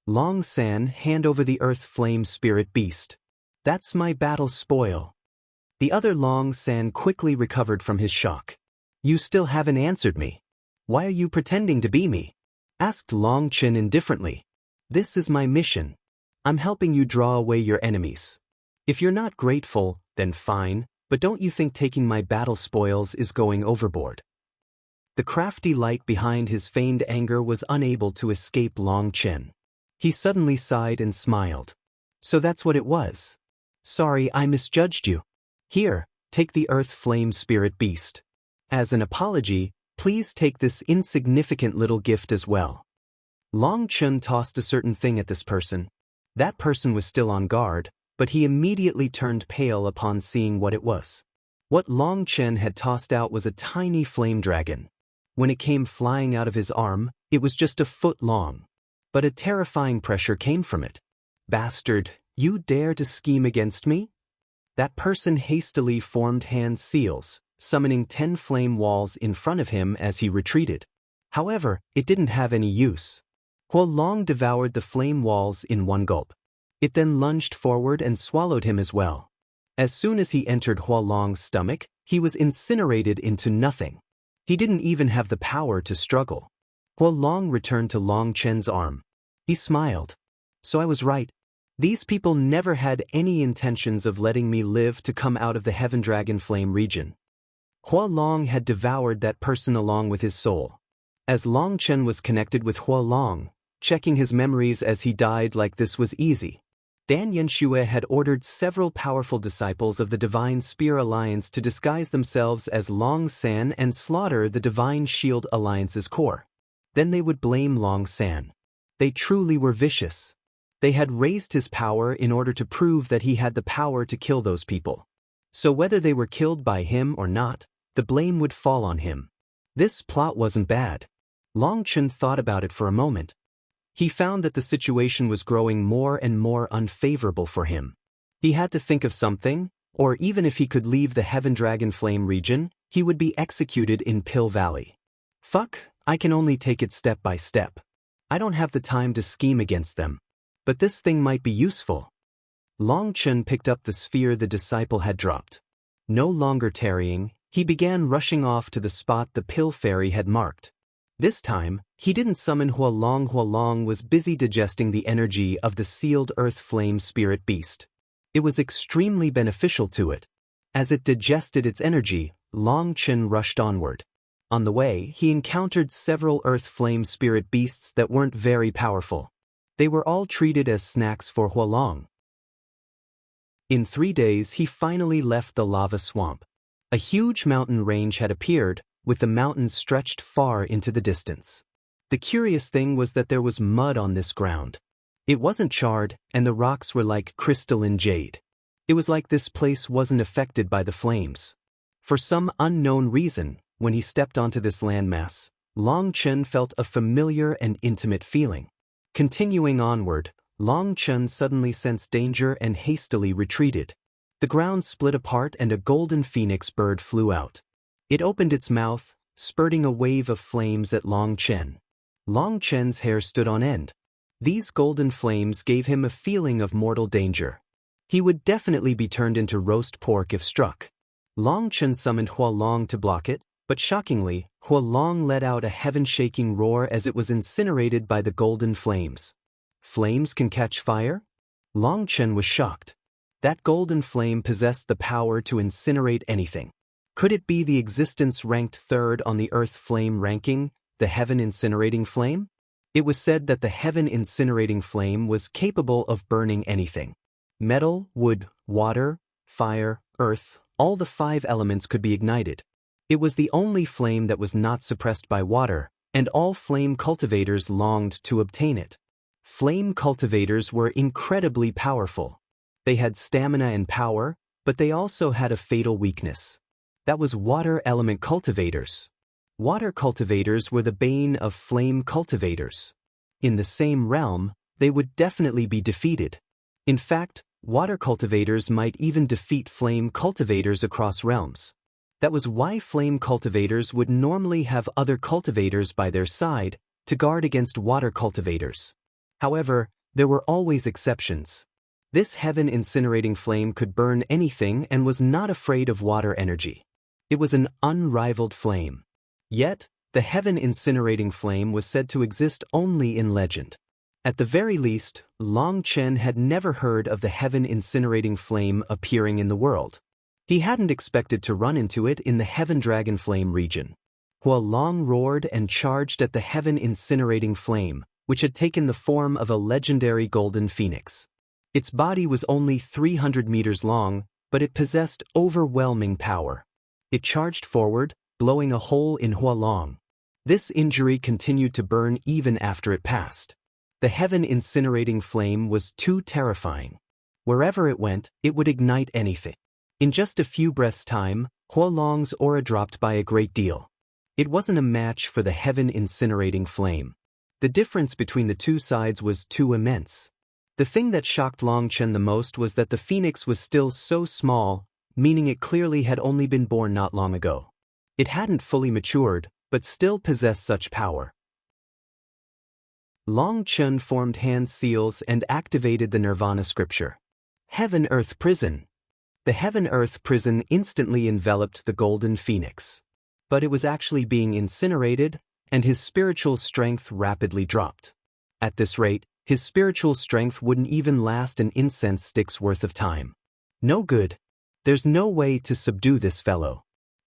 Long San, hand over the earth flame spirit beast. That's my battle spoil. The other Long San quickly recovered from his shock. You still haven't answered me. Why are you pretending to be me? Asked Long Chen indifferently. This is my mission. I'm helping you draw away your enemies. If you're not grateful, then fine, but don't you think taking my battle spoils is going overboard? The crafty light behind his feigned anger was unable to escape Long Chen. He suddenly sighed and smiled. So that's what it was. Sorry, I misjudged you. Here, take the earth flame spirit beast. As an apology, please take this insignificant little gift as well. Long Chen tossed a certain thing at this person. That person was still on guard, but he immediately turned pale upon seeing what it was. What Long Chen had tossed out was a tiny flame dragon. When it came flying out of his arm, it was just a foot long. But a terrifying pressure came from it. Bastard, you dare to scheme against me? That person hastily formed hand seals, summoning 10 flame walls in front of him as he retreated. However, it didn't have any use. Hua Long devoured the flame walls in one gulp. It then lunged forward and swallowed him as well. As soon as he entered Hua Long's stomach, he was incinerated into nothing. He didn't even have the power to struggle. Hua Long returned to Long Chen's arm. He smiled. So I was right. These people never had any intentions of letting me live to come out of the Heaven Dragon Flame region. Hua Long had devoured that person along with his soul. As Long Chen was connected with Hua Long, checking his memories as he died like this was easy. Dan Yanxue had ordered several powerful disciples of the Divine Spear Alliance to disguise themselves as Long San and slaughter the Divine Shield Alliance's core. Then they would blame Long San. They truly were vicious. They had raised his power in order to prove that he had the power to kill those people. So whether they were killed by him or not, the blame would fall on him. This plot wasn't bad. Long Chen thought about it for a moment. He found that the situation was growing more and more unfavorable for him. He had to think of something, or even if he could leave the Heaven Dragon Flame region, he would be executed in Pill Valley. Fuck, I can only take it step by step. I don't have the time to scheme against them. But this thing might be useful. Long Chen picked up the sphere the disciple had dropped. No longer tarrying, he began rushing off to the spot the Pill Fairy had marked. This time, he didn't summon Hua Long. Hua Long was busy digesting the energy of the sealed earth flame spirit beast. It was extremely beneficial to it. As it digested its energy, Long Chen rushed onward. On the way, he encountered several earth flame spirit beasts that weren't very powerful. They were all treated as snacks for Hua Long. In 3 days he finally left the lava swamp. A huge mountain range had appeared, with the mountains stretched far into the distance. The curious thing was that there was mud on this ground. It wasn't charred, and the rocks were like crystalline jade. It was like this place wasn't affected by the flames. For some unknown reason, when he stepped onto this landmass, Long Chen felt a familiar and intimate feeling. Continuing onward, Long Chen suddenly sensed danger and hastily retreated. The ground split apart and a golden phoenix bird flew out. It opened its mouth, spurting a wave of flames at Long Chen. Long Chen's hair stood on end. These golden flames gave him a feeling of mortal danger. He would definitely be turned into roast pork if struck. Long Chen summoned Hua Long to block it, but shockingly, Hua Long let out a heaven-shaking roar as it was incinerated by the golden flames. Flames can catch fire? Long Chen was shocked. That golden flame possessed the power to incinerate anything. Could it be the existence ranked 3rd on the Earth Flame ranking, the Heaven Incinerating Flame? It was said that the Heaven Incinerating Flame was capable of burning anything. Metal, wood, water, fire, earth, all the 5 elements could be ignited. It was the only flame that was not suppressed by water, and all flame cultivators longed to obtain it. Flame cultivators were incredibly powerful. They had stamina and power, but they also had a fatal weakness. That was water element cultivators. Water cultivators were the bane of flame cultivators. In the same realm, they would definitely be defeated. In fact, water cultivators might even defeat flame cultivators across realms. That was why flame cultivators would normally have other cultivators by their side to guard against water cultivators. However, There were always exceptions. This heaven incinerating flame could burn anything and was not afraid of water energy. It was an unrivaled flame. Yet, the heaven incinerating flame was said to exist only in legend. At the very least, Long Chen had never heard of the heaven incinerating flame appearing in the world. He hadn't expected to run into it in the heaven dragon flame region. Hua Long roared and charged at the heaven incinerating flame, which had taken the form of a legendary golden phoenix. Its body was only 300 meters long, but it possessed overwhelming power. It charged forward, blowing a hole in Hua Long. This injury continued to burn even after it passed. The heaven incinerating flame was too terrifying. Wherever it went, it would ignite anything. In just a few breaths' time, Hua Long's aura dropped by a great deal. It wasn't a match for the heaven incinerating flame. The difference between the two sides was too immense. The thing that shocked Long Chen the most was that the phoenix was still so small, meaning it clearly had only been born not long ago. It hadn't fully matured, but still possessed such power. Long Chen formed hand seals and activated the Nirvana scripture. Heaven-Earth Prison. The Heaven-Earth Prison instantly enveloped the golden phoenix. But it was actually being incinerated, and his spiritual strength rapidly dropped. At this rate, his spiritual strength wouldn't even last an incense stick's worth of time. No good. There's no way to subdue this fellow.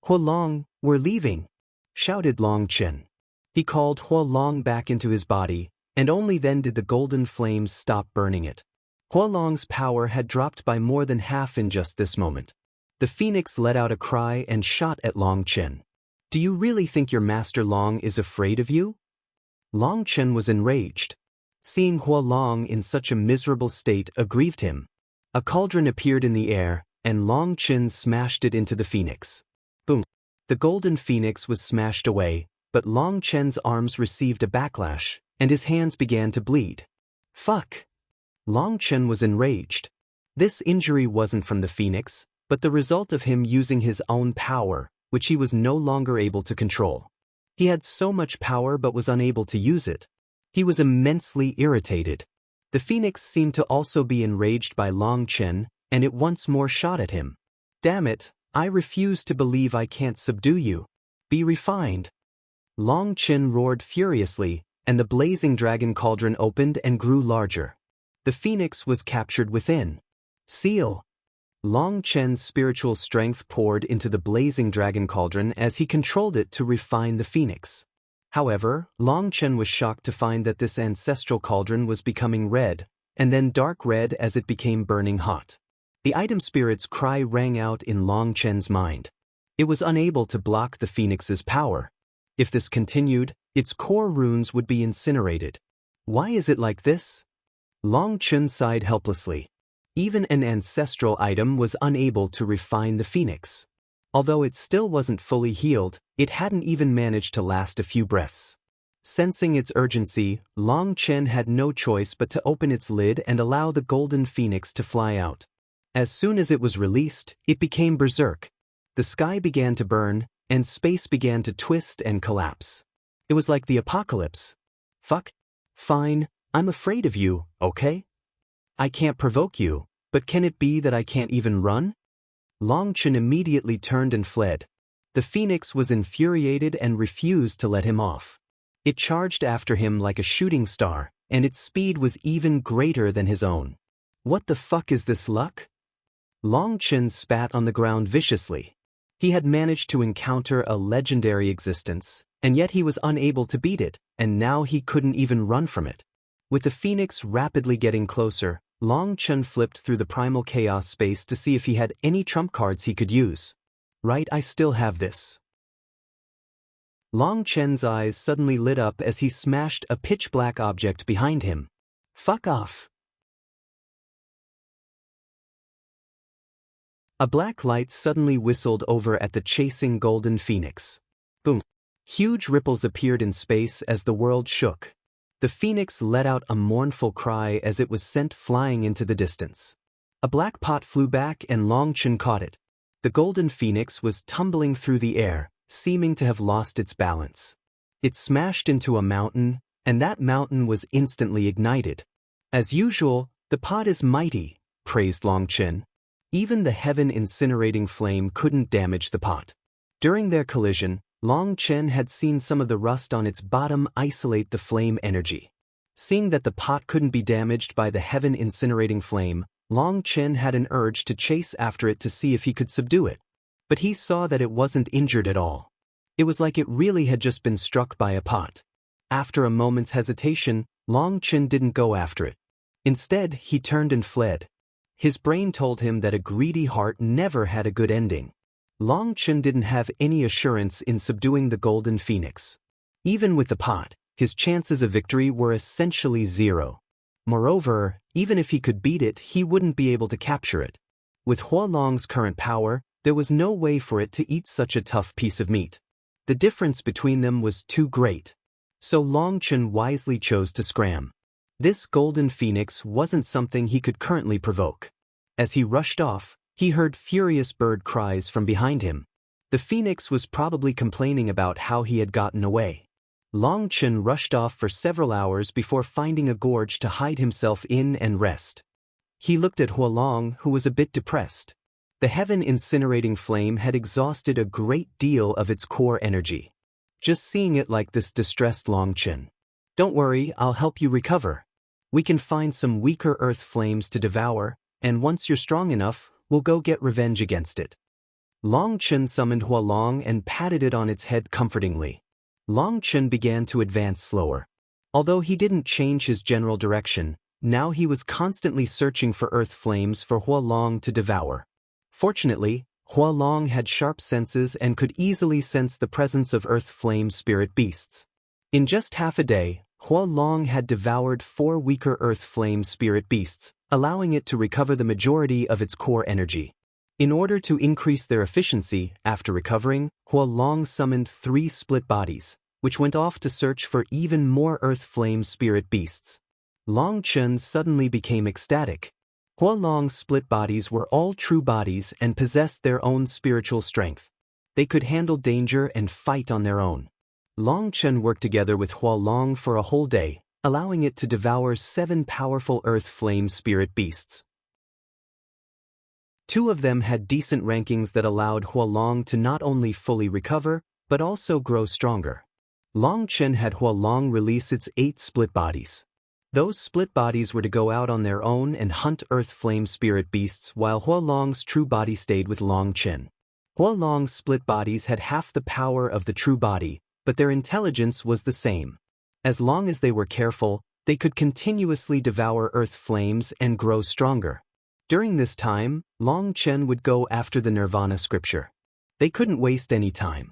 Hua Long, we're leaving, shouted Long Chen. He called Hua Long back into his body, and only then did the golden flames stop burning it. Hua Long's power had dropped by more than half in just this moment. The phoenix let out a cry and shot at Long Chen. Do you really think your master Long is afraid of you? Long Chen was enraged. Seeing Hua Long in such a miserable state aggrieved him. A cauldron appeared in the air, and Long Chen smashed it into the phoenix. Boom. The golden phoenix was smashed away, but Long Chen's arms received a backlash, and his hands began to bleed. Fuck! Long Chen was enraged. This injury wasn't from the phoenix, but the result of him using his own power, which he was no longer able to control. He had so much power but was unable to use it. He was immensely irritated. The phoenix seemed to also be enraged by Long Chen, and it once more shot at him. Damn it, I refuse to believe I can't subdue you. Be refined. Long Chen roared furiously, and the blazing dragon cauldron opened and grew larger. The phoenix was captured within. Seal. Long Chen's spiritual strength poured into the blazing dragon cauldron as he controlled it to refine the phoenix. However, Long Chen was shocked to find that this ancestral cauldron was becoming red, and then dark red as it became burning hot. The item spirit's cry rang out in Long Chen's mind. It was unable to block the phoenix's power. If this continued, its core runes would be incinerated. Why is it like this? Long Chen sighed helplessly. Even an ancestral item was unable to refine the phoenix. Although it still wasn't fully healed, it hadn't even managed to last a few breaths. Sensing its urgency, Long Chen had no choice but to open its lid and allow the golden phoenix to fly out. As soon as it was released, it became berserk. The sky began to burn, and space began to twist and collapse. It was like the apocalypse. Fuck. Fine, I'm afraid of you, okay? I can't provoke you, but can it be that I can't even run? Long Chen immediately turned and fled. The phoenix was infuriated and refused to let him off. It charged after him like a shooting star, and its speed was even greater than his own. What the fuck is this luck? Long Chen spat on the ground viciously. He had managed to encounter a legendary existence, and yet he was unable to beat it, and now he couldn't even run from it. With the phoenix rapidly getting closer, Long Chen flipped through the primal chaos space to see if he had any trump cards he could use. Right, I still have this. Long Chen's eyes suddenly lit up as he smashed a pitch-black object behind him. Fuck off. A black light suddenly whistled over at the chasing golden phoenix. Boom. Huge ripples appeared in space as the world shook. The phoenix let out a mournful cry as it was sent flying into the distance. A black pot flew back and Long Chen caught it. The golden phoenix was tumbling through the air, seeming to have lost its balance. It smashed into a mountain, and that mountain was instantly ignited. As usual, the pot is mighty, praised Long Chen. Even the heaven-incinerating flame couldn't damage the pot. During their collision, Long Chen had seen some of the rust on its bottom isolate the flame energy. Seeing that the pot couldn't be damaged by the heaven-incinerating flame, Long Chen had an urge to chase after it to see if he could subdue it. But he saw that it wasn't injured at all. It was like it really had just been struck by a pot. After a moment's hesitation, Long Chen didn't go after it. Instead, he turned and fled. His brain told him that a greedy heart never had a good ending. Long Chen didn't have any assurance in subduing the golden phoenix. Even with the pot, his chances of victory were essentially zero. Moreover, even if he could beat it, he wouldn't be able to capture it. With Huolong's current power, there was no way for it to eat such a tough piece of meat. The difference between them was too great. So Long Chen wisely chose to scram. This golden phoenix wasn't something he could currently provoke. As he rushed off, he heard furious bird cries from behind him. The phoenix was probably complaining about how he had gotten away. Long Chen rushed off for several hours before finding a gorge to hide himself in and rest. He looked at Huolong, who was a bit depressed. The heaven-incinerating flame had exhausted a great deal of its core energy. Just seeing it like this distressed Long Chen. "Don't worry, I'll help you recover. We can find some weaker earth flames to devour, and once you're strong enough, we'll go get revenge against it." Long Chen summoned Huolong and patted it on its head comfortingly. Long Chen began to advance slower. Although he didn't change his general direction, now he was constantly searching for earth flames for Huolong to devour. Fortunately, Huolong had sharp senses and could easily sense the presence of earth flame spirit beasts. In just half a day, Huolong had devoured 4 weaker earth flame spirit beasts, allowing it to recover the majority of its core energy. In order to increase their efficiency, after recovering, Huolong summoned 3 split bodies, which went off to search for even more earth flame spirit beasts. Long Chen suddenly became ecstatic. Huolong's split bodies were all true bodies and possessed their own spiritual strength. They could handle danger and fight on their own. Long Chen worked together with Huolong for a whole day, allowing it to devour 7 powerful earth flame spirit beasts. 2 of them had decent rankings that allowed Huolong to not only fully recover, but also grow stronger. Long Chen had Huolong release its 8 split bodies. Those split bodies were to go out on their own and hunt earth flame spirit beasts while Huolong's true body stayed with Long Chen. Huolong's split bodies had half the power of the true body, but their intelligence was the same. As long as they were careful, they could continuously devour earth flames and grow stronger. During this time, Long Chen would go after the Nirvana scripture. They couldn't waste any time.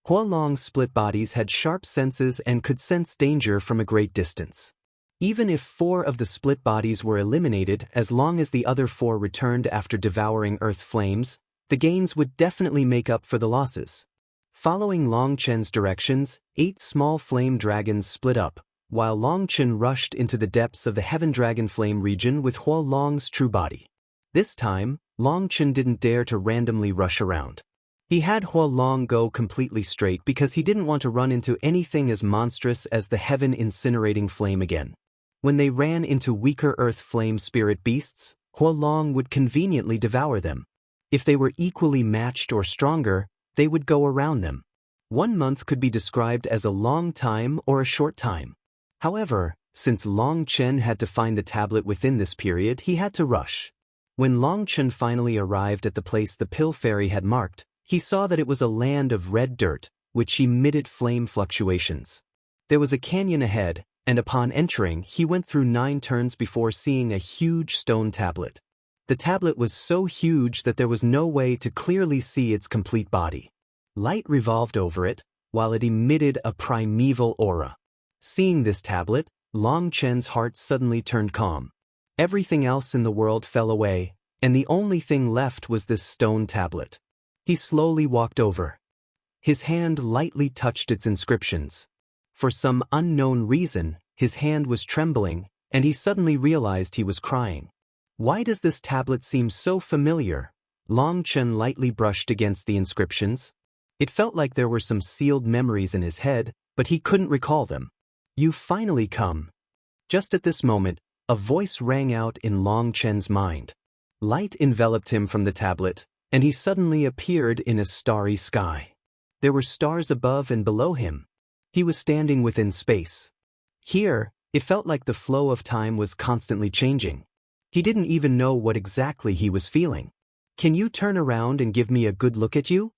Huolong's split bodies had sharp senses and could sense danger from a great distance. Even if 4 of the split bodies were eliminated, as long as the other 4 returned after devouring earth flames, the gains would definitely make up for the losses. Following Long Chen's directions, 8 small flame dragons split up, while Long Chen rushed into the depths of the Heaven Dragon Flame region with Huolong's true body. This time, Long Chen didn't dare to randomly rush around. He had Huolong go completely straight because he didn't want to run into anything as monstrous as the Heaven Incinerating Flame again. When they ran into weaker earth flame spirit beasts, Huolong would conveniently devour them. If they were equally matched or stronger, they would go around them. 1 month could be described as a long time or a short time. However, since Long Chen had to find the tablet within this period, he had to rush. When Long Chen finally arrived at the place the pill fairy had marked, he saw that it was a land of red dirt, which emitted flame fluctuations. There was a canyon ahead, and upon entering, he went through 9 turns before seeing a huge stone tablet. The tablet was so huge that there was no way to clearly see its complete body. Light revolved over it, while it emitted a primeval aura. Seeing this tablet, Long Chen's heart suddenly turned calm. Everything else in the world fell away, and the only thing left was this stone tablet. He slowly walked over. His hand lightly touched its inscriptions. For some unknown reason, his hand was trembling, and he suddenly realized he was crying. Why does this tablet seem so familiar? Long Chen lightly brushed against the inscriptions. It felt like there were some sealed memories in his head, but he couldn't recall them. "You've finally come." Just at this moment, A voice rang out in Long Chen's mind. Light enveloped him from the tablet, and he suddenly appeared in a starry sky. There were stars above and below him. He was standing within space. Here, it felt like the flow of time was constantly changing. He didn't even know what exactly he was feeling. "Can you turn around and give me a good look at you?"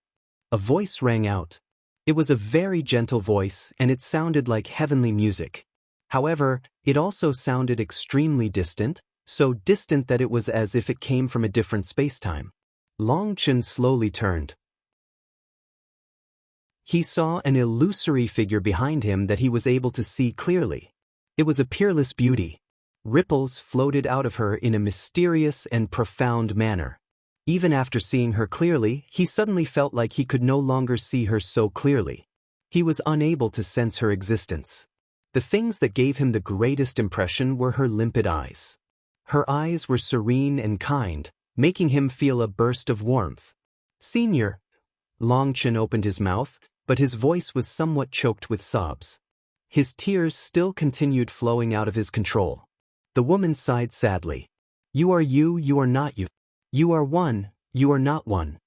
A voice rang out. It was a very gentle voice, and it sounded like heavenly music. However, it also sounded extremely distant, so distant that it was as if it came from a different spacetime. Long Chen slowly turned. He saw an illusory figure behind him that he was able to see clearly. It was a peerless beauty. Ripples floated out of her in a mysterious and profound manner. Even after seeing her clearly, he suddenly felt like he could no longer see her so clearly. He was unable to sense her existence. The things that gave him the greatest impression were her limpid eyes. Her eyes were serene and kind, making him feel a burst of warmth. "Senior." Long Chen opened his mouth, but his voice was somewhat choked with sobs. His tears still continued flowing out of his control. The woman sighed sadly. "You are you, you are not you. You are one, you are not one."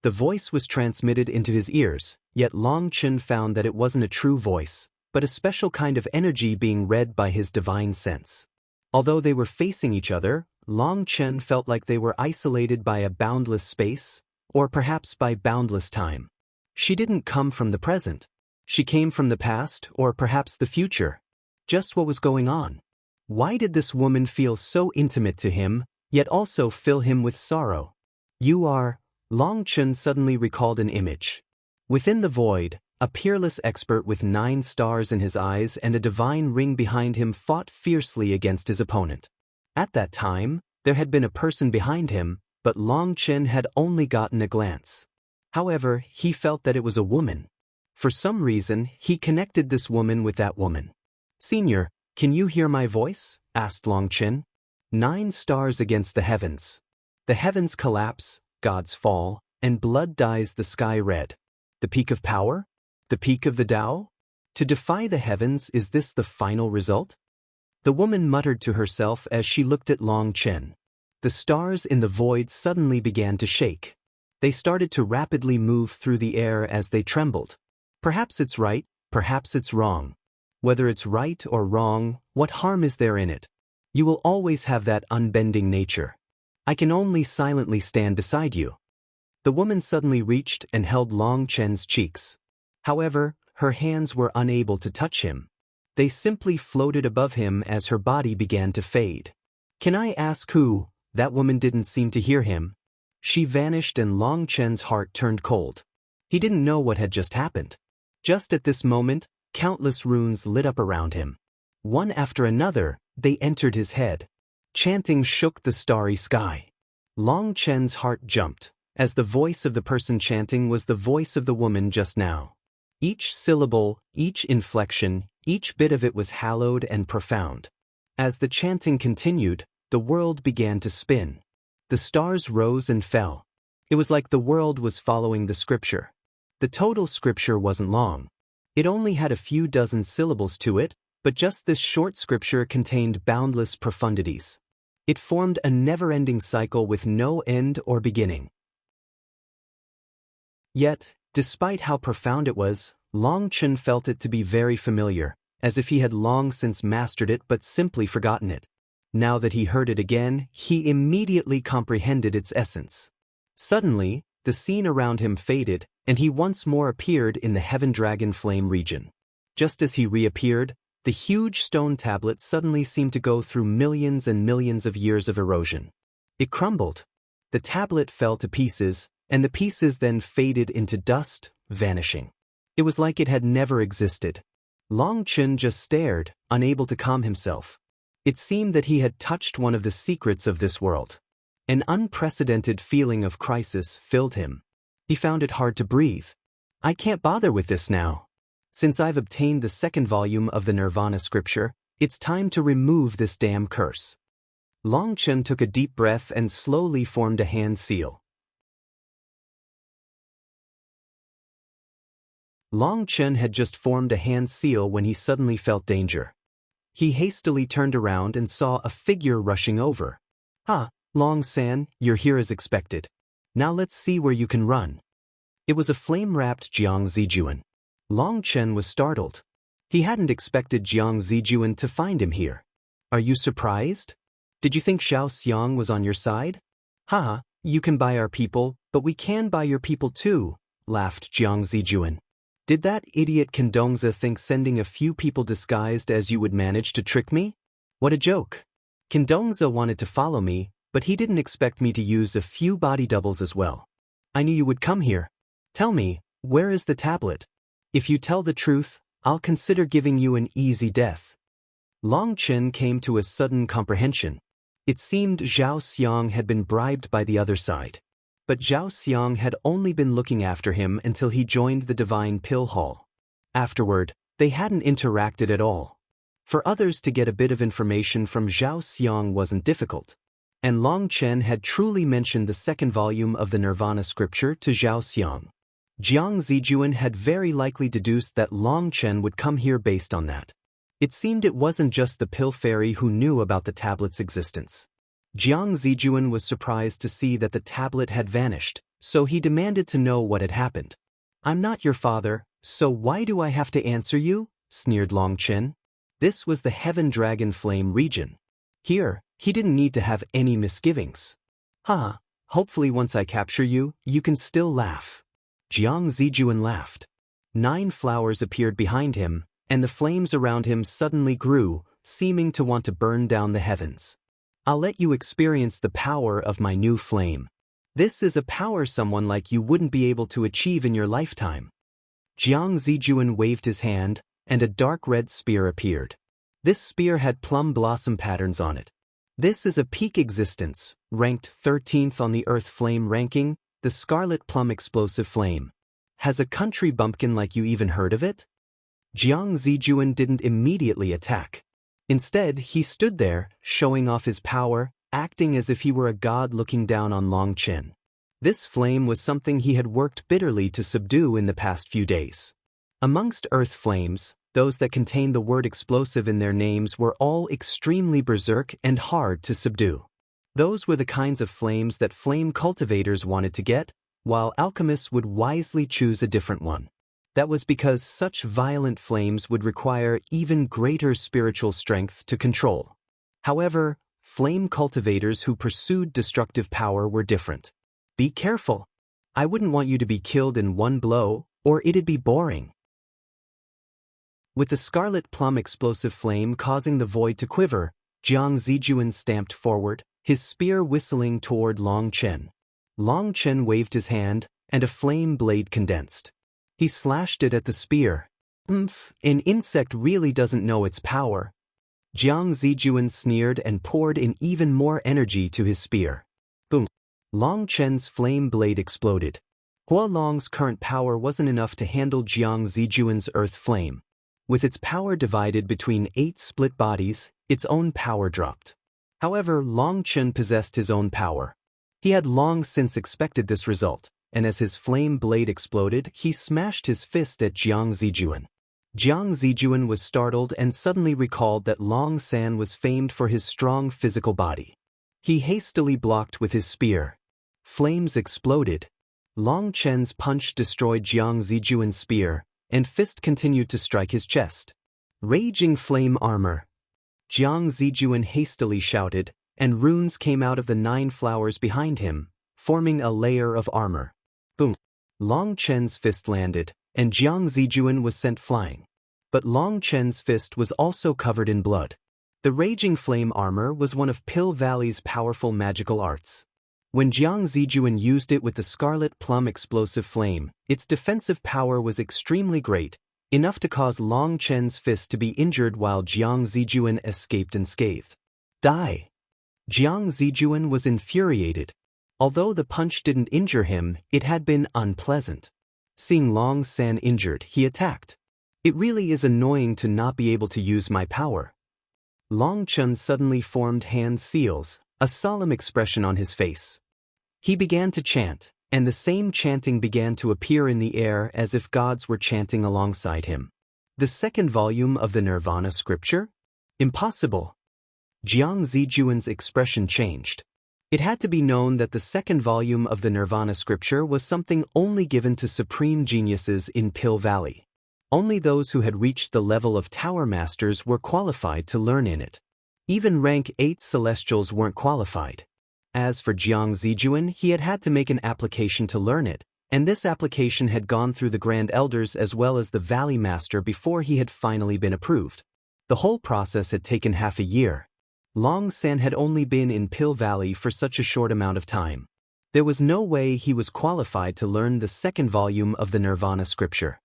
The voice was transmitted into his ears, yet Long Chen found that it wasn't a true voice, but a special kind of energy being read by his divine sense. Although they were facing each other, Long Chen felt like they were isolated by a boundless space, or perhaps by boundless time. She didn't come from the present. She came from the past, or perhaps the future. Just what was going on? Why did this woman feel so intimate to him, yet also fill him with sorrow? "You are..." Long Chen suddenly recalled an image. Within the void, a peerless expert with 9 stars in his eyes and a divine ring behind him fought fiercely against his opponent. At that time, there had been a person behind him, but Long Chen had only gotten a glance. However, he felt that it was a woman. For some reason, he connected this woman with that woman. "Senior, can you hear my voice?" asked Long Chen. 9 stars against the heavens. The heavens collapse, gods fall, and blood dyes the sky red. The peak of power? The peak of the Tao? To defy the heavens, is this the final result? The woman muttered to herself as she looked at Long Chen. The stars in the void suddenly began to shake. They started to rapidly move through the air as they trembled. Perhaps it's right, perhaps it's wrong. Whether it's right or wrong, what harm is there in it? You will always have that unbending nature. I can only silently stand beside you. The woman suddenly reached and held Long Chen's cheeks. However, her hands were unable to touch him. They simply floated above him as her body began to fade. "Can I ask who?" That woman didn't seem to hear him. She vanished and Long Chen's heart turned cold. He didn't know what had just happened. Just at this moment, countless runes lit up around him. One after another, they entered his head. Chanting shook the starry sky. Long Chen's heart jumped, as the voice of the person chanting was the voice of the woman just now. Each syllable, each inflection, each bit of it was hallowed and profound. As the chanting continued, the world began to spin. The stars rose and fell. It was like the world was following the scripture. The total scripture wasn't long. It only had a few dozen syllables to it, but just this short scripture contained boundless profundities. It formed a never-ending cycle with no end or beginning. Yet, despite how profound it was, Long Chen felt it to be very familiar, as if he had long since mastered it but simply forgotten it. Now that he heard it again, he immediately comprehended its essence. Suddenly, the scene around him faded, and he once more appeared in the Heaven Dragon Flame region. Just as he reappeared, the huge stone tablet suddenly seemed to go through millions and millions of years of erosion. It crumbled. The tablet fell to pieces, and the pieces then faded into dust, vanishing. It was like it had never existed. Long Chen just stared, unable to calm himself. It seemed that he had touched one of the secrets of this world. An unprecedented feeling of crisis filled him. He found it hard to breathe. "I can't bother with this now. Since I've obtained the 2nd volume of the Nirvana scripture, it's time to remove this damn curse." Long Chen took a deep breath and slowly formed a hand seal. Long Chen had just formed a hand seal when he suddenly felt danger. He hastily turned around and saw a figure rushing over. "Ah, Long San, you're here as expected. Now let's see where you can run." It was a flame-wrapped Jiang Zijuan. Long Chen was startled. He hadn't expected Jiang Zijuan to find him here. "Are you surprised? Did you think Xiao Xiang was on your side?" "Haha, you can buy our people, but we can buy your people too," laughed Jiang Zijuan. "Did that idiot Kendongza think sending a few people disguised as you would manage to trick me? What a joke. Kendongza wanted to follow me, but he didn't expect me to use a few body doubles as well. I knew you would come here. Tell me, where is the tablet? If you tell the truth, I'll consider giving you an easy death." Long Chen came to a sudden comprehension. It seemed Zhao Xiang had been bribed by the other side. But Zhao Xiang had only been looking after him until he joined the Divine Pill Hall. Afterward, they hadn't interacted at all. For others to get a bit of information from Zhao Xiang wasn't difficult. And Long Chen had truly mentioned the second volume of the Nirvana scripture to Zhao Xiang. Jiang Zijuan had very likely deduced that Long Chen would come here based on that. It seemed it wasn't just the pill fairy who knew about the tablet's existence. Jiang Zijuan was surprised to see that the tablet had vanished, so he demanded to know what had happened. "I'm not your father, so why do I have to answer you?" sneered Long Chen. This was the Heaven Dragon Flame region. Here, he didn't need to have any misgivings. "Haha, hopefully once I capture you, you can still laugh." Jiang Zijuan laughed. 9 flowers appeared behind him, and the flames around him suddenly grew, seeming to want to burn down the heavens. "I'll let you experience the power of my new flame. This is a power someone like you wouldn't be able to achieve in your lifetime." Jiang Zijuan waved his hand, and a dark red spear appeared. This spear had plum blossom patterns on it. "This is a peak existence, ranked 13th on the Earth Flame ranking, the Scarlet Plum Explosive Flame. Has a country bumpkin like you even heard of it?" Jiang Zijuan didn't immediately attack. Instead, he stood there, showing off his power, acting as if he were a god looking down on Long Chen. This flame was something he had worked bitterly to subdue in the past few days. Amongst earth flames, those that contained the word explosive in their names were all extremely berserk and hard to subdue. Those were the kinds of flames that flame cultivators wanted to get, while alchemists would wisely choose a different one. That was because such violent flames would require even greater spiritual strength to control. However, flame cultivators who pursued destructive power were different. "Be careful. I wouldn't want you to be killed in one blow, or it'd be boring." With the Scarlet Plum Explosive Flame causing the void to quiver, Jiang Zijuan stamped forward, his spear whistling toward Long Chen. Long Chen waved his hand, and a flame blade condensed. He slashed it at the spear. An insect really doesn't know its power." Jiang Zijuan sneered and poured in even more energy to his spear. Boom! Long Chen's flame blade exploded. Hua Long's current power wasn't enough to handle Jiang Zijuan's earth flame. With its power divided between 8 split bodies, its own power dropped. However, Long Chen possessed his own power. He had long since expected this result, and as his flame blade exploded, he smashed his fist at Jiang Zijuan. Jiang Zijuan was startled and suddenly recalled that Long San was famed for his strong physical body. He hastily blocked with his spear. Flames exploded. Long Chen's punch destroyed Jiang Zijuan's spear, and fist continued to strike his chest. "Raging flame armor!" Jiang Zijuan hastily shouted, and runes came out of the 9 flowers behind him, forming a layer of armor. Boom! Long Chen's fist landed, and Jiang Zijuan was sent flying. But Long Chen's fist was also covered in blood. The Raging Flame armor was one of Pill Valley's powerful magical arts. When Jiang Zijuan used it with the Scarlet Plum Explosive Flame, its defensive power was extremely great, enough to cause Long Chen's fist to be injured while Jiang Zijuan escaped unscathed. "Die!" Jiang Zijuan was infuriated. Although the punch didn't injure him, it had been unpleasant. Seeing Long San injured, he attacked. "It really is annoying to not be able to use my power." Long Chen suddenly formed hand seals, a solemn expression on his face. He began to chant, and the same chanting began to appear in the air as if gods were chanting alongside him. The second volume of the Nirvana scripture? Impossible. Jiang Zijuan's expression changed. It had to be known that the second volume of the Nirvana scripture was something only given to supreme geniuses in Pill Valley. Only those who had reached the level of Tower Masters were qualified to learn in it. Even rank 8 Celestials weren't qualified. As for Jiang Zijuan, he had had to make an application to learn it, and this application had gone through the Grand Elders as well as the Valley Master before he had finally been approved. The whole process had taken half a year. Long San had only been in Pill Valley for such a short amount of time. There was no way he was qualified to learn the second volume of the Nirvana scripture.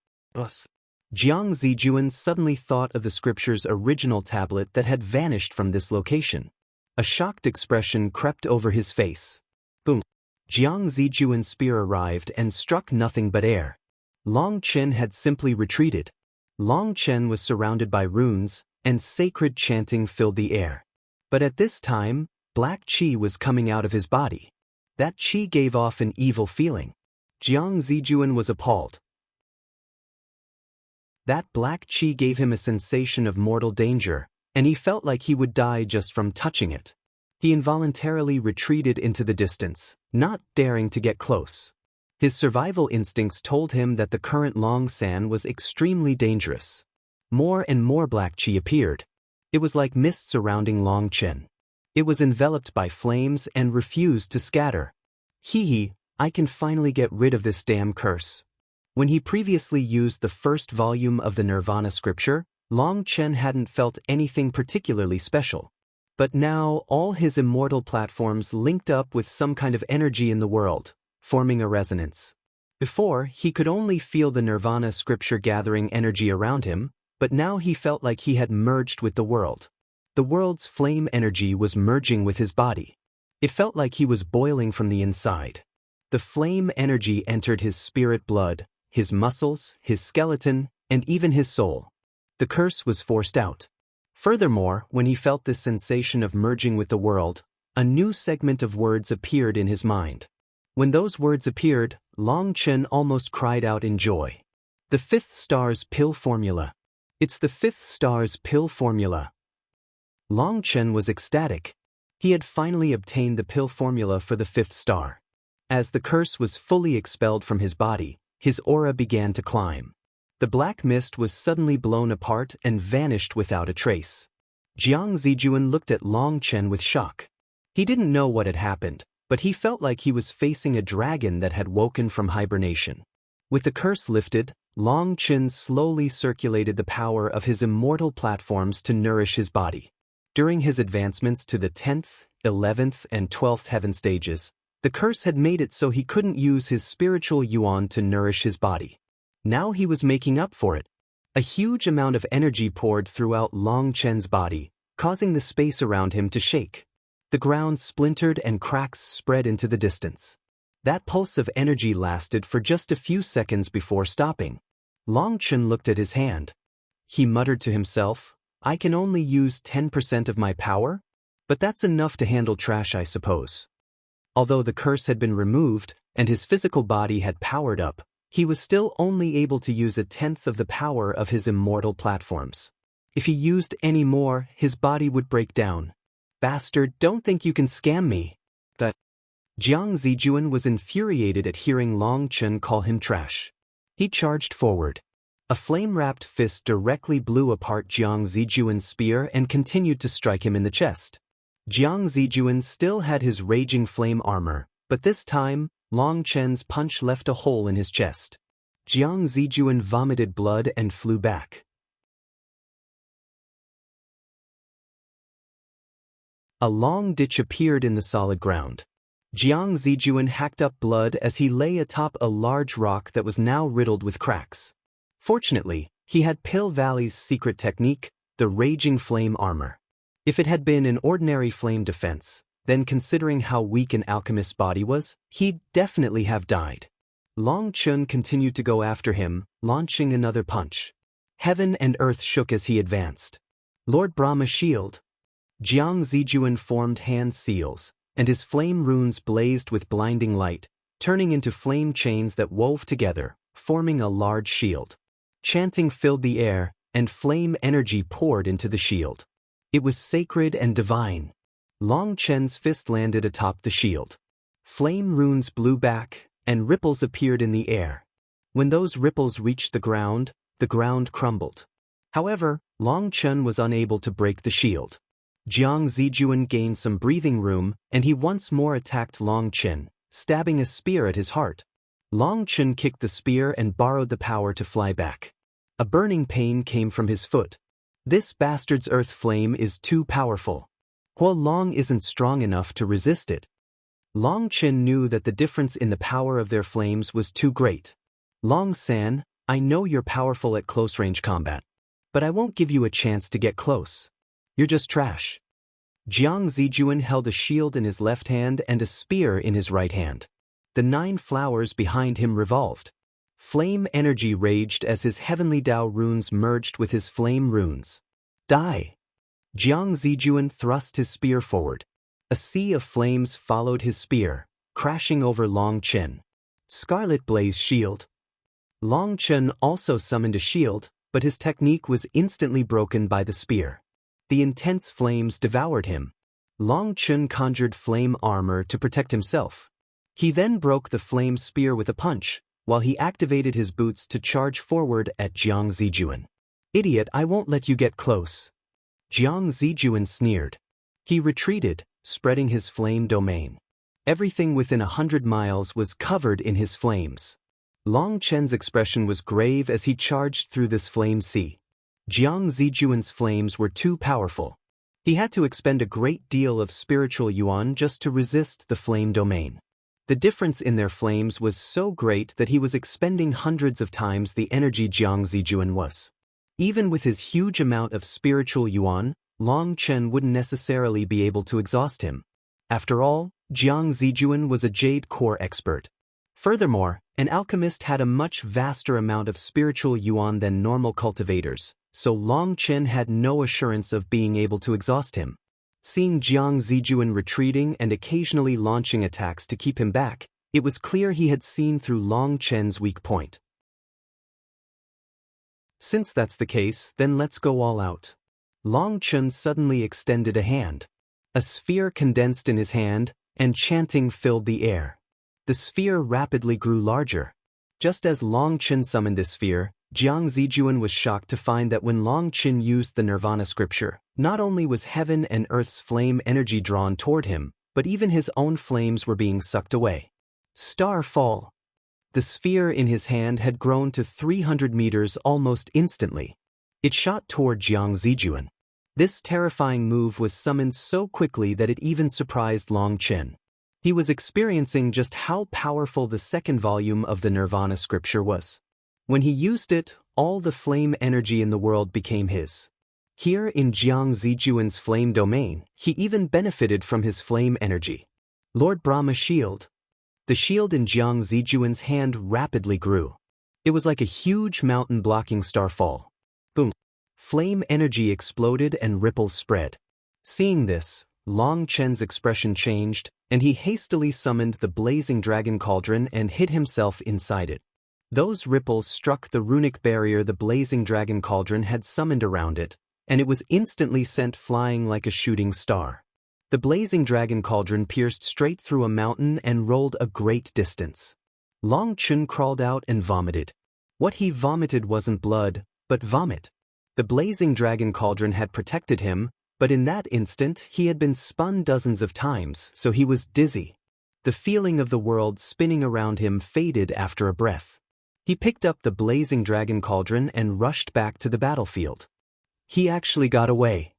Jiang Zijuan suddenly thought of the scripture's original tablet that had vanished from this location. A shocked expression crept over his face. Boom! Jiang Zijuan's spear arrived and struck nothing but air. Long Chen had simply retreated. Long Chen was surrounded by runes, and sacred chanting filled the air. But at this time, black qi was coming out of his body. That qi gave off an evil feeling. Jiang Zijuan was appalled. That black qi gave him a sensation of mortal danger, and he felt like he would die just from touching it. He involuntarily retreated into the distance, not daring to get close. His survival instincts told him that the current Long San was extremely dangerous. More and more black qi appeared. It was like mist surrounding Long Chen. It was enveloped by flames and refused to scatter. Hee, I can finally get rid of this damn curse. When he previously used the first volume of the Nirvana scripture, Long Chen hadn't felt anything particularly special. But now all his immortal platforms linked up with some kind of energy in the world, forming a resonance. Before, he could only feel the Nirvana scripture gathering energy around him, but now he felt like he had merged with the world. The world's flame energy was merging with his body. It felt like he was boiling from the inside. The flame energy entered his spirit blood, his muscles, his skeleton, and even his soul. The curse was forced out. Furthermore, when he felt this sensation of merging with the world, a new segment of words appeared in his mind. When those words appeared, Long Chen almost cried out in joy. The 5th star's pill formula. It's the 5th star's pill formula. Long Chen was ecstatic. He had finally obtained the pill formula for the 5th star. As the curse was fully expelled from his body, his aura began to climb. The black mist was suddenly blown apart and vanished without a trace. Jiang Zijuan looked at Long Chen with shock. He didn't know what had happened, but he felt like he was facing a dragon that had woken from hibernation. With the curse lifted, Long Chen slowly circulated the power of his immortal platforms to nourish his body. During his advancements to the 10th, 11th, and 12th heaven stages, the curse had made it so he couldn't use his spiritual yuan to nourish his body. Now he was making up for it. A huge amount of energy poured throughout Long Chen's body, causing the space around him to shake. The ground splintered and cracks spread into the distance. That pulse of energy lasted for just a few seconds before stopping. Long Chen looked at his hand. He muttered to himself, I can only use 10% of my power? But that's enough to handle trash, I suppose. Although the curse had been removed, and his physical body had powered up, he was still only able to use 1/10 of the power of his immortal platforms. If he used any more, his body would break down. Bastard, don't think you can scam me. Jiang Zijuan was infuriated at hearing Long Chen call him trash. He charged forward. A flame-wrapped fist directly blew apart Jiang Zijuan's spear and continued to strike him in the chest. Jiang Zijuan still had his raging flame armor, but this time, Long Chen's punch left a hole in his chest. Jiang Zijuan vomited blood and flew back. A long ditch appeared in the solid ground. Jiang Zijuan hacked up blood as he lay atop a large rock that was now riddled with cracks. Fortunately, he had Pill Valley's secret technique, the Raging Flame Armor. If it had been an ordinary flame defense, then considering how weak an alchemist's body was, he'd definitely have died. Long Chen continued to go after him, launching another punch. Heaven and earth shook as he advanced. Lord Brahma shield. Jiang Zijuan formed hand seals, and his flame runes blazed with blinding light, turning into flame chains that wove together, forming a large shield. Chanting filled the air, and flame energy poured into the shield. It was sacred and divine. Long Chen's fist landed atop the shield. Flame runes blew back, and ripples appeared in the air. When those ripples reached the ground crumbled. However, Long Chen was unable to break the shield. Jiang Zijuan gained some breathing room, and he once more attacked Long Chen, stabbing a spear at his heart. Long Chen kicked the spear and borrowed the power to fly back. A burning pain came from his foot. This bastard's earth flame is too powerful. Huo Long isn't strong enough to resist it. Long Chen knew that the difference in the power of their flames was too great. Long San, I know you're powerful at close-range combat, but I won't give you a chance to get close. You're just trash. Jiang Zijuan held a shield in his left hand and a spear in his right hand. The 9 flowers behind him revolved. Flame energy raged as his heavenly Dao runes merged with his flame runes. Die! Jiang Zijuan thrust his spear forward. A sea of flames followed his spear, crashing over Long Chen. Scarlet Blaze Shield. Long Chen also summoned a shield, but his technique was instantly broken by the spear. The intense flames devoured him. Long Chen conjured flame armor to protect himself. He then broke the flame spear with a punch, while he activated his boots to charge forward at Jiang Zijuan. Idiot, I won't let you get close. Jiang Zijuan sneered. He retreated, spreading his flame domain. Everything within 100 miles was covered in his flames. Long Chen's expression was grave as he charged through this flame sea. Jiang Zijuan's flames were too powerful. He had to expend a great deal of spiritual yuan just to resist the flame domain. The difference in their flames was so great that he was expending hundreds of times the energy Jiang Zijuan was. Even with his huge amount of spiritual yuan, Long Chen wouldn't necessarily be able to exhaust him. After all, Jiang Zijuan was a jade core expert. Furthermore, an alchemist had a much vaster amount of spiritual yuan than normal cultivators, so Long Chen had no assurance of being able to exhaust him. Seeing Jiang Zijuan retreating and occasionally launching attacks to keep him back, it was clear he had seen through Long Chen's weak point. Since that's the case, then let's go all out. Long Chen suddenly extended a hand. A sphere condensed in his hand, and chanting filled the air. The sphere rapidly grew larger. Just as Long Chen summoned this sphere, Jiang Zijuan was shocked to find that when Long Chen used the Nirvana scripture, not only was heaven and earth's flame energy drawn toward him, but even his own flames were being sucked away. Star fall. The sphere in his hand had grown to 300 meters almost instantly. It shot toward Jiang Zijuan. This terrifying move was summoned so quickly that it even surprised Long Chen. He was experiencing just how powerful the second volume of the Nirvana scripture was. When he used it, all the flame energy in the world became his. Here in Jiang Zijuan's flame domain, he even benefited from his flame energy. Lord Brahma Shield. The shield in Jiang Zijuan's hand rapidly grew. It was like a huge mountain blocking starfall. Boom. Flame energy exploded and ripples spread. Seeing this, Long Chen's expression changed, and he hastily summoned the blazing dragon cauldron and hid himself inside it. Those ripples struck the runic barrier the blazing dragon cauldron had summoned around it, and it was instantly sent flying like a shooting star. The blazing dragon cauldron pierced straight through a mountain and rolled a great distance. Long Chen crawled out and vomited. What he vomited wasn't blood, but vomit. The blazing dragon cauldron had protected him, but in that instant he had been spun dozens of times, so he was dizzy. The feeling of the world spinning around him faded after a breath. He picked up the blazing dragon cauldron and rushed back to the battlefield. He actually got away.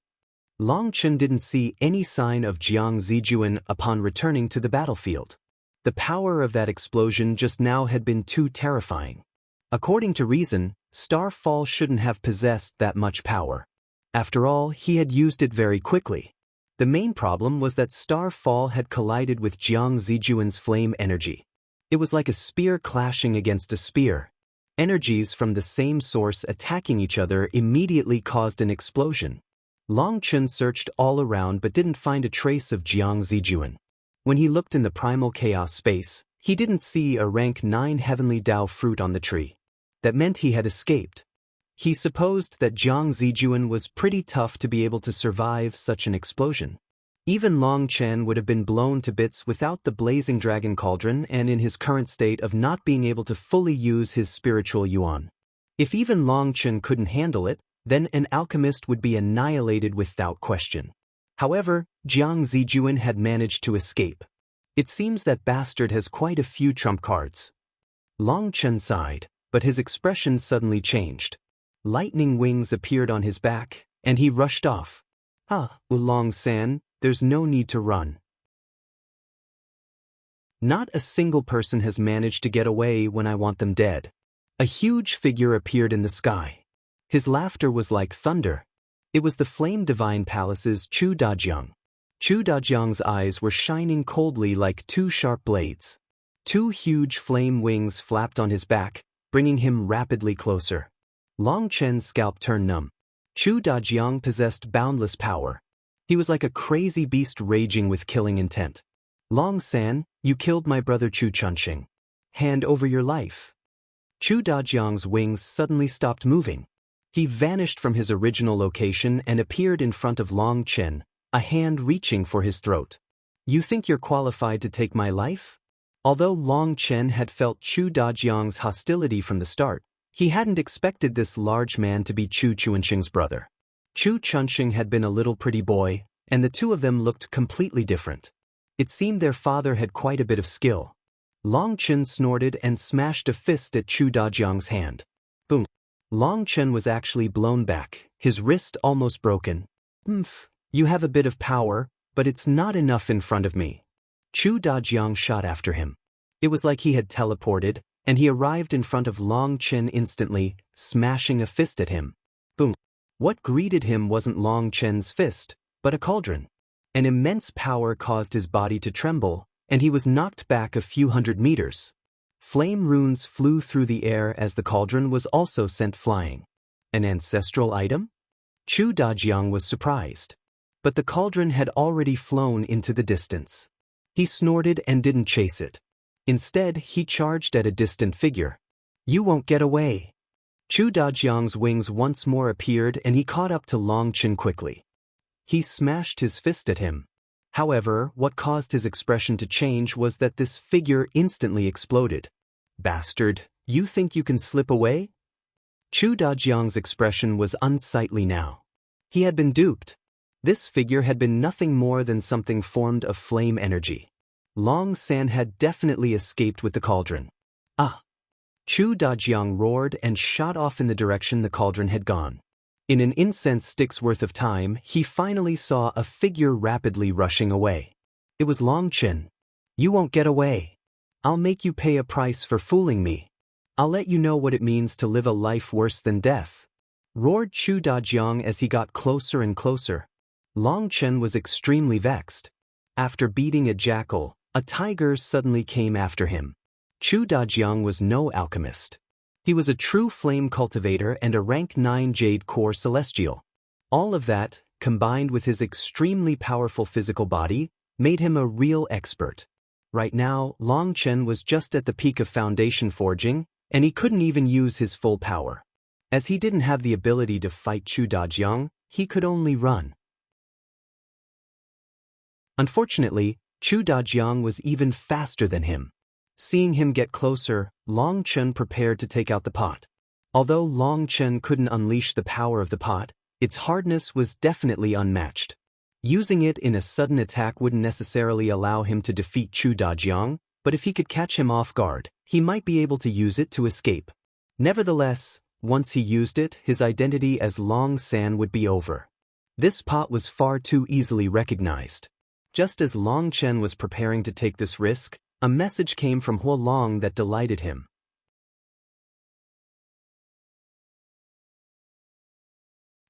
Long Chen didn't see any sign of Jiang Zijuan upon returning to the battlefield. The power of that explosion just now had been too terrifying. According to reason, Starfall shouldn't have possessed that much power. After all, he had used it very quickly. The main problem was that Starfall had collided with Jiang Zijuan's flame energy. It was like a spear clashing against a spear. Energies from the same source attacking each other immediately caused an explosion. Long Chen searched all around but didn't find a trace of Jiang Zijuan. When he looked in the primal chaos space, he didn't see a rank 9 heavenly Dao fruit on the tree. That meant he had escaped. He supposed that Jiang Zijuan was pretty tough to be able to survive such an explosion. Even Long Chen would have been blown to bits without the blazing dragon cauldron and in his current state of not being able to fully use his spiritual yuan. If even Long Chen couldn't handle it, then an alchemist would be annihilated without question. However, Jiang Zijuan had managed to escape. It seems that bastard has quite a few trump cards. Long Chen sighed, but his expression suddenly changed. Lightning wings appeared on his back, and he rushed off. Oolong San, there's no need to run. Not a single person has managed to get away when I want them dead. A huge figure appeared in the sky. His laughter was like thunder. It was the Flame Divine Palace's Chu Dajiang. Chu Dajiang's eyes were shining coldly like two sharp blades. Two huge flame wings flapped on his back, bringing him rapidly closer. Long Chen's scalp turned numb. Chu Dajiang possessed boundless power. He was like a crazy beast raging with killing intent. Long San, you killed my brother Chu Chunxing. Hand over your life. Chu Dajiang's wings suddenly stopped moving. He vanished from his original location and appeared in front of Long Chen, a hand reaching for his throat. You think you're qualified to take my life? Although Long Chen had felt Chu Dajiang's hostility from the start, he hadn't expected this large man to be Chu Chunxing's brother. Chu Chunxing had been a little pretty boy, and the two of them looked completely different. It seemed their father had quite a bit of skill. Long Chen snorted and smashed a fist at Chu Dajiang's hand. Boom. Long Chen was actually blown back, his wrist almost broken. You have a bit of power, but it's not enough in front of me. Chu Dajiang shot after him. It was like he had teleported, and he arrived in front of Long Chen instantly, smashing a fist at him. Boom. What greeted him wasn't Long Chen's fist, but a cauldron. An immense power caused his body to tremble, and he was knocked back a few hundred meters. Flame runes flew through the air as the cauldron was also sent flying. An ancestral item? Chu Dajiang was surprised. But the cauldron had already flown into the distance. He snorted and didn't chase it. Instead, he charged at a distant figure. You won't get away. Chu Dajiang's wings once more appeared and he caught up to Long Chen quickly. He smashed his fist at him. However, what caused his expression to change was that this figure instantly exploded. Bastard, you think you can slip away? Chu Dajiang's expression was unsightly now. He had been duped. This figure had been nothing more than something formed of flame energy. Long San had definitely escaped with the cauldron. Chu Dajiang roared and shot off in the direction the cauldron had gone. In an incense stick's worth of time, he finally saw a figure rapidly rushing away. It was Long Chen. You won't get away. I'll make you pay a price for fooling me. I'll let you know what it means to live a life worse than death. Roared Chu Dajiang as he got closer and closer. Long Chen was extremely vexed. After beating a jackal, a tiger suddenly came after him. Chu Dajiang was no alchemist. He was a true flame cultivator and a rank 9 Jade Core Celestial. All of that, combined with his extremely powerful physical body, made him a real expert. Right now, Long Chen was just at the peak of foundation forging, and he couldn't even use his full power. As he didn't have the ability to fight Chu Dajiang, he could only run. Unfortunately, Chu Dajiang was even faster than him. Seeing him get closer, Long Chen prepared to take out the pot. Although Long Chen couldn't unleash the power of the pot, its hardness was definitely unmatched. Using it in a sudden attack wouldn't necessarily allow him to defeat Chu Dajiang, but if he could catch him off guard, he might be able to use it to escape. Nevertheless, once he used it, his identity as Long San would be over. This pot was far too easily recognized. Just as Long Chen was preparing to take this risk, a message came from Huo Long that delighted him.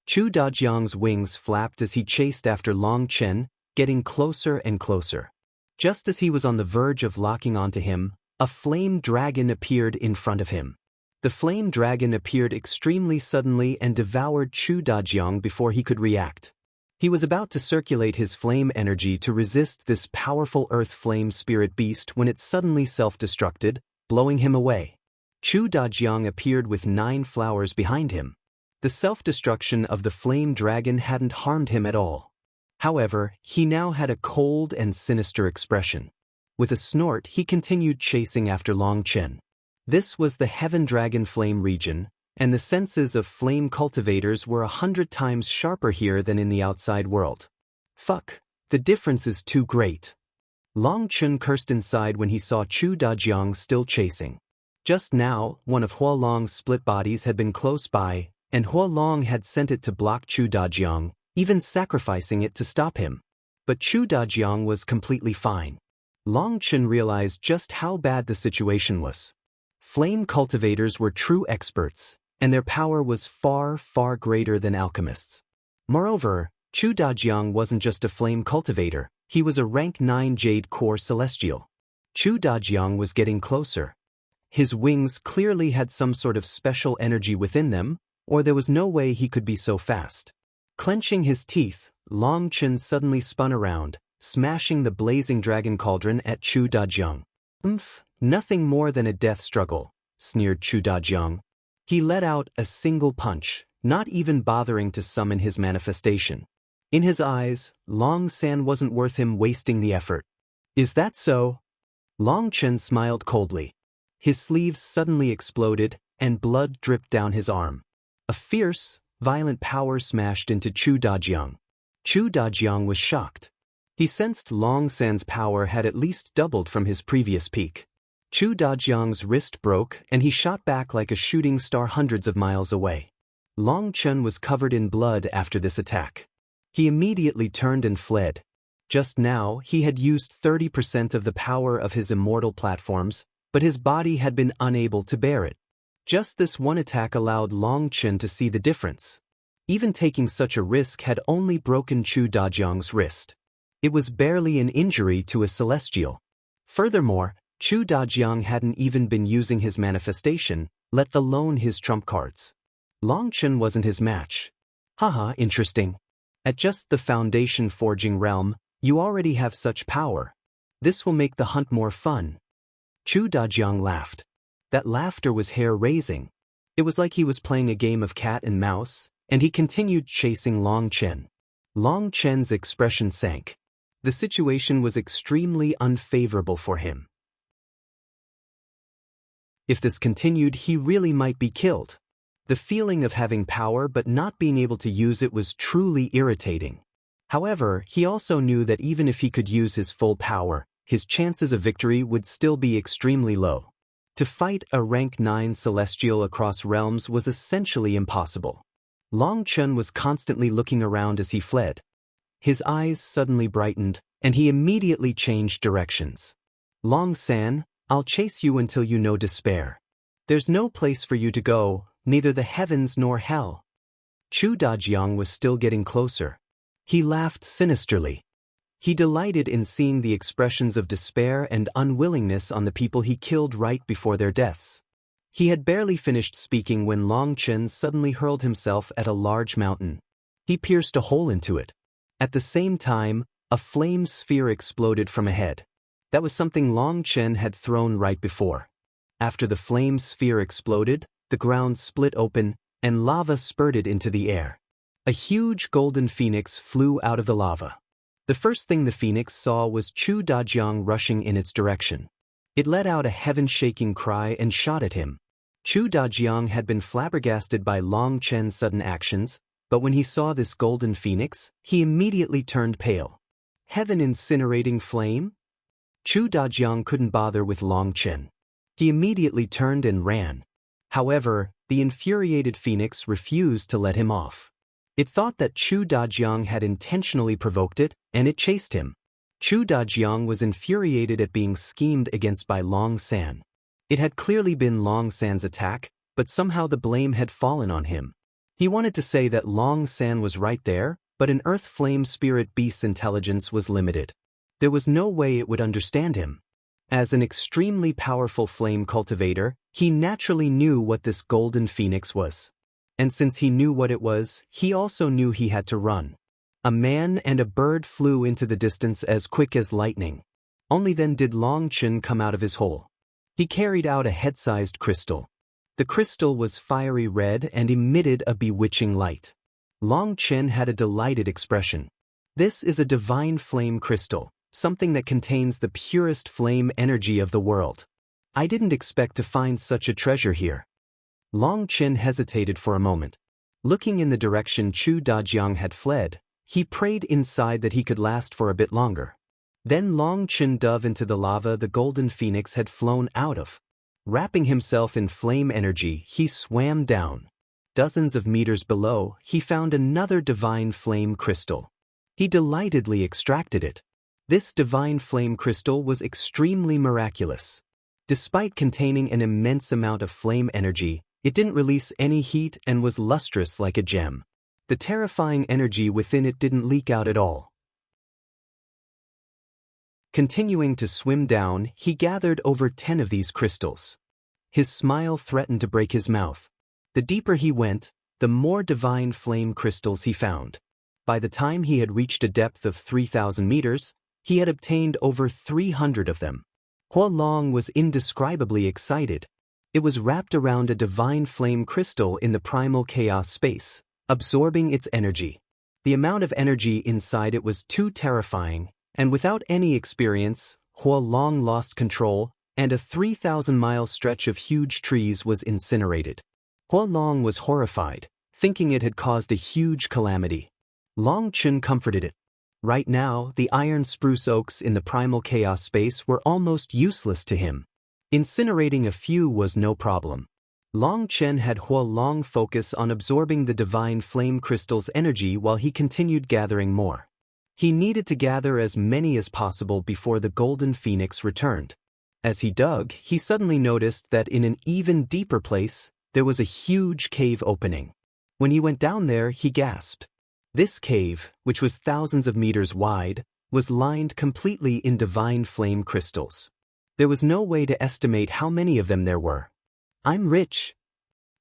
Chu Dajiang's wings flapped as he chased after Long Chen, getting closer and closer. Just as he was on the verge of locking onto him, a flame dragon appeared in front of him. The flame dragon appeared extremely suddenly and devoured Chu Dajiang before he could react. He was about to circulate his flame energy to resist this powerful earth flame spirit beast when it suddenly self-destructed, blowing him away. Chu Dajiang appeared with 9 flowers behind him. The self-destruction of the flame dragon hadn't harmed him at all. However, he now had a cold and sinister expression. With a snort, he continued chasing after Long Chen. This was the Heaven Dragon Flame region, and the senses of flame cultivators were 100 times sharper here than in the outside world. Fuck, the difference is too great. Long Chen cursed inside when he saw Chu Dajiang still chasing. Just now, one of Huolong's split bodies had been close by, and Huolong had sent it to block Chu Dajiang, even sacrificing it to stop him. But Chu Dajiang was completely fine. Long Chen realized just how bad the situation was. Flame cultivators were true experts, and their power was far, far greater than alchemists. Moreover, Chu Dajiang wasn't just a flame cultivator, he was a rank 9 Jade Core Celestial. Chu Dajiang was getting closer. His wings clearly had some sort of special energy within them, or there was no way he could be so fast. Clenching his teeth, Long Chen suddenly spun around, smashing the blazing dragon cauldron at Chu Dajiang. Nothing more than a death struggle, sneered Chu Dajiang. He let out a single punch, not even bothering to summon his manifestation. In his eyes, Long San wasn't worth him wasting the effort. Is that so? Long Chen smiled coldly. His sleeves suddenly exploded, and blood dripped down his arm. A fierce, violent power smashed into Chu Dajiang. Chu Dajiang was shocked. He sensed Long San's power had at least doubled from his previous peak. Chu Dajiang's wrist broke, and he shot back like a shooting star hundreds of miles away. Long Chen was covered in blood after this attack. He immediately turned and fled. Just now, he had used 30% of the power of his immortal platforms, but his body had been unable to bear it. Just this one attack allowed Long Chen to see the difference. Even taking such a risk had only broken Chu Dajiang's wrist. It was barely an injury to a celestial. Furthermore, Chu Dajiang hadn't even been using his manifestation, let alone his trump cards. Long Chen wasn't his match. Haha, interesting. At just the foundation forging realm, you already have such power. This will make the hunt more fun. Chu Dajiang laughed. That laughter was hair-raising. It was like he was playing a game of cat and mouse, and he continued chasing Long Chen. Long Chen's expression sank. The situation was extremely unfavorable for him. If this continued, he really might be killed. The feeling of having power but not being able to use it was truly irritating. However, he also knew that even if he could use his full power, his chances of victory would still be extremely low. To fight a rank 9 celestial across realms was essentially impossible. Long Chen was constantly looking around as he fled. His eyes suddenly brightened, and he immediately changed directions. Long San, I'll chase you until you know despair. There's no place for you to go, neither the heavens nor hell. Chu Dajiang was still getting closer. He laughed sinisterly. He delighted in seeing the expressions of despair and unwillingness on the people he killed right before their deaths. He had barely finished speaking when Long Chen suddenly hurled himself at a large mountain. He pierced a hole into it. At the same time, a flame sphere exploded from ahead. That was something Long Chen had thrown right before. After the flame sphere exploded, the ground split open, and lava spurted into the air. A huge golden phoenix flew out of the lava. The first thing the phoenix saw was Chu Dajiang rushing in its direction. It let out a heaven-shaking cry and shot at him. Chu Dajiang had been flabbergasted by Long Chen's sudden actions, but when he saw this golden phoenix, he immediately turned pale. Heaven incinerating flame? Chu Dajiang couldn't bother with Long Chen. He immediately turned and ran. However, the infuriated phoenix refused to let him off. It thought that Chu Dajiang had intentionally provoked it, and it chased him. Chu Dajiang was infuriated at being schemed against by Long San. It had clearly been Long San's attack, but somehow the blame had fallen on him. He wanted to say that Long San was right there, but an Earth Flame Spirit Beast's intelligence was limited. There was no way it would understand him. As an extremely powerful flame cultivator, he naturally knew what this golden phoenix was. And since he knew what it was, he also knew he had to run. A man and a bird flew into the distance as quick as lightning. Only then did Long Chen come out of his hole. He carried out a head-sized crystal. The crystal was fiery red and emitted a bewitching light. Long Chen had a delighted expression. This is a divine flame crystal, something that contains the purest flame energy of the world. I didn't expect to find such a treasure here. Long Chen hesitated for a moment. Looking in the direction Chu Dajiang had fled, he prayed inside that he could last for a bit longer. Then Long Chen dove into the lava the golden phoenix had flown out of. Wrapping himself in flame energy, he swam down. Dozens of meters below, he found another divine flame crystal. He delightedly extracted it. This divine flame crystal was extremely miraculous. Despite containing an immense amount of flame energy, it didn't release any heat and was lustrous like a gem. The terrifying energy within it didn't leak out at all. Continuing to swim down, he gathered over 10 of these crystals. His smile threatened to break his mouth. The deeper he went, the more divine flame crystals he found. By the time he had reached a depth of 3,000 meters, he had obtained over 300 of them. Hua Long was indescribably excited. It was wrapped around a divine flame crystal in the primal chaos space, absorbing its energy. The amount of energy inside it was too terrifying, and without any experience, Hua Long lost control, and a 3,000-mile stretch of huge trees was incinerated. Hua Long was horrified, thinking it had caused a huge calamity. Long Chen comforted it. Right now, the iron spruce oaks in the primal chaos space were almost useless to him. Incinerating a few was no problem. Long Chen had Hua Long focus on absorbing the divine flame crystal's energy while he continued gathering more. He needed to gather as many as possible before the golden phoenix returned. As he dug, he suddenly noticed that in an even deeper place, there was a huge cave opening. When he went down there, he gasped. This cave, which was thousands of meters wide, was lined completely in divine flame crystals. There was no way to estimate how many of them there were. I'm rich.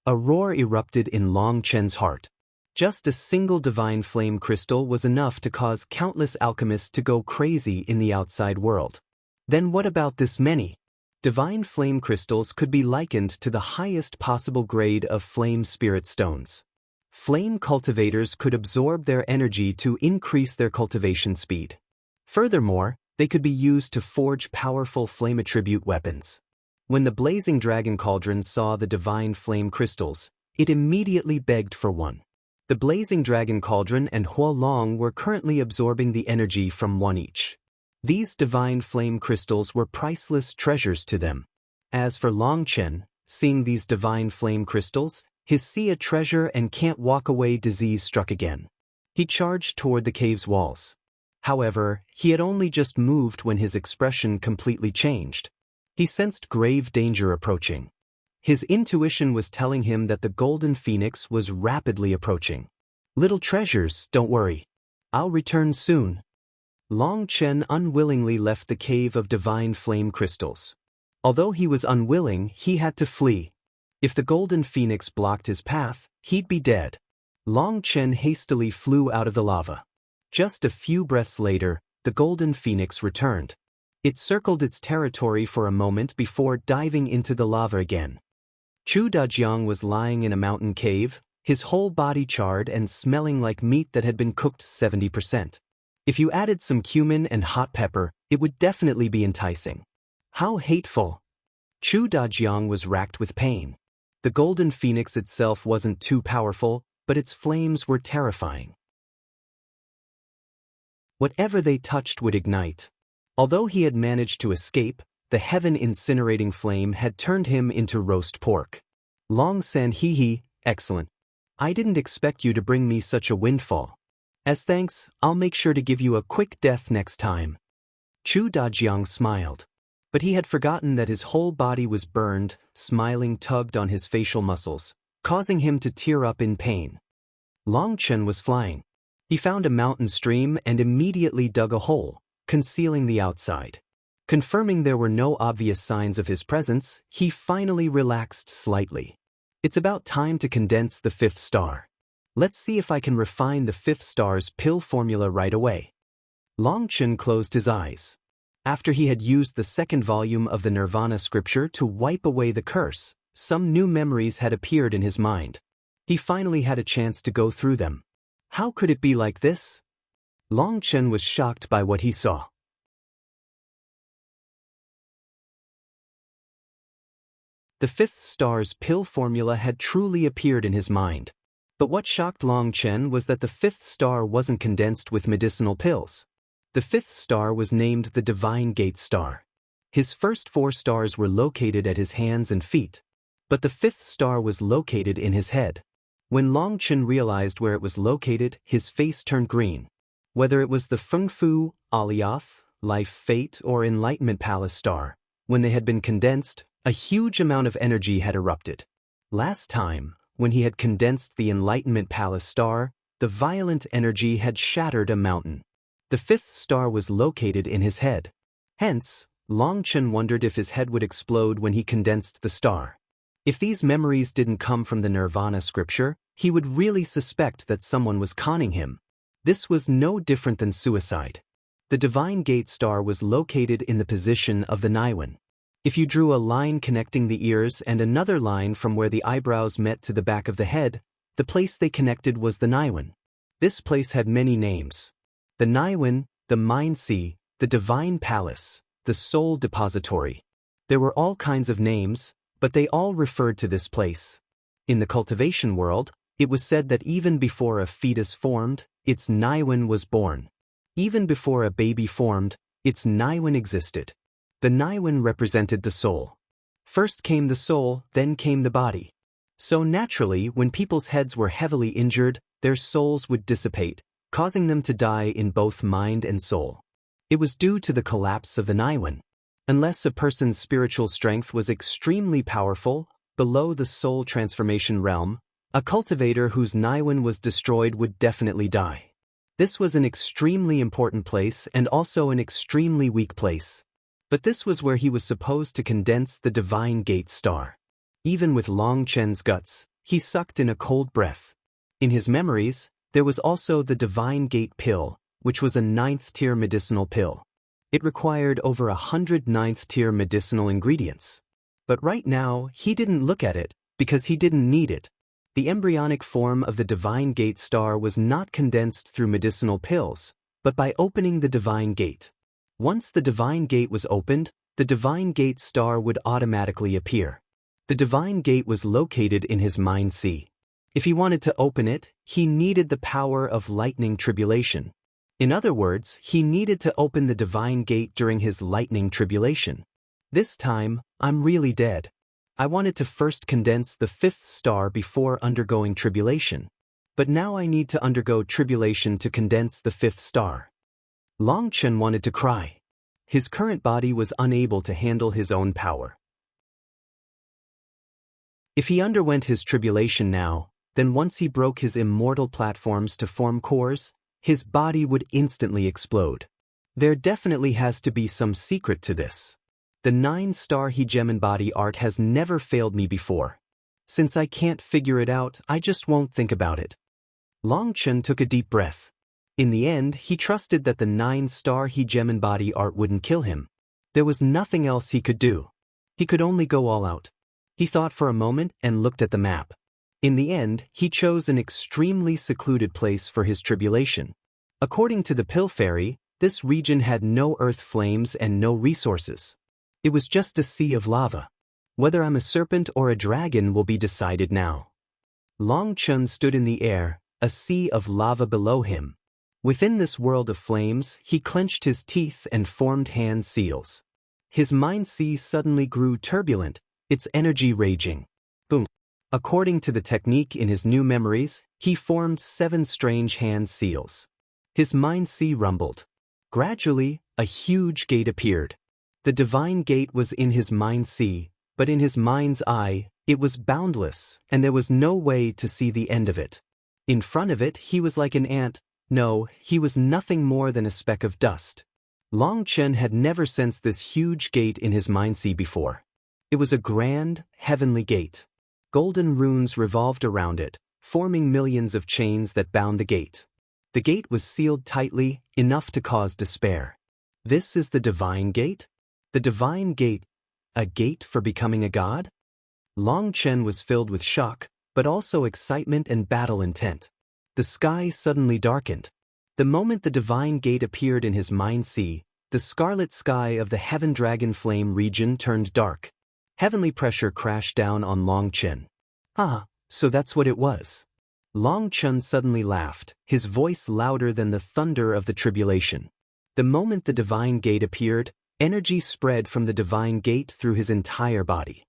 A roar erupted in Long Chen's heart. Just a single divine flame crystal was enough to cause countless alchemists to go crazy in the outside world. Then what about this many? Divine flame crystals could be likened to the highest possible grade of flame spirit stones. Flame cultivators could absorb their energy to increase their cultivation speed. Furthermore, they could be used to forge powerful flame attribute weapons. When the blazing dragon cauldron saw the divine flame crystals, it immediately begged for one. The blazing dragon cauldron and Hua Long were currently absorbing the energy from one each. These divine flame crystals were priceless treasures to them. As for Long Chen, seeing these divine flame crystals, his see a treasure and can't walk away disease struck again. He charged toward the cave's walls. However, he had only just moved when his expression completely changed. He sensed grave danger approaching. His intuition was telling him that the golden phoenix was rapidly approaching. Little treasures, don't worry. I'll return soon. Long Chen unwillingly left the cave of divine flame crystals. Although he was unwilling, he had to flee. If the golden phoenix blocked his path, he'd be dead. Long Chen hastily flew out of the lava. Just a few breaths later, the golden phoenix returned. It circled its territory for a moment before diving into the lava again. Chu Dajiang was lying in a mountain cave, his whole body charred and smelling like meat that had been cooked 70%. If you added some cumin and hot pepper, it would definitely be enticing. How hateful! Chu Dajiang was racked with pain. The golden phoenix itself wasn't too powerful, but its flames were terrifying. Whatever they touched would ignite. Although he had managed to escape, the heaven-incinerating flame had turned him into roast pork. Long San hee, excellent. I didn't expect you to bring me such a windfall. As thanks, I'll make sure to give you a quick death next time. Chu Dajiang smiled. But he had forgotten that his whole body was burned, smiling tugged on his facial muscles, causing him to tear up in pain. Long Chen was flying. He found a mountain stream and immediately dug a hole, concealing the outside. Confirming there were no obvious signs of his presence, he finally relaxed slightly. It's about time to condense the fifth star. Let's see if I can refine the fifth star's pill formula right away. Long Chen closed his eyes. After he had used the second volume of the Nirvana scripture to wipe away the curse, Some new memories had appeared in his mind. He finally had a chance to go through them. How could it be like this? Long Chen was shocked by what he saw. The fifth star's pill formula had truly appeared in his mind. But what shocked Long Chen was that the fifth star wasn't condensed with medicinal pills. The fifth star was named the Divine Gate Star. His first 4 stars were located at his hands and feet. But the fifth star was located in his head. When Long Chen realized where it was located, his face turned green. Whether it was the Feng Fu, Alioth, Life Fate, or Enlightenment Palace star, when they had been condensed, a huge amount of energy had erupted. Last time, when he had condensed the Enlightenment Palace star, the violent energy had shattered a mountain. The fifth star was located in his head. Hence, Long Chen wondered if his head would explode when he condensed the star. If these memories didn't come from the Nirvana scripture, he would really suspect that someone was conning him. This was no different than suicide. The Divine Gate Star was located in the position of the Niwen. If you drew a line connecting the ears and another line from where the eyebrows met to the back of the head, the place they connected was the Niwen. This place had many names. The Niwen, the Mind Sea, the Divine Palace, the Soul Depository. There were all kinds of names, but they all referred to this place. In the cultivation world, it was said that even before a fetus formed, its Niwen was born. Even before a baby formed, its Niwen existed. The Niwen represented the soul. First came the soul, then came the body. So naturally, when people's heads were heavily injured, their souls would dissipate, causing them to die in both mind and soul. It was due to the collapse of the Niwen. Unless a person's spiritual strength was extremely powerful, below the soul transformation realm, a cultivator whose Niwen was destroyed would definitely die. This was an extremely important place and also an extremely weak place. But this was where he was supposed to condense the Divine Gate Star. Even with Long Chen's guts, he sucked in a cold breath. In his memories, there was also the Divine Gate Pill, which was a 9th-tier medicinal pill. It required over 100 9th-tier medicinal ingredients. But right now, he didn't look at it, because he didn't need it. The embryonic form of the Divine Gate Star was not condensed through medicinal pills, but by opening the Divine Gate. Once the Divine Gate was opened, the Divine Gate Star would automatically appear. The Divine Gate was located in his Mind Sea. If he wanted to open it, he needed the power of lightning tribulation. In other words, he needed to open the Divine Gate during his lightning tribulation. This time, I'm really dead. I wanted to first condense the 5th star before undergoing tribulation. But now I need to undergo tribulation to condense the 5th star. Long Chen wanted to cry. His current body was unable to handle his own power. If he underwent his tribulation now, then once he broke his immortal platforms to form cores, his body would instantly explode. There definitely has to be some secret to this. The 9-star Hegemon body art has never failed me before. Since I can't figure it out, I just won't think about it. Long Chen took a deep breath. In the end, he trusted that the 9-star Hegemon body art wouldn't kill him. There was nothing else he could do. He could only go all out. He thought for a moment and looked at the map. In the end, he chose an extremely secluded place for his tribulation. According to the Pill Fairy, this region had no earth flames and no resources. It was just a sea of lava. Whether I'm a serpent or a dragon will be decided now. Long Chen stood in the air, a sea of lava below him. Within this world of flames, he clenched his teeth and formed hand seals. His mind sea suddenly grew turbulent, its energy raging. Boom. According to the technique in his new memories, he formed 7 strange hand seals. His mind sea rumbled. Gradually, a huge gate appeared. The Divine Gate was in his mind sea, but in his mind's eye, it was boundless, and there was no way to see the end of it. In front of it, he was like an ant. No, he was nothing more than a speck of dust. Long Chen had never sensed this huge gate in his mind sea before. It was a grand, heavenly gate. Golden runes revolved around it, forming millions of chains that bound the gate. The gate was sealed tightly, enough to cause despair. This is the Divine Gate? The Divine Gate, a gate for becoming a god? Long Chen was filled with shock, but also excitement and battle intent. The sky suddenly darkened. The moment the divine gate appeared in his mind sea, the scarlet sky of the Heaven Dragon Flame region turned dark. Heavenly pressure crashed down on Long Chen. Ah, so that's what it was. Long Chen suddenly laughed, his voice louder than the thunder of the tribulation. The moment the divine gate appeared, energy spread from the divine gate through his entire body.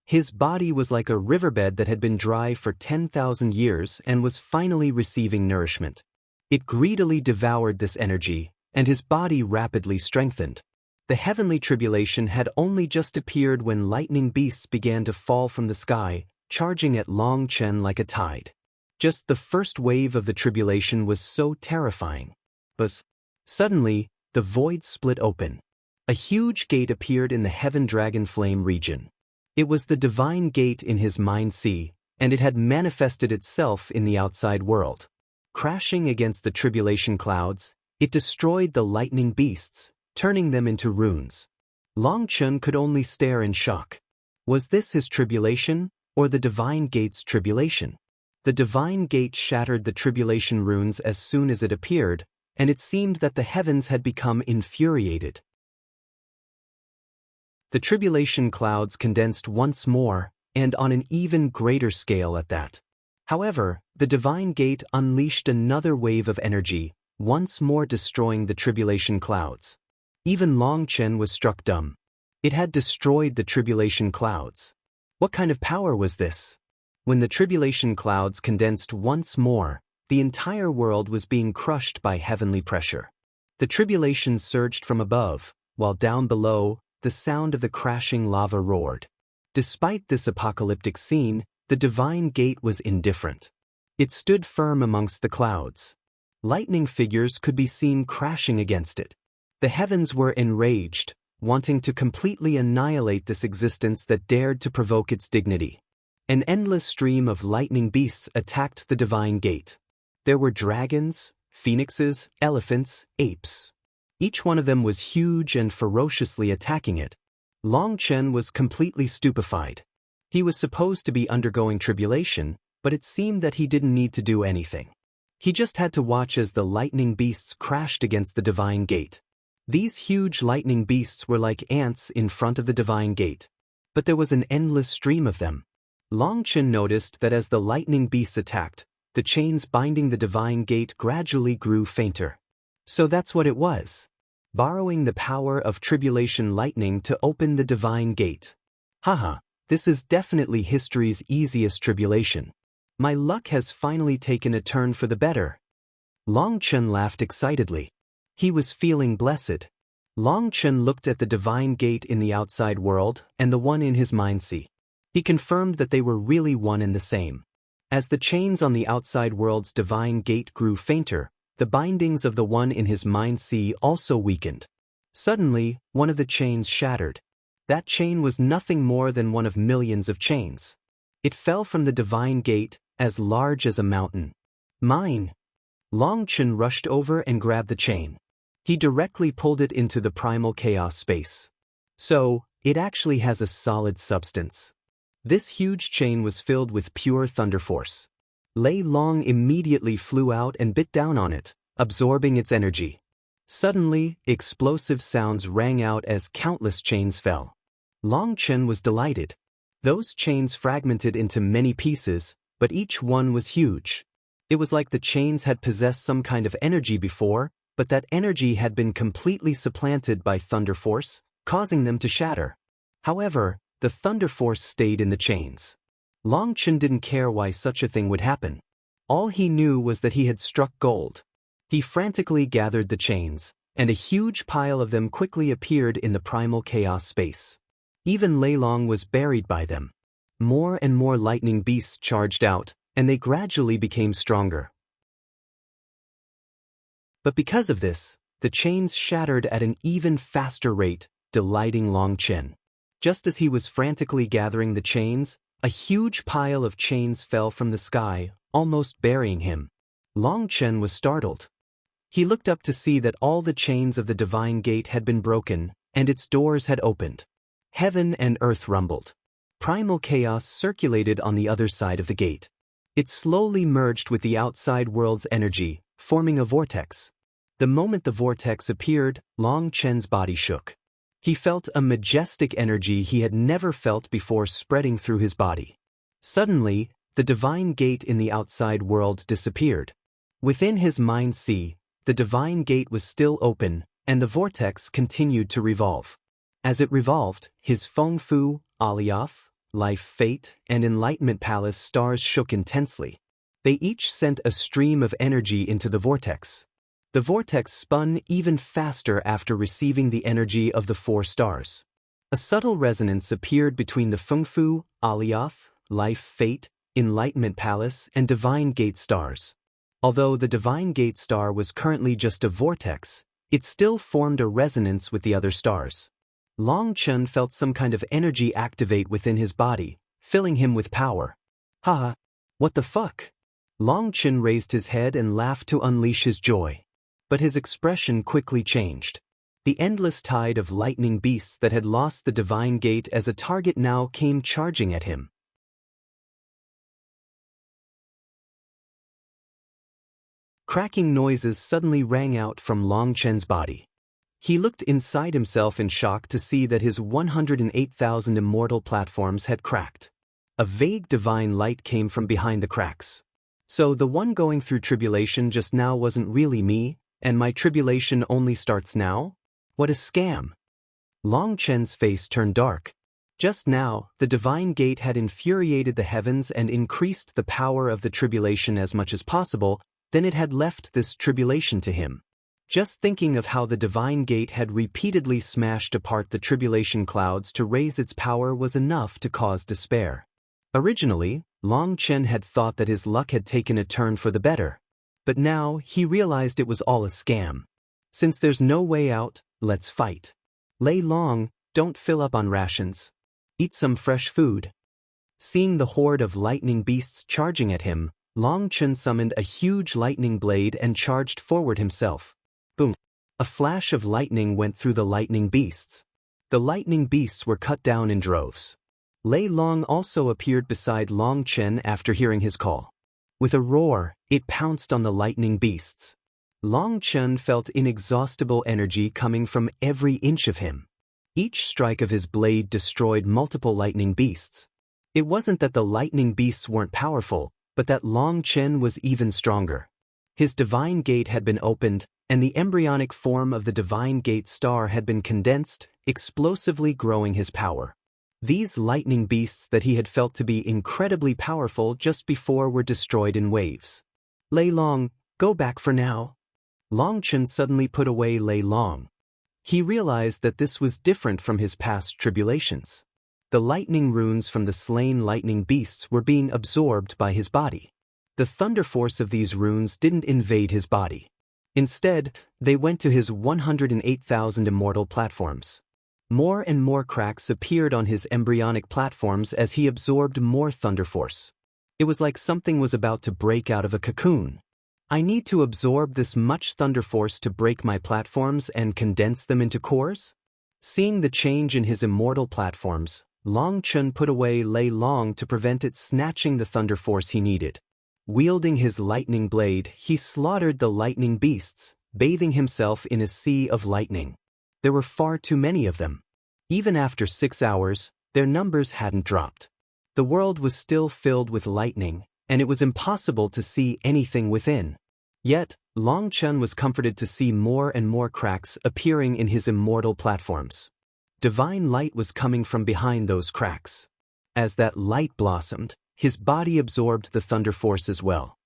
His body was like a riverbed that had been dry for 10,000 years and was finally receiving nourishment. It greedily devoured this energy, and his body rapidly strengthened. The heavenly tribulation had only just appeared when lightning beasts began to fall from the sky, charging at Long Chen like a tide. Just the first wave of the tribulation was so terrifying. But suddenly, the void split open. A huge gate appeared in the Heaven Dragon Flame region. It was the divine gate in his mind sea, and it had manifested itself in the outside world. Crashing against the tribulation clouds, it destroyed the lightning beasts, turning them into runes. Long Chen could only stare in shock. Was this his tribulation, or the divine gate's tribulation? The divine gate shattered the tribulation runes as soon as it appeared, and it seemed that the heavens had become infuriated. The tribulation clouds condensed once more, and on an even greater scale at that. However, the divine gate unleashed another wave of energy, once more destroying the tribulation clouds. Even Long Chen was struck dumb. It had destroyed the tribulation clouds. What kind of power was this? When the tribulation clouds condensed once more, the entire world was being crushed by heavenly pressure. The tribulation surged from above, while down below, the sound of the crashing lava roared. Despite this apocalyptic scene, the divine gate was indifferent. It stood firm amongst the clouds. Lightning figures could be seen crashing against it. The heavens were enraged, wanting to completely annihilate this existence that dared to provoke its dignity. An endless stream of lightning beasts attacked the divine gate. There were dragons, phoenixes, elephants, apes. Each one of them was huge and ferociously attacking it. Long Chen was completely stupefied. He was supposed to be undergoing tribulation, but it seemed that he didn't need to do anything. He just had to watch as the lightning beasts crashed against the divine gate. These huge lightning beasts were like ants in front of the divine gate. But there was an endless stream of them. Long Chen noticed that as the lightning beasts attacked, the chains binding the divine gate gradually grew fainter. So that's what it was. Borrowing the power of tribulation lightning to open the divine gate. Haha, this is definitely history's easiest tribulation. My luck has finally taken a turn for the better. Long Chen laughed excitedly. He was feeling blessed. Long Chen looked at the divine gate in the outside world and the one in his mind sea. He confirmed that they were really one and the same. As the chains on the outside world's divine gate grew fainter, the bindings of the one in his mind sea also weakened. Suddenly, one of the chains shattered. That chain was nothing more than one of millions of chains. It fell from the divine gate, as large as a mountain. Mine! Long Chen rushed over and grabbed the chain. He directly pulled it into the primal chaos space. So, it actually has a solid substance. This huge chain was filled with pure thunder force. Lei Long immediately flew out and bit down on it, absorbing its energy. Suddenly, explosive sounds rang out as countless chains fell. Long Chen was delighted. Those chains fragmented into many pieces, but each one was huge. It was like the chains had possessed some kind of energy before, but that energy had been completely supplanted by thunder force, causing them to shatter. However, the thunder force stayed in the chains. Long Chen didn't care why such a thing would happen. All he knew was that he had struck gold. He frantically gathered the chains, and a huge pile of them quickly appeared in the primal chaos space. Even Lei Long was buried by them. More and more lightning beasts charged out, and they gradually became stronger. But because of this, the chains shattered at an even faster rate, delighting Long Chen. Just as he was frantically gathering the chains, a huge pile of chains fell from the sky, almost burying him. Long Chen was startled. He looked up to see that all the chains of the divine gate had been broken, and its doors had opened. Heaven and earth rumbled. Primal chaos circulated on the other side of the gate. It slowly merged with the outside world's energy, forming a vortex. The moment the vortex appeared, Long Chen's body shook. He felt a majestic energy he had never felt before spreading through his body. Suddenly, the divine gate in the outside world disappeared. Within his mind's sea, the divine gate was still open, and the vortex continued to revolve. As it revolved, his Feng Fu, Alioth, Life Fate, and Enlightenment Palace stars shook intensely. They each sent a stream of energy into the vortex. The vortex spun even faster after receiving the energy of the 4 stars. A subtle resonance appeared between the Feng Fu, Alioth, Life Fate, Enlightenment Palace, and Divine Gate stars. Although the Divine Gate star was currently just a vortex, it still formed a resonance with the other stars. Long Chen felt some kind of energy activate within his body, filling him with power. Haha, what the fuck? Long Chen raised his head and laughed to unleash his joy. But his expression quickly changed. The endless tide of lightning beasts that had lost the divine gate as a target now came charging at him. Cracking noises suddenly rang out from Long Chen's body. He looked inside himself in shock to see that his 108,000 immortal platforms had cracked. A vague divine light came from behind the cracks. So the one going through tribulation just now wasn't really me, and my tribulation only starts now? What a scam! Long Chen's face turned dark. Just now, the divine gate had infuriated the heavens and increased the power of the tribulation as much as possible, then it had left this tribulation to him. Just thinking of how the divine gate had repeatedly smashed apart the tribulation clouds to raise its power was enough to cause despair. Originally, Long Chen had thought that his luck had taken a turn for the better. But now, he realized it was all a scam. Since there's no way out, let's fight. Lei Long, don't fill up on rations. Eat some fresh food. Seeing the horde of lightning beasts charging at him, Long Chen summoned a huge lightning blade and charged forward himself. Boom! A flash of lightning went through the lightning beasts. The lightning beasts were cut down in droves. Lei Long also appeared beside Long Chen after hearing his call. With a roar, it pounced on the lightning beasts. Long Chen felt inexhaustible energy coming from every inch of him. Each strike of his blade destroyed multiple lightning beasts. It wasn't that the lightning beasts weren't powerful, but that Long Chen was even stronger. His divine gate had been opened, and the embryonic form of the divine gate star had been condensed, explosively growing his power. These lightning beasts that he had felt to be incredibly powerful just before were destroyed in waves. Lei Long, go back for now. Long Chen suddenly put away Lei Long. He realized that this was different from his past tribulations. The lightning runes from the slain lightning beasts were being absorbed by his body. The thunder force of these runes didn't invade his body. Instead, they went to his 108,000 immortal platforms. More and more cracks appeared on his embryonic platforms as he absorbed more thunder force. It was like something was about to break out of a cocoon. I need to absorb this much thunder force to break my platforms and condense them into cores? Seeing the change in his immortal platforms, Long Chen put away Lei Long to prevent it snatching the thunder force he needed. Wielding his lightning blade, he slaughtered the lightning beasts, bathing himself in a sea of lightning. There were far too many of them. Even after 6 hours, their numbers hadn't dropped. The world was still filled with lightning, and it was impossible to see anything within. Yet, Long Chen was comforted to see more and more cracks appearing in his immortal platforms. Divine light was coming from behind those cracks. As that light blossomed, his body absorbed the thunder force as well.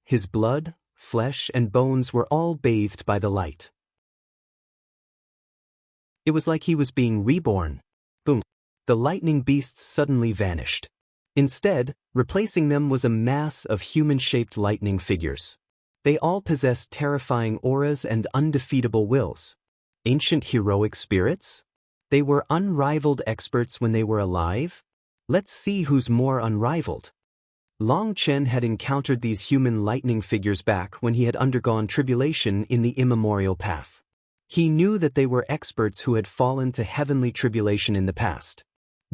His blood, flesh, and bones were all bathed by the light. It was like he was being reborn. Boom! The lightning beasts suddenly vanished. Instead, replacing them was a mass of human-shaped lightning figures. They all possessed terrifying auras and undefeatable wills. Ancient heroic spirits? They were unrivaled experts when they were alive? Let's see who's more unrivaled. Long Chen had encountered these human lightning figures back when he had undergone tribulation in the immemorial path. He knew that they were experts who had fallen to heavenly tribulation in the past.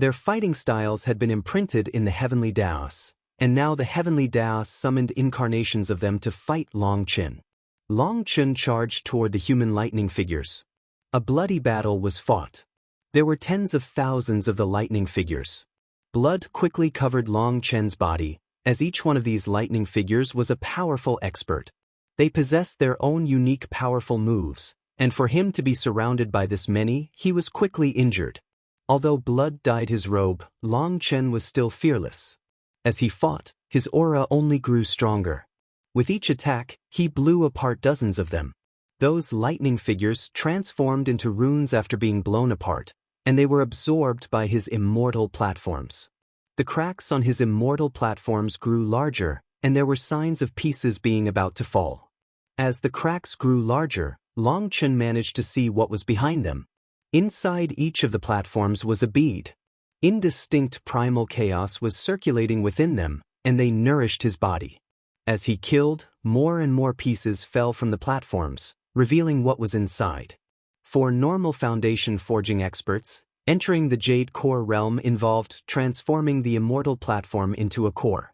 Their fighting styles had been imprinted in the heavenly Daos, and now the heavenly Daos summoned incarnations of them to fight Long Chen. Long Chen charged toward the human lightning figures. A bloody battle was fought. There were tens of thousands of the lightning figures. Blood quickly covered Long Chen's body, as each one of these lightning figures was a powerful expert. They possessed their own unique powerful moves, and for him to be surrounded by this many, he was quickly injured. Although blood dyed his robe, Long Chen was still fearless. As he fought, his aura only grew stronger. With each attack, he blew apart dozens of them. Those lightning figures transformed into runes after being blown apart, and they were absorbed by his immortal platforms. The cracks on his immortal platforms grew larger, and there were signs of pieces being about to fall. As the cracks grew larger, Long Chen managed to see what was behind them. Inside each of the platforms was a bead. Indistinct primal chaos was circulating within them, and they nourished his body. As he killed, more and more pieces fell from the platforms, revealing what was inside. For normal foundation forging experts, entering the Jade Core realm involved transforming the immortal platform into a core.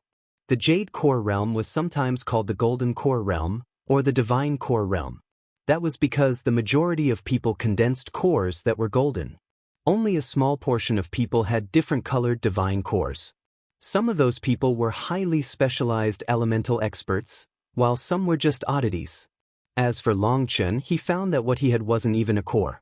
The Jade Core realm was sometimes called the Golden Core realm, or the Divine Core realm. That was because the majority of people condensed cores that were golden. Only a small portion of people had different colored divine cores. Some of those people were highly specialized elemental experts, while some were just oddities. As for Long Chen, he found that what he had wasn't even a core.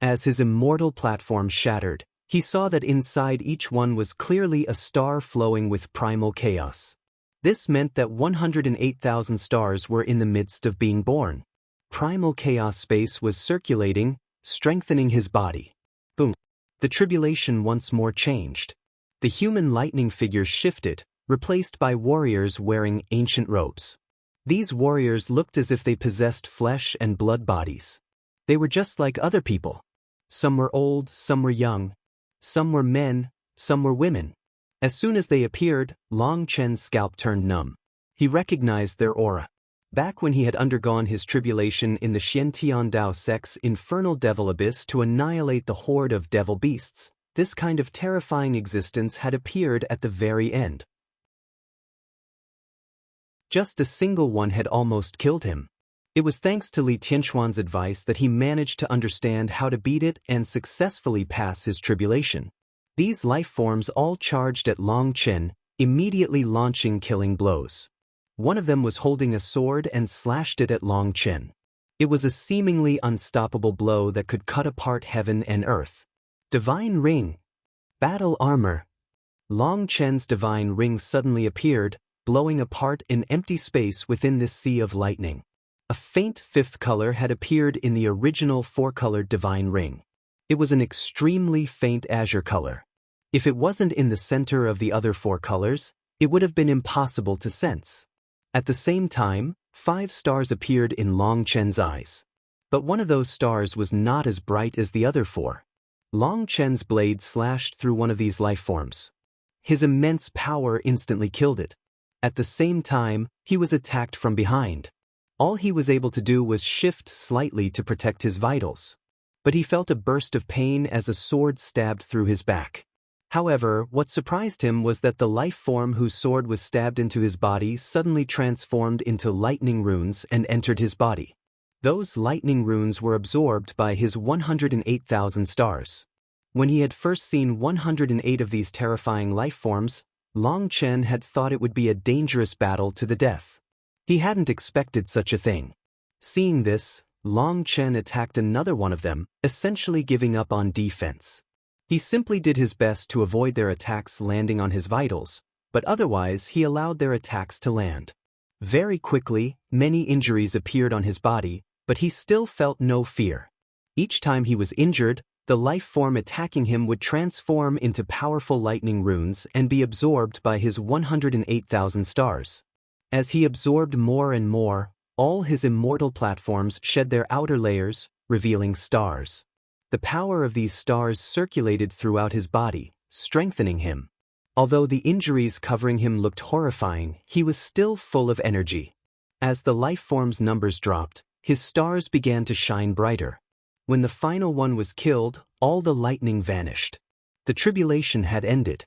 As his immortal platform shattered, he saw that inside each one was clearly a star flowing with primal chaos. This meant that 108,000 stars were in the midst of being born. Primal chaos space was circulating, strengthening his body. Boom. The tribulation once more changed. The human lightning figures shifted, replaced by warriors wearing ancient robes. These warriors looked as if they possessed flesh and blood bodies. They were just like other people. Some were old, some were young. Some were men, some were women. As soon as they appeared, Long Chen's scalp turned numb. He recognized their aura. Back when he had undergone his tribulation in the Xiantian Dao Sect's infernal devil abyss to annihilate the horde of devil beasts, this kind of terrifying existence had appeared at the very end. Just a single one had almost killed him. It was thanks to Li Tianxuan's advice that he managed to understand how to beat it and successfully pass his tribulation. These life forms all charged at Long Chen, immediately launching killing blows. One of them was holding a sword and slashed it at Long Chen. It was a seemingly unstoppable blow that could cut apart heaven and earth. Divine Ring. Battle Armor. Long Chen's divine ring suddenly appeared, blowing apart an empty space within this sea of lightning. A faint fifth color had appeared in the original four-colored divine ring. It was an extremely faint azure color. If it wasn't in the center of the other four colors, it would have been impossible to sense. At the same time, 5 stars appeared in Long Chen's eyes. But one of those stars was not as bright as the other 4. Long Chen's blade slashed through one of these life forms. His immense power instantly killed it. At the same time, he was attacked from behind. All he was able to do was shift slightly to protect his vitals. But he felt a burst of pain as a sword stabbed through his back. However, what surprised him was that the life form whose sword was stabbed into his body suddenly transformed into lightning runes and entered his body. Those lightning runes were absorbed by his 108,000 stars. When he had first seen 108 of these terrifying life forms, Long Chen had thought it would be a dangerous battle to the death. He hadn't expected such a thing. Seeing this, Long Chen attacked another one of them, essentially giving up on defense. He simply did his best to avoid their attacks landing on his vitals, but otherwise he allowed their attacks to land. Very quickly, many injuries appeared on his body, but he still felt no fear. Each time he was injured, the life form attacking him would transform into powerful lightning runes and be absorbed by his 108,000 stars. As he absorbed more and more, all his immortal platforms shed their outer layers, revealing stars. The power of these stars circulated throughout his body, strengthening him. Although the injuries covering him looked horrifying, he was still full of energy. As the life form's numbers dropped, his stars began to shine brighter. When the final one was killed, all the lightning vanished. The tribulation had ended.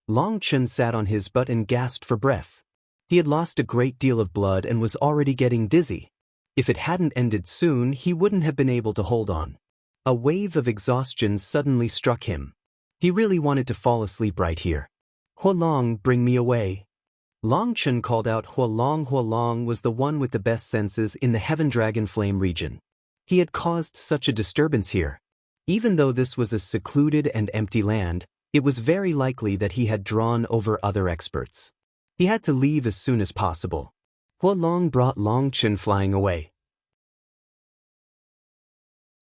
Long Chen sat on his butt and gasped for breath. He had lost a great deal of blood and was already getting dizzy. If it hadn't ended soon, he wouldn't have been able to hold on. A wave of exhaustion suddenly struck him. He really wanted to fall asleep right here. Huolong, bring me away. Long Chen called out. Huolong. Huolong was the one with the best senses in the Heaven Dragon Flame region. He had caused such a disturbance here. Even though this was a secluded and empty land, it was very likely that he had drawn over other experts. He had to leave as soon as possible. Huolong brought Long Chen flying away.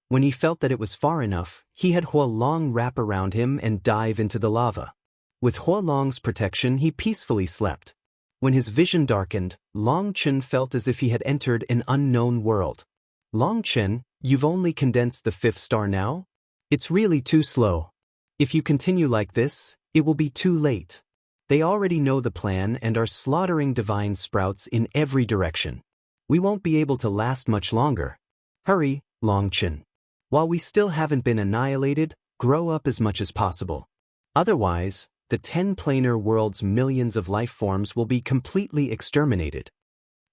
When he felt that it was far enough, he had Huolong wrap around him and dive into the lava. With Huolong's protection, he peacefully slept. When his vision darkened, Long Chen felt as if he had entered an unknown world. Long Chen, you've only condensed the 5th star now? It's really too slow. If you continue like this, it will be too late. They already know the plan and are slaughtering divine sprouts in every direction. We won't be able to last much longer. Hurry, Long Chen. While we still haven't been annihilated, grow up as much as possible. Otherwise, the 10-planar world's millions of life forms will be completely exterminated.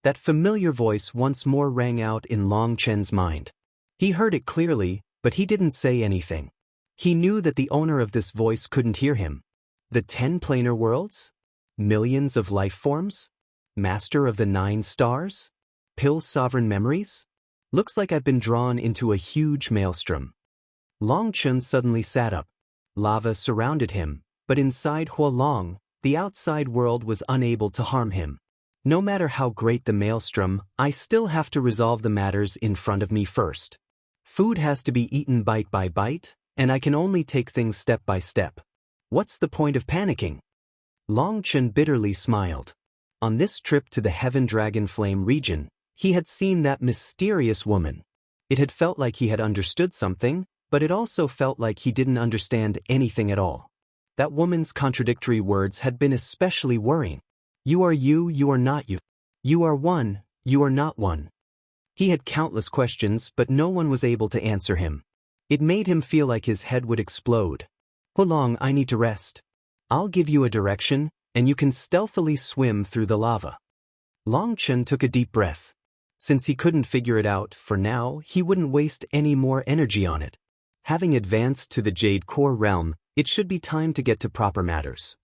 That familiar voice once more rang out in Long Chen's mind. He heard it clearly, but he didn't say anything. He knew that the owner of this voice couldn't hear him. The 10-planar worlds? Millions of life forms? Master of the 9 stars? Pill's sovereign memories? Looks like I've been drawn into a huge maelstrom. Long Chen suddenly sat up. Lava surrounded him, but inside Huolong, the outside world was unable to harm him. No matter how great the maelstrom, I still have to resolve the matters in front of me first. Food has to be eaten bite by bite, and I can only take things step by step. What's the point of panicking? Long Chen bitterly smiled. On this trip to the Heaven Dragon Flame region, he had seen that mysterious woman. It had felt like he had understood something, but it also felt like he didn't understand anything at all. That woman's contradictory words had been especially worrying. You are you, you are not you. You are one, you are not one. He had countless questions, but no one was able to answer him. It made him feel like his head would explode. Huolong, I need to rest. I'll give you a direction, and you can stealthily swim through the lava. Long Chen took a deep breath. Since he couldn't figure it out for now, he wouldn't waste any more energy on it. Having advanced to the Jade Core realm, it should be time to get to proper matters.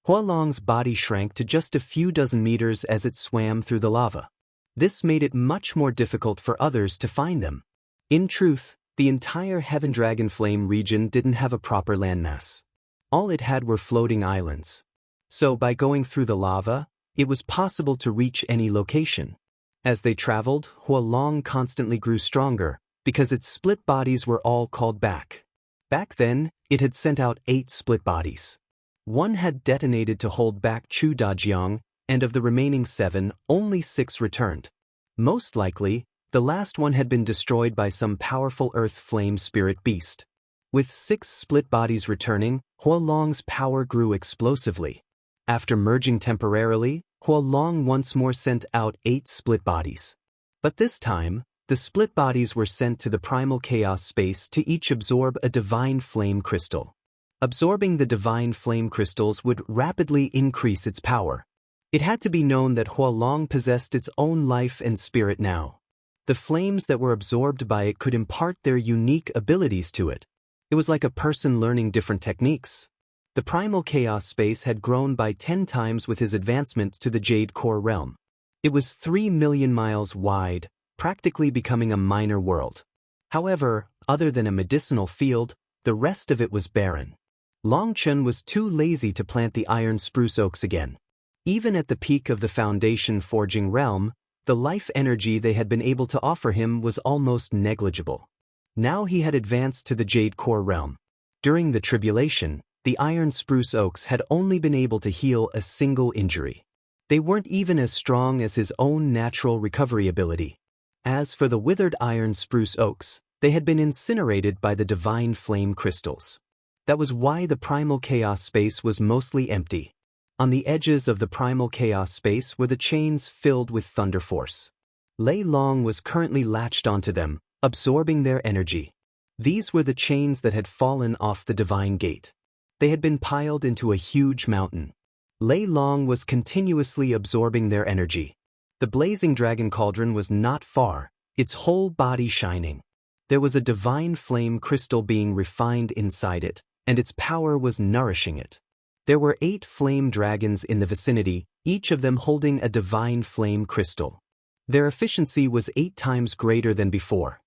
Huolong's body shrank to just a few dozen meters as it swam through the lava. This made it much more difficult for others to find them. In truth, the entire Heaven Dragon Flame region didn't have a proper landmass. All it had were floating islands. So by going through the lava, it was possible to reach any location. As they traveled, Huolong constantly grew stronger, because its split bodies were all called back. Back then, it had sent out 8 split bodies. One had detonated to hold back Chu Dajiang, and of the remaining 7, only 6 returned. Most likely, the last one had been destroyed by some powerful earth flame spirit beast. With 6 split bodies returning, Huolong's power grew explosively. After merging temporarily, Huolong once more sent out 8 split bodies. But this time, the split bodies were sent to the primal chaos space to each absorb a divine flame crystal. Absorbing the divine flame crystals would rapidly increase its power. It had to be known that Huolong possessed its own life and spirit now. The flames that were absorbed by it could impart their unique abilities to it. It was like a person learning different techniques. The primal chaos space had grown by 10 times with his advancement to the Jade Core realm. It was 3 million miles wide, practically becoming a minor world. However, other than a medicinal field, the rest of it was barren. Long Chen was too lazy to plant the iron spruce oaks again. Even at the peak of the foundation forging realm, the life energy they had been able to offer him was almost negligible. Now he had advanced to the Jade Core realm. During the tribulation, the iron spruce oaks had only been able to heal a single injury. They weren't even as strong as his own natural recovery ability. As for the withered iron spruce oaks, they had been incinerated by the divine flame crystals. That was why the primal chaos space was mostly empty. On the edges of the primal chaos space were the chains filled with thunder force. Lei Long was currently latched onto them, absorbing their energy. These were the chains that had fallen off the divine gate. They had been piled into a huge mountain. Lei Long was continuously absorbing their energy. The blazing dragon cauldron was not far, its whole body shining. There was a divine flame crystal being refined inside it, and its power was nourishing it. There were 8 flame dragons in the vicinity, each of them holding a divine flame crystal. Their efficiency was 8 times greater than before.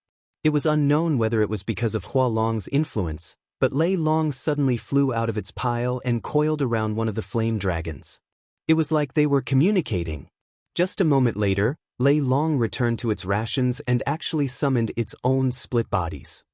It was unknown whether it was because of Hua Long's influence, but Lei Long suddenly flew out of its pile and coiled around one of the flame dragons. It was like they were communicating. Just a moment later, Lei Long returned to its rations and actually summoned its own split bodies.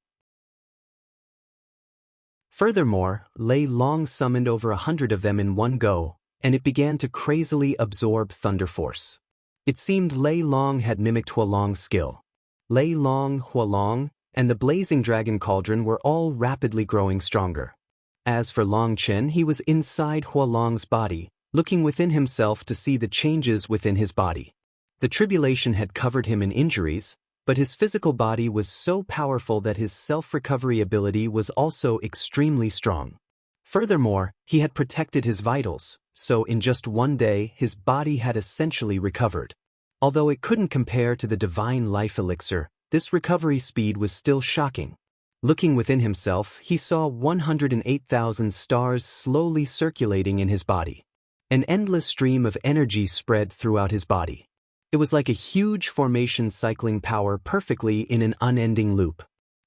Furthermore, Lei Long summoned over 100 of them in one go, and it began to crazily absorb Thunder Force. It seemed Lei Long had mimicked Hua Long's skill. Lei Long, Hua Long, and the blazing dragon cauldron were all rapidly growing stronger. As for Long Chen, he was inside Hua Long's body, looking within himself to see the changes within his body. The tribulation had covered him in injuries, but his physical body was so powerful that his self-recovery ability was also extremely strong. Furthermore, he had protected his vitals, so in just one day his body had essentially recovered. Although it couldn't compare to the divine life elixir, this recovery speed was still shocking. Looking within himself, he saw 108,000 stars slowly circulating in his body. An endless stream of energy spread throughout his body. It was like a huge formation cycling power perfectly in an unending loop.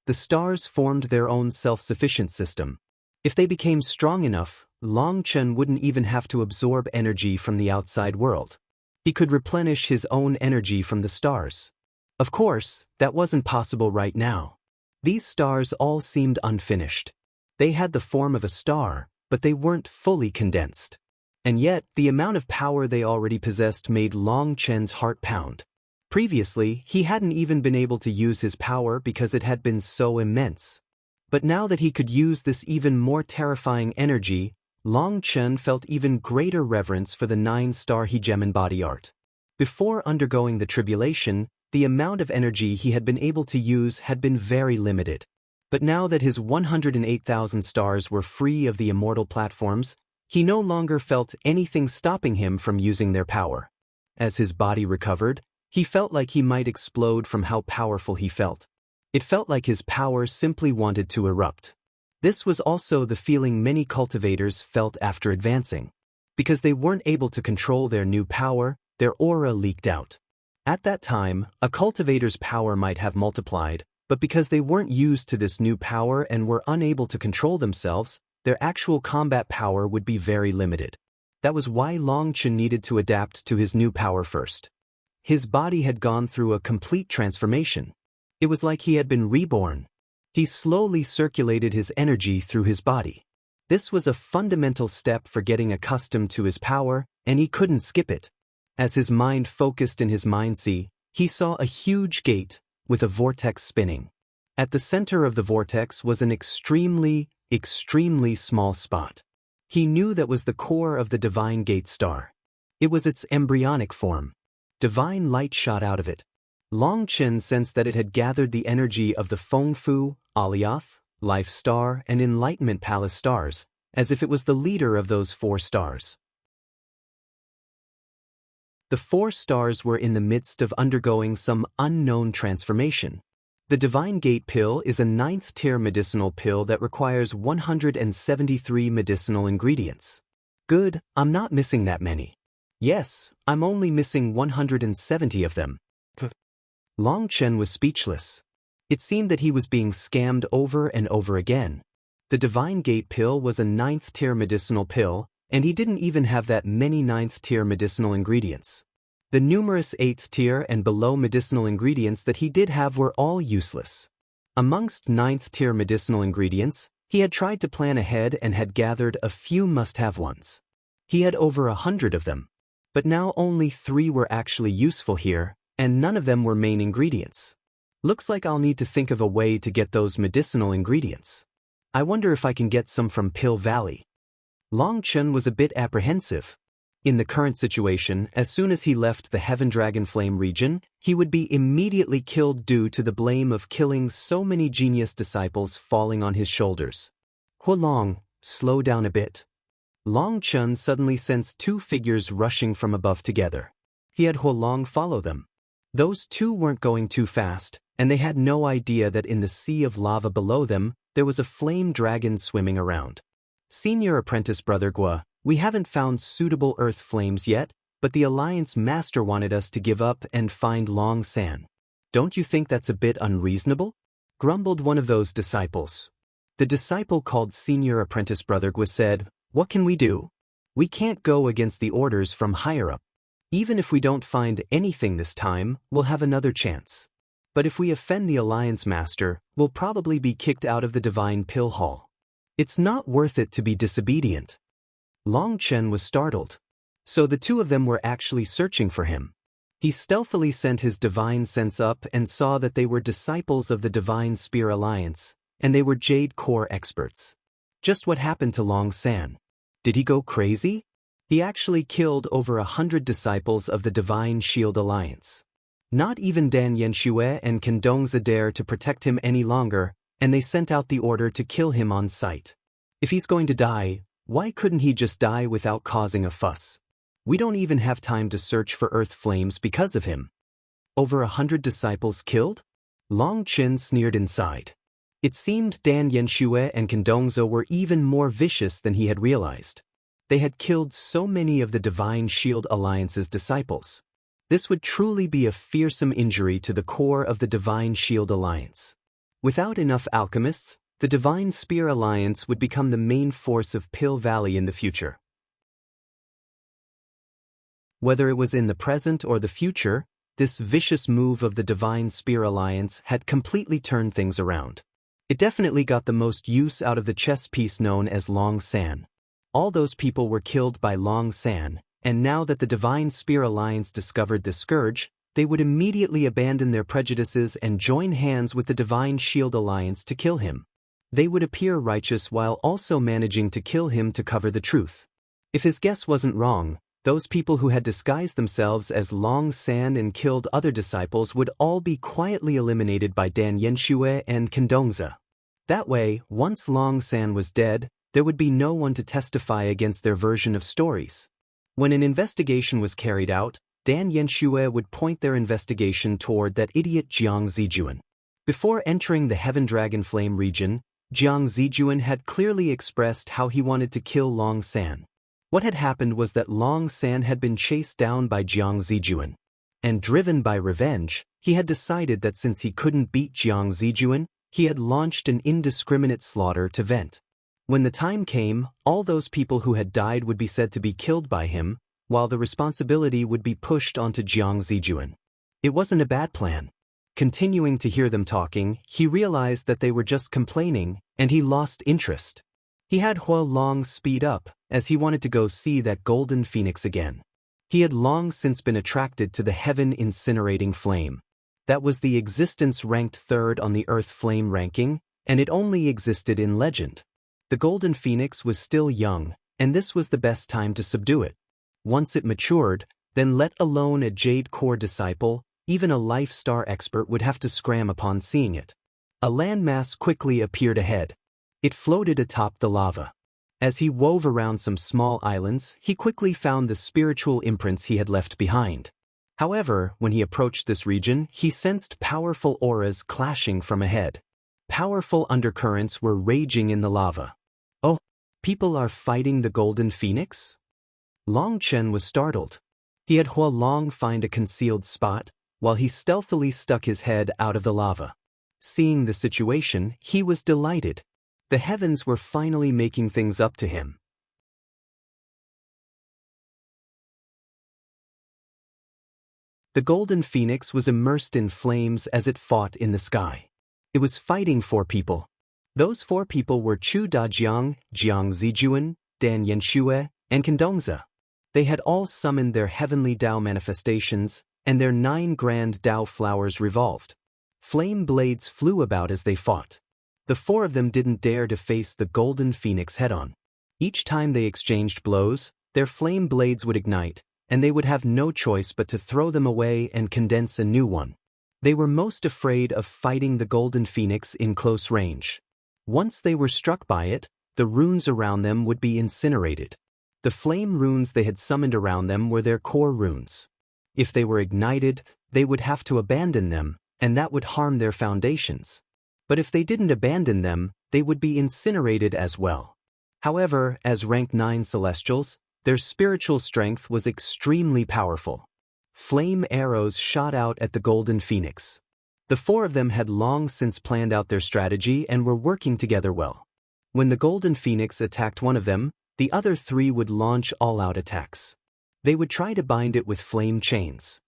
The stars formed their own self-sufficient system. If they became strong enough, Long Chen wouldn't even have to absorb energy from the outside world. He could replenish his own energy from the stars. Of course, that wasn't possible right now. These stars all seemed unfinished. They had the form of a star, but they weren't fully condensed. And yet, the amount of power they already possessed made Long Chen's heart pound. Previously, he hadn't even been able to use his power because it had been so immense. But now that he could use this even more terrifying energy, Long Chen felt even greater reverence for the 9-star hegemon body art. Before undergoing the tribulation, the amount of energy he had been able to use had been very limited. But now that his 108,000 stars were free of the immortal platforms, he no longer felt anything stopping him from using their power. As his body recovered, he felt like he might explode from how powerful he felt. It felt like his power simply wanted to erupt. This was also the feeling many cultivators felt after advancing. Because they weren't able to control their new power, their aura leaked out. At that time, a cultivator's power might have multiplied, but because they weren't used to this new power and were unable to control themselves, their actual combat power would be very limited. That was why Long Chen needed to adapt to his new power first. His body had gone through a complete transformation. It was like he had been reborn. He slowly circulated his energy through his body. This was a fundamental step for getting accustomed to his power, and he couldn't skip it. As his mind focused in his mind-sea, he saw a huge gate with a vortex spinning. At the center of the vortex was an extremely small spot. He knew that was the core of the divine gate star. It was its embryonic form. Divine light shot out of it. Long Chen sensed that it had gathered the energy of the Fengfu, Alioth, Life Star, and Enlightenment Palace stars, as if it was the leader of those 4 stars. The 4 stars were in the midst of undergoing some unknown transformation. The Divine Gate pill is a 9th-tier medicinal pill that requires 173 medicinal ingredients. Good, I'm not missing that many. Yes, I'm only missing 170 of them. Long Chen was speechless. It seemed that he was being scammed over and over again. The Divine Gate pill was a 9th-tier medicinal pill, and he didn't even have that many 9th-tier medicinal ingredients. The numerous 8th-tier and below medicinal ingredients that he did have were all useless. Amongst 9th-tier medicinal ingredients, he had tried to plan ahead and had gathered a few must-have ones. He had over 100 of them. But now only 3 were actually useful here, and none of them were main ingredients. Looks like I'll need to think of a way to get those medicinal ingredients. I wonder if I can get some from Pill Valley. Long Chen was a bit apprehensive. In the current situation, as soon as he left the Heaven Dragon Flame region, he would be immediately killed due to the blame of killing so many genius disciples falling on his shoulders. Huolong, slow down a bit. Long Chun suddenly sensed two figures rushing from above together. He had Huolong follow them. Those two weren't going too fast, and they had no idea that in the sea of lava below them, there was a flame dragon swimming around. Senior Apprentice Brother Gua, we haven't found suitable earth flames yet, but the Alliance Master wanted us to give up and find Long San. Don't you think that's a bit unreasonable? Grumbled one of those disciples. The disciple called Senior Apprentice Brother Gua said, "What can we do? We can't go against the orders from higher up. Even if we don't find anything this time, we'll have another chance. But if we offend the Alliance Master, we'll probably be kicked out of the Divine Pill Hall. It's not worth it to be disobedient." Long Chen was startled. So the two of them were actually searching for him. He stealthily sent his divine sense up and saw that they were disciples of the Divine Spear Alliance, and they were Jade Core experts. Just what happened to Long San? Did he go crazy? He actually killed over 100 disciples of the Divine Shield Alliance. Not even Dan Yanxue and Kendongza dare to protect him any longer, and they sent out the order to kill him on sight. If he's going to die, why couldn't he just die without causing a fuss? We don't even have time to search for earth flames because of him. Over 100 disciples killed? Long Chin sneered inside. It seemed Dan Yanxue and Kendongza were even more vicious than he had realized. They had killed so many of the Divine Shield Alliance's disciples. This would truly be a fearsome injury to the core of the Divine Shield Alliance. Without enough alchemists, the Divine Spear Alliance would become the main force of Pill Valley in the future. Whether it was in the present or the future, this vicious move of the Divine Spear Alliance had completely turned things around. It definitely got the most use out of the chess piece known as Long San. All those people were killed by Long San, and now that the Divine Spear Alliance discovered the scourge, they would immediately abandon their prejudices and join hands with the Divine Shield Alliance to kill him. They would appear righteous while also managing to kill him to cover the truth. If his guess wasn't wrong, those people who had disguised themselves as Long San and killed other disciples would all be quietly eliminated by Dan Yanxue and Kendongza. That way, once Long San was dead, there would be no one to testify against their version of stories. When an investigation was carried out, Dan Yanxue would point their investigation toward that idiot Jiang Zijuan. Before entering the Heaven Dragon Flame region, Jiang Zijuan had clearly expressed how he wanted to kill Long San. What had happened was that Long San had been chased down by Jiang Zijuan. And driven by revenge, he had decided that since he couldn't beat Jiang Zijuan, he had launched an indiscriminate slaughter to vent. When the time came, all those people who had died would be said to be killed by him, while the responsibility would be pushed onto Jiang Zijuan. It wasn't a bad plan. Continuing to hear them talking, he realized that they were just complaining, and he lost interest. He had Huolong speed up, as he wanted to go see that golden phoenix again. He had long since been attracted to the heaven incinerating flame. That was the existence ranked third on the earth flame ranking, and it only existed in legend. The golden phoenix was still young, and this was the best time to subdue it. Once it matured, then let alone a Jade Core disciple, even a Life Star expert would have to scram upon seeing it. A landmass quickly appeared ahead. It floated atop the lava. As he wove around some small islands, he quickly found the spiritual imprints he had left behind. However, when he approached this region, he sensed powerful auras clashing from ahead. Powerful undercurrents were raging in the lava. Oh, people are fighting the golden phoenix? Long Chen was startled. He had Huolong find a concealed spot, while he stealthily stuck his head out of the lava. Seeing the situation, he was delighted. The heavens were finally making things up to him. The golden phoenix was immersed in flames as it fought in the sky. It was fighting 4 people. Those 4 people were Chu Dajiang, Jiang Zijuan, Dan Yanxue, and Kendongza. They had all summoned their heavenly Tao manifestations, and their 9 grand Tao flowers revolved. Flame blades flew about as they fought. The 4 of them didn't dare to face the golden phoenix head-on. Each time they exchanged blows, Their flame blades would ignite, and they would have no choice but to throw them away and condense a new one. They were most afraid of fighting the golden phoenix in close range. Once they were struck by it, the runes around them would be incinerated. The flame runes they had summoned around them were their core runes. If they were ignited, they would have to abandon them, and that would harm their foundations. But if they didn't abandon them, they would be incinerated as well. However, as rank 9 celestials, their spiritual strength was extremely powerful. Flame arrows shot out at the golden phoenix. The 4 of them had long since planned out their strategy and were working together well. When the golden phoenix attacked one of them, the other 3 would launch all-out attacks. They would try to bind it with flame chains.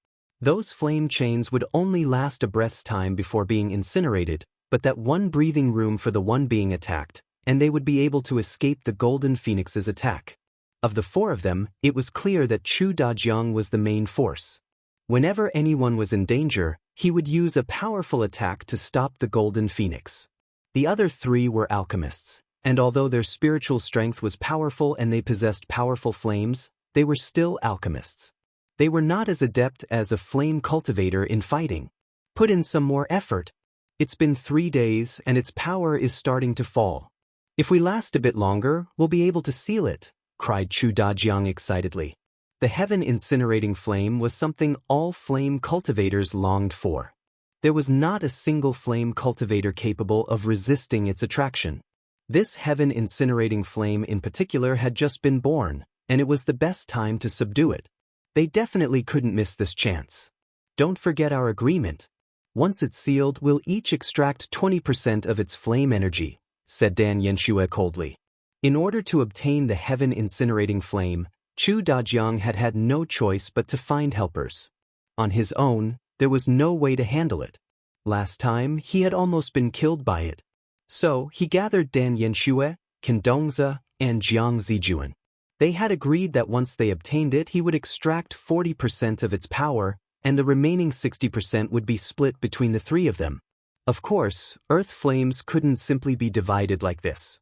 Those flame chains would only last a breath's time before being incinerated, but that one breathing room for the one being attacked, and they would be able to escape the golden phoenix's attack. Of the 4 of them, it was clear that Chu Dajiang was the main force. Whenever anyone was in danger, he would use a powerful attack to stop the golden phoenix. The other 3 were alchemists, and although their spiritual strength was powerful and they possessed powerful flames, they were still alchemists. They were not as adept as a flame cultivator in fighting. Put in some more effort. It's been 3 days and its power is starting to fall. If we last a bit longer, we'll be able to seal it, cried Chu Dajiang excitedly. The heaven incinerating flame was something all flame cultivators longed for. There was not a single flame cultivator capable of resisting its attraction. This heaven incinerating flame in particular had just been born, and it was the best time to subdue it. They definitely couldn't miss this chance. Don't forget our agreement. Once it's sealed, we'll each extract 20% of its flame energy, said Dan Yanxue coldly. In order to obtain the heaven incinerating flame, Chu Dajiang had had no choice but to find helpers. On his own, there was no way to handle it. Last time, he had almost been killed by it. So, he gathered Dan Yanxue, Kendongza, and Jiang Zijuan. They had agreed that once they obtained it, he would extract 40% of its power, and the remaining 60% would be split between the 3 of them. Of course, earth flames couldn't simply be divided like this.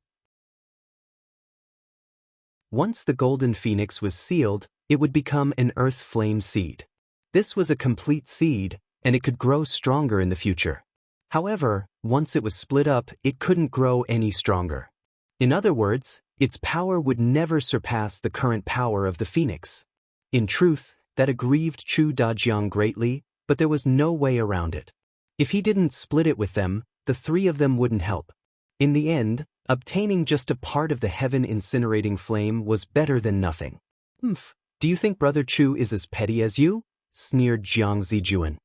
Once the golden phoenix was sealed, it would become an earth flame seed. This was a complete seed, and it could grow stronger in the future. However, once it was split up, it couldn't grow any stronger. In other words, its power would never surpass the current power of the phoenix. In truth, that aggrieved Chu Dajiang greatly, but there was no way around it. If he didn't split it with them, the 3 of them wouldn't help. In the end, obtaining just a part of the heaven incinerating flame was better than nothing. Do you think Brother Chu is as petty as you? Sneered Jiang Zijuan.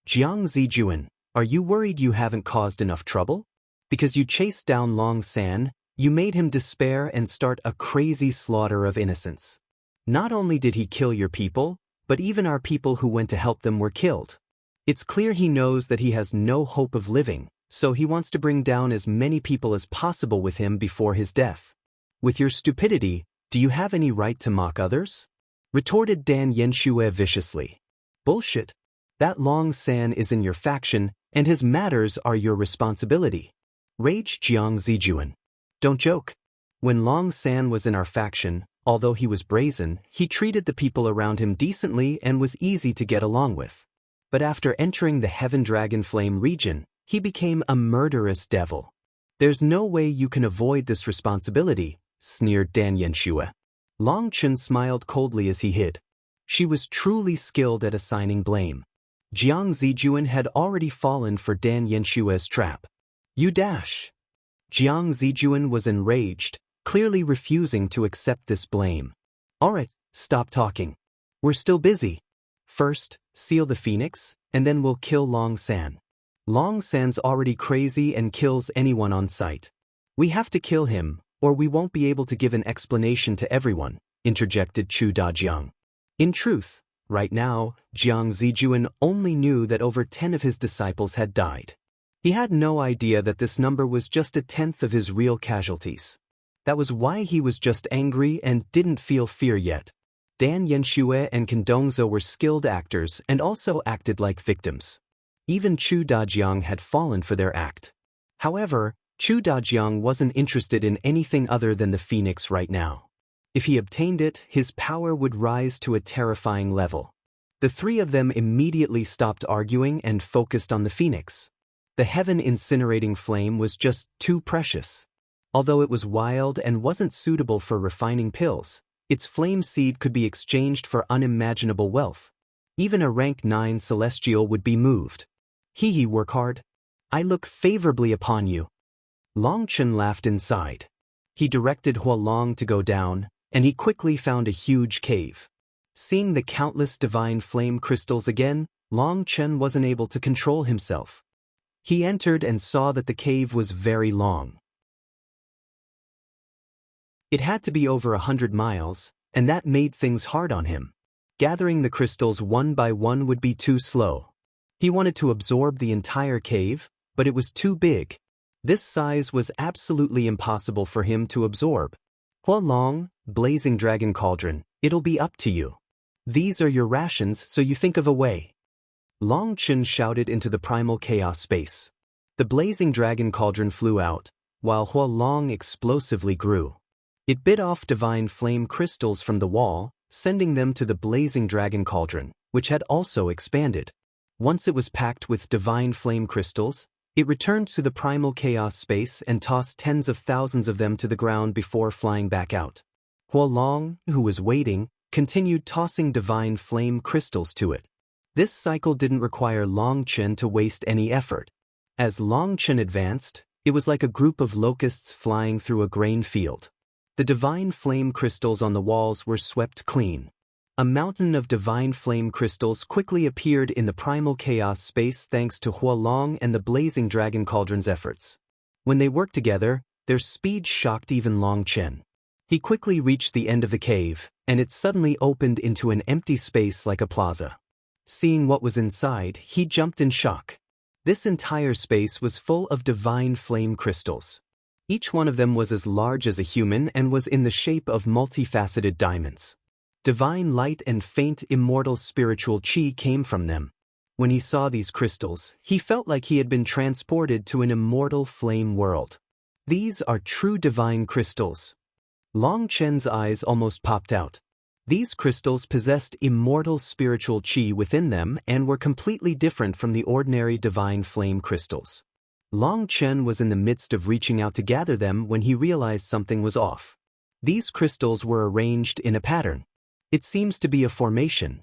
Jiang Zijuan, are you worried you haven't caused enough trouble? Because you chased down Long San, you made him despair and start a crazy slaughter of innocents. Not only did he kill your people, but even our people who went to help them were killed. It's clear he knows that he has no hope of living, so he wants to bring down as many people as possible with him before his death. With your stupidity, do you have any right to mock others? Retorted Dan Yanxue viciously. Bullshit. That Long San is in your faction, and his matters are your responsibility. Raged Jiang Zijuan. Don't joke. When Long San was in our faction, although he was brazen, he treated the people around him decently and was easy to get along with. But after entering the Heaven Dragon Flame region, he became a murderous devil. There's no way you can avoid this responsibility, sneered Dan Yanxue. Long Chen smiled coldly as he hid. She was truly skilled at assigning blame. Jiang Zijuan had already fallen for Dan Yanxue's trap. You dash. Jiang Zijuan was enraged, clearly refusing to accept this blame. Alright, stop talking. We're still busy. First, seal the phoenix, and then we'll kill Long San. Long San's already crazy and kills anyone on sight. We have to kill him, or we won't be able to give an explanation to everyone, interjected Chu Dajiang. In truth, right now, Jiang Zijuan only knew that over 10 of his disciples had died. He had no idea that this number was just a tenth of his real casualties. That was why he was just angry and didn't feel fear yet. Dan Yanxue and Kendongza were skilled actors and also acted like victims. Even Chu Dajiang had fallen for their act. However, Chu Dajiang wasn't interested in anything other than the phoenix right now. If he obtained it, his power would rise to a terrifying level. The three of them immediately stopped arguing and focused on the phoenix. The heaven-incinerating flame was just too precious. Although it was wild and wasn't suitable for refining pills, its flame seed could be exchanged for unimaginable wealth. Even a rank 9 celestial would be moved. He work hard. I look favorably upon you. Long Chen laughed inside. He directed Huolong to go down, and he quickly found a huge cave. Seeing the countless divine flame crystals again, Long Chen wasn't able to control himself. He entered and saw that the cave was very long. It had to be over 100 miles, and that made things hard on him. Gathering the crystals one by one would be too slow. He wanted to absorb the entire cave, but it was too big. This size was absolutely impossible for him to absorb. Huolong, blazing dragon cauldron, it'll be up to you. These are your rations, so you think of a way. Long Chen shouted into the primal chaos space. The blazing dragon cauldron flew out, while Huolong explosively grew. It bit off divine flame crystals from the wall, sending them to the blazing dragon cauldron, which had also expanded. Once it was packed with divine flame crystals, it returned to the primal chaos space and tossed tens of thousands of them to the ground before flying back out. Huolong, who was waiting, continued tossing divine flame crystals to it. This cycle didn't require Long Chen to waste any effort. As Long Chen advanced, it was like a group of locusts flying through a grain field. The divine flame crystals on the walls were swept clean. A mountain of divine flame crystals quickly appeared in the primal chaos space thanks to Huolong and the blazing dragon cauldron's efforts. When they worked together, their speed shocked even Long Chen. He quickly reached the end of the cave, and it suddenly opened into an empty space like a plaza. Seeing what was inside, he jumped in shock. This entire space was full of divine flame crystals. Each one of them was as large as a human and was in the shape of multifaceted diamonds. Divine light and faint immortal spiritual chi came from them. When he saw these crystals, he felt like he had been transported to an immortal flame world. These are true divine crystals. Long Chen's eyes almost popped out. These crystals possessed immortal spiritual chi within them and were completely different from the ordinary divine flame crystals. Long Chen was in the midst of reaching out to gather them when he realized something was off. These crystals were arranged in a pattern. It seems to be a formation.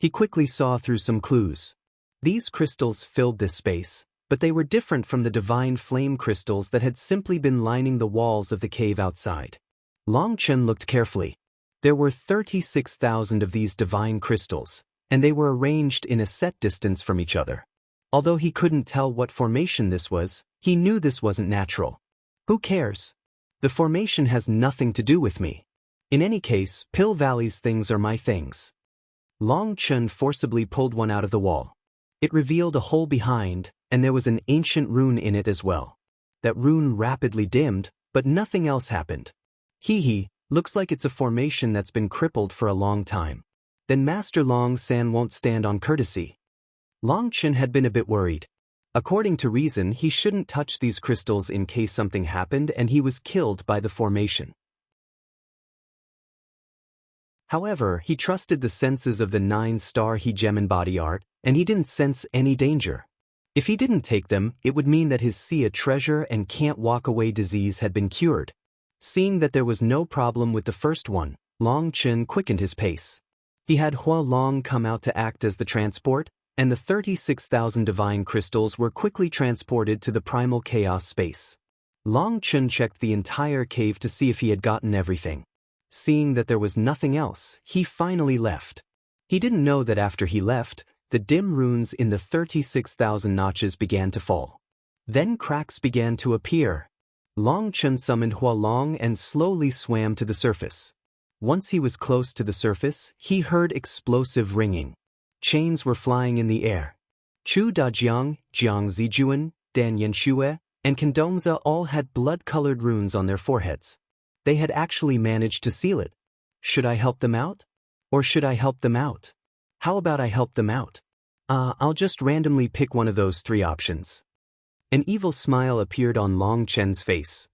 He quickly saw through some clues. These crystals filled this space, but they were different from the divine flame crystals that had simply been lining the walls of the cave outside. Long Chen looked carefully. There were 36,000 of these divine crystals, and they were arranged in a set distance from each other. Although he couldn't tell what formation this was, he knew this wasn't natural. Who cares? The formation has nothing to do with me. In any case, Pill Valley's things are my things. Long Chen forcibly pulled one out of the wall. It revealed a hole behind, and there was an ancient rune in it as well. That rune rapidly dimmed, but nothing else happened. Looks like it's a formation that's been crippled for a long time. Then Master Long San won't stand on courtesy. Long Chen had been a bit worried. According to reason, he shouldn't touch these crystals in case something happened and he was killed by the formation. However, he trusted the senses of the 9-star Hegemon body art, and he didn't sense any danger. If he didn't take them, it would mean that his see a treasure and can't walk away disease had been cured. Seeing that there was no problem with the first one, Long Chen quickened his pace. He had Huolong come out to act as the transport, and the 36,000 divine crystals were quickly transported to the primal chaos space. Long Chen checked the entire cave to see if he had gotten everything. Seeing that there was nothing else, he finally left. He didn't know that after he left, the dim runes in the 36,000 notches began to fall. Then cracks began to appear. Long Chen summoned Huolong and slowly swam to the surface. Once he was close to the surface, he heard explosive ringing. Chains were flying in the air. Chu Dajiang, Jiang Zijuan, Dan Yanshue, and Kendongza all had blood-colored runes on their foreheads. They had actually managed to seal it. Should I help them out? Or should I help them out? How about I help them out? I'll just randomly pick one of those three options. An evil smile appeared on Long Chen's face.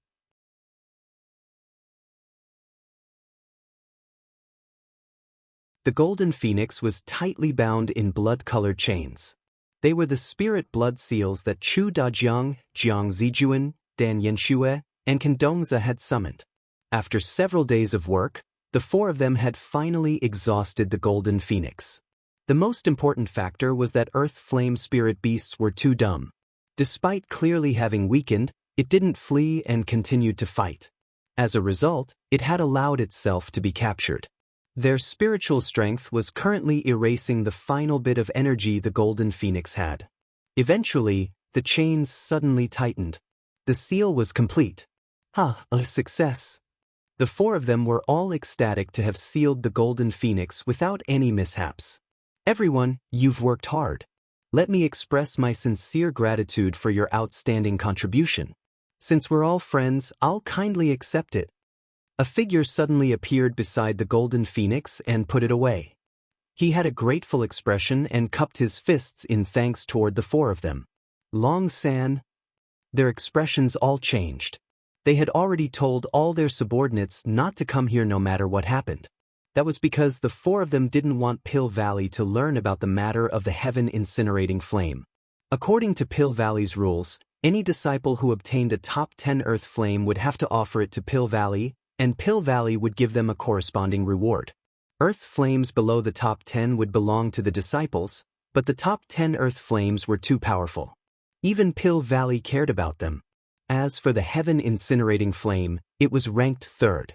The golden phoenix was tightly bound in blood-colored chains. They were the spirit blood seals that Chu Dajiang, Jiang Zijuan, Dan Yanxue, and Kendongza had summoned. After several days of work, the four of them had finally exhausted the golden phoenix. The most important factor was that earth flame spirit beasts were too dumb. Despite clearly having weakened, it didn't flee and continued to fight. As a result, it had allowed itself to be captured. Their spiritual strength was currently erasing the final bit of energy the golden phoenix had. Eventually, the chains suddenly tightened. The seal was complete. A success. The four of them were all ecstatic to have sealed the golden phoenix without any mishaps. Everyone, you've worked hard. Let me express my sincere gratitude for your outstanding contribution. Since we're all friends, I'll kindly accept it. A figure suddenly appeared beside the golden phoenix and put it away. He had a grateful expression and cupped his fists in thanks toward the four of them. Long San. Their expressions all changed. They had already told all their subordinates not to come here no matter what happened. That was because the four of them didn't want Pill Valley to learn about the matter of the heaven incinerating flame. According to Pill Valley's rules, any disciple who obtained a top 10 earth flame would have to offer it to Pill Valley, and Pill Valley would give them a corresponding reward. Earth flames below the top 10 would belong to the disciples, but the top 10 earth flames were too powerful. Even Pill Valley cared about them. As for the heaven incinerating flame, it was ranked third.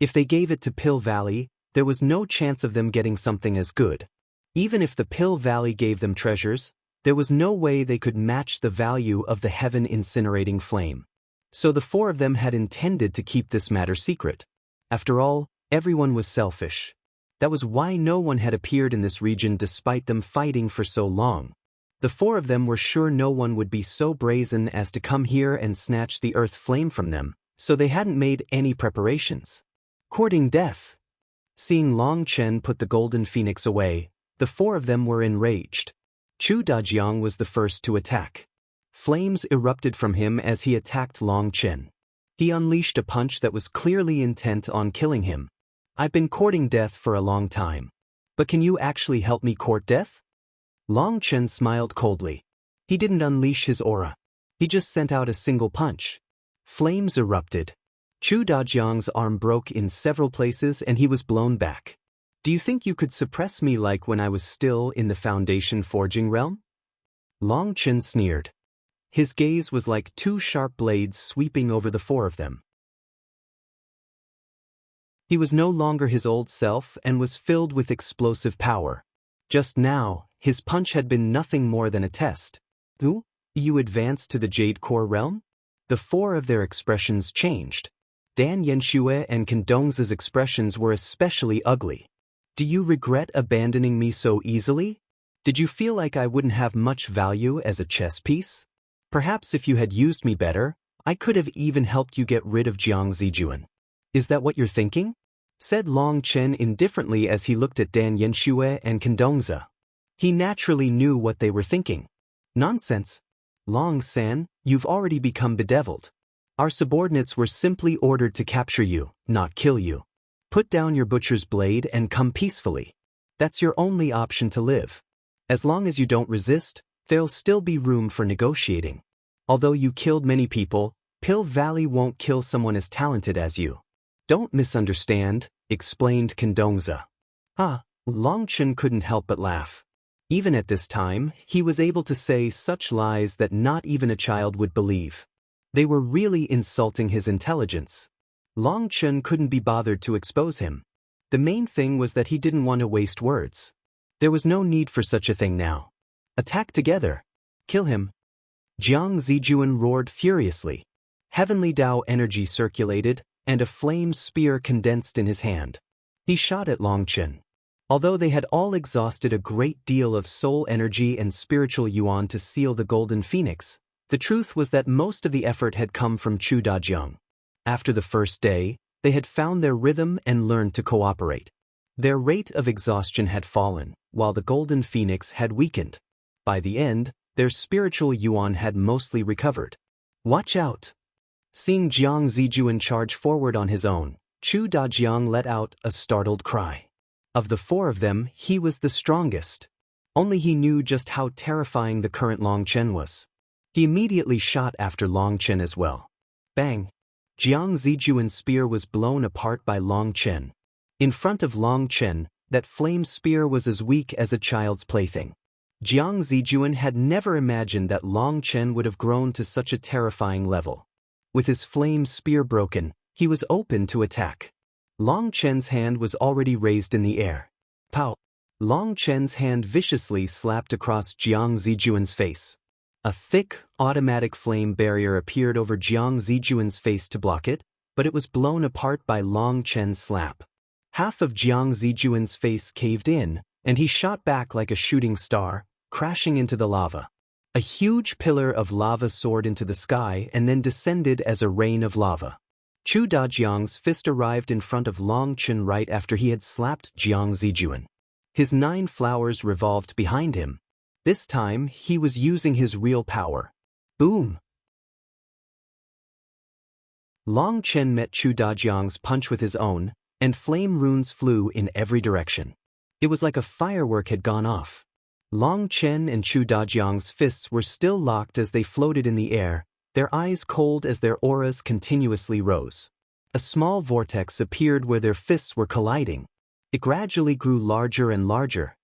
If they gave it to Pill Valley, there was no chance of them getting something as good. Even if the Pill Valley gave them treasures, there was no way they could match the value of the heaven incinerating flame. So the four of them had intended to keep this matter secret. After all, everyone was selfish. That was why no one had appeared in this region despite them fighting for so long. The four of them were sure no one would be so brazen as to come here and snatch the earth flame from them, so they hadn't made any preparations. Courting death. Seeing Long Chen put the golden phoenix away, the four of them were enraged. Chu Dajiang was the first to attack. Flames erupted from him as he attacked Long Chen. He unleashed a punch that was clearly intent on killing him. I've been courting death for a long time. But can you actually help me court death? Long Chen smiled coldly. He didn't unleash his aura. He just sent out a single punch. Flames erupted. Chu Dajiang's arm broke in several places and he was blown back. Do you think you could suppress me like when I was still in the Foundation Forging realm? Long Chen sneered. His gaze was like two sharp blades sweeping over the four of them. He was no longer his old self and was filled with explosive power. Just now, his punch had been nothing more than a test. You advanced to the Jade Core realm? The four of their expressions changed. Dan Yanxue and Kendongza's expressions were especially ugly. Do you regret abandoning me so easily? Did you feel like I wouldn't have much value as a chess piece? Perhaps if you had used me better, I could have even helped you get rid of Jiang Zijuan. Is that what you're thinking? Said Long Chen indifferently as he looked at Dan Yanxue and Kendongza. He naturally knew what they were thinking. Nonsense. Long San, you've already become bedeviled. Our subordinates were simply ordered to capture you, not kill you. Put down your butcher's blade and come peacefully. That's your only option to live. As long as you don't resist, there'll still be room for negotiating. Although you killed many people, Pill Valley won't kill someone as talented as you. Don't misunderstand, explained Kendongza. Long Chen couldn't help but laugh. Even at this time, he was able to say such lies that not even a child would believe. They were really insulting his intelligence. Long Chen couldn't be bothered to expose him. The main thing was that he didn't want to waste words. There was no need for such a thing now. Attack together. Kill him. Jiang Zijuan roared furiously. Heavenly Dao energy circulated, and a flame spear condensed in his hand. He shot at Long Chen. Although they had all exhausted a great deal of soul energy and spiritual yuan to seal the golden phoenix, the truth was that most of the effort had come from Chu Dajiang. After the first day, they had found their rhythm and learned to cooperate. Their rate of exhaustion had fallen, while the golden phoenix had weakened. By the end, their spiritual yuan had mostly recovered. Watch out! Seeing Jiang Zijuan charge forward on his own, Chu Dajiang let out a startled cry. Of the four of them, he was the strongest. Only he knew just how terrifying the current Long Chen was. He immediately shot after Long Chen as well. Bang! Jiang Zijuan's spear was blown apart by Long Chen. In front of Long Chen, that flame spear was as weak as a child's plaything. Jiang Zijuan had never imagined that Long Chen would have grown to such a terrifying level. With his flame spear broken, he was open to attack. Long Chen's hand was already raised in the air. Pow! Long Chen's hand viciously slapped across Jiang Zijuan's face. A thick, automatic flame barrier appeared over Jiang Zijuan's face to block it, but it was blown apart by Long Chen's slap. Half of Jiang Zijuan's face caved in, and he shot back like a shooting star, crashing into the lava. A huge pillar of lava soared into the sky and then descended as a rain of lava. Chu Dajiang's fist arrived in front of Long Chen right after he had slapped Jiang Zijuan. His 9 flowers revolved behind him. This time, he was using his real power. Boom! Long Chen met Chu Dajiang's punch with his own, and flame runes flew in every direction. It was like a firework had gone off. Long Chen and Chu Dajiang's fists were still locked as they floated in the air, their eyes cold as their auras continuously rose. A small vortex appeared where their fists were colliding. It gradually grew larger and larger.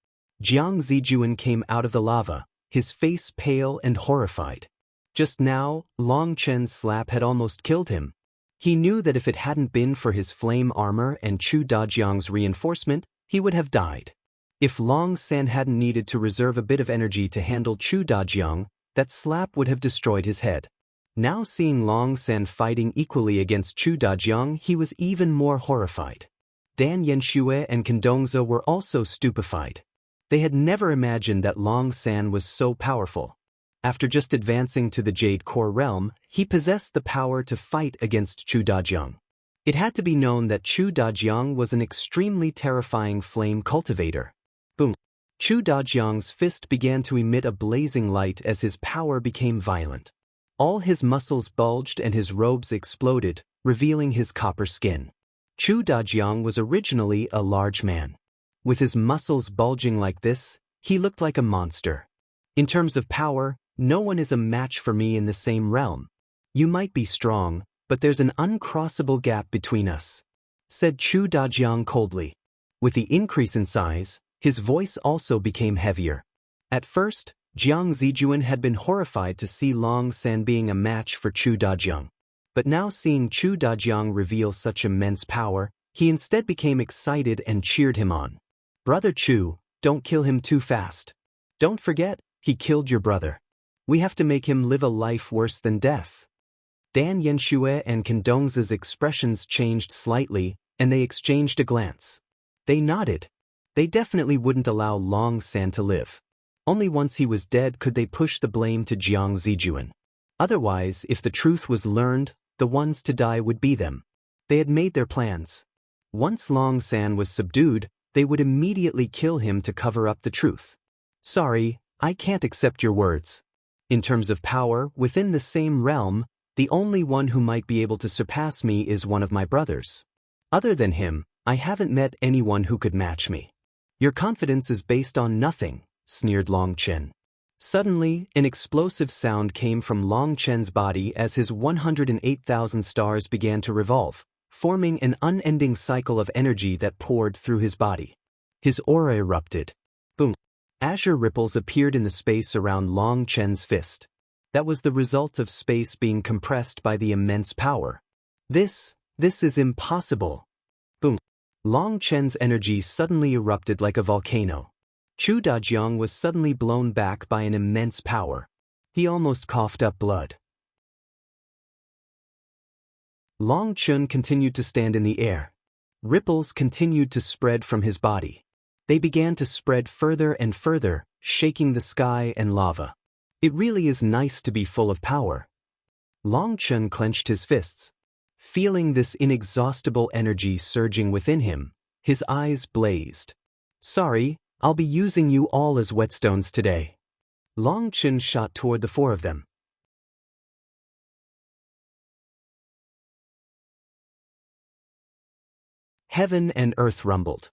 Jiang Zijuan came out of the lava, his face pale and horrified. Just now, Long Chen's slap had almost killed him. He knew that if it hadn't been for his flame armor and Chu Dajiang's reinforcement, he would have died. If Long San hadn't needed to reserve a bit of energy to handle Chu Dajiang, that slap would have destroyed his head. Now seeing Long San fighting equally against Chu Dajiang, he was even more horrified. Dan Yanxue and Kendongze were also stupefied. They had never imagined that Long San was so powerful. After just advancing to the Jade Core realm, he possessed the power to fight against Chu Dajiang. It had to be known that Chu Dajiang was an extremely terrifying flame cultivator. Boom! Chu Dajiang's fist began to emit a blazing light as his power became violent. All his muscles bulged and his robes exploded, revealing his copper skin. Chu Dajiang was originally a large man. With his muscles bulging like this, he looked like a monster. In terms of power, no one is a match for me in the same realm. You might be strong, but there's an uncrossable gap between us, said Chu Dajiang coldly. With the increase in size, his voice also became heavier. At first, Jiang Zijuan had been horrified to see Long San being a match for Chu Dajiang. But now seeing Chu Dajiang reveal such immense power, he instead became excited and cheered him on. Brother Chu, don't kill him too fast. Don't forget, he killed your brother. We have to make him live a life worse than death. Dan Yanxue and Kendongze's expressions changed slightly, and they exchanged a glance. They nodded. They definitely wouldn't allow Long San to live. Only once he was dead could they push the blame to Jiang Zijuan. Otherwise, if the truth was learned, the ones to die would be them. They had made their plans. Once Long San was subdued, they would immediately kill him to cover up the truth. Sorry, I can't accept your words. In terms of power, within the same realm, the only one who might be able to surpass me is one of my brothers. Other than him, I haven't met anyone who could match me. Your confidence is based on nothing, sneered Long Chen. Suddenly, an explosive sound came from Long Chen's body as his 108,000 stars began to revolve, forming an unending cycle of energy that poured through his body. His aura erupted. Boom! Azure ripples appeared in the space around Long Chen's fist. That was the result of space being compressed by the immense power. This is impossible. Boom! Long Chen's energy suddenly erupted like a volcano. Chu Dajiang was suddenly blown back by an immense power. He almost coughed up blood. Long Chen continued to stand in the air. Ripples continued to spread from his body. They began to spread further and further, shaking the sky and lava. It really is nice to be full of power. Long Chen clenched his fists. Feeling this inexhaustible energy surging within him, his eyes blazed. Sorry, I'll be using you all as whetstones today. Long Chen shot toward the four of them. Heaven and earth rumbled.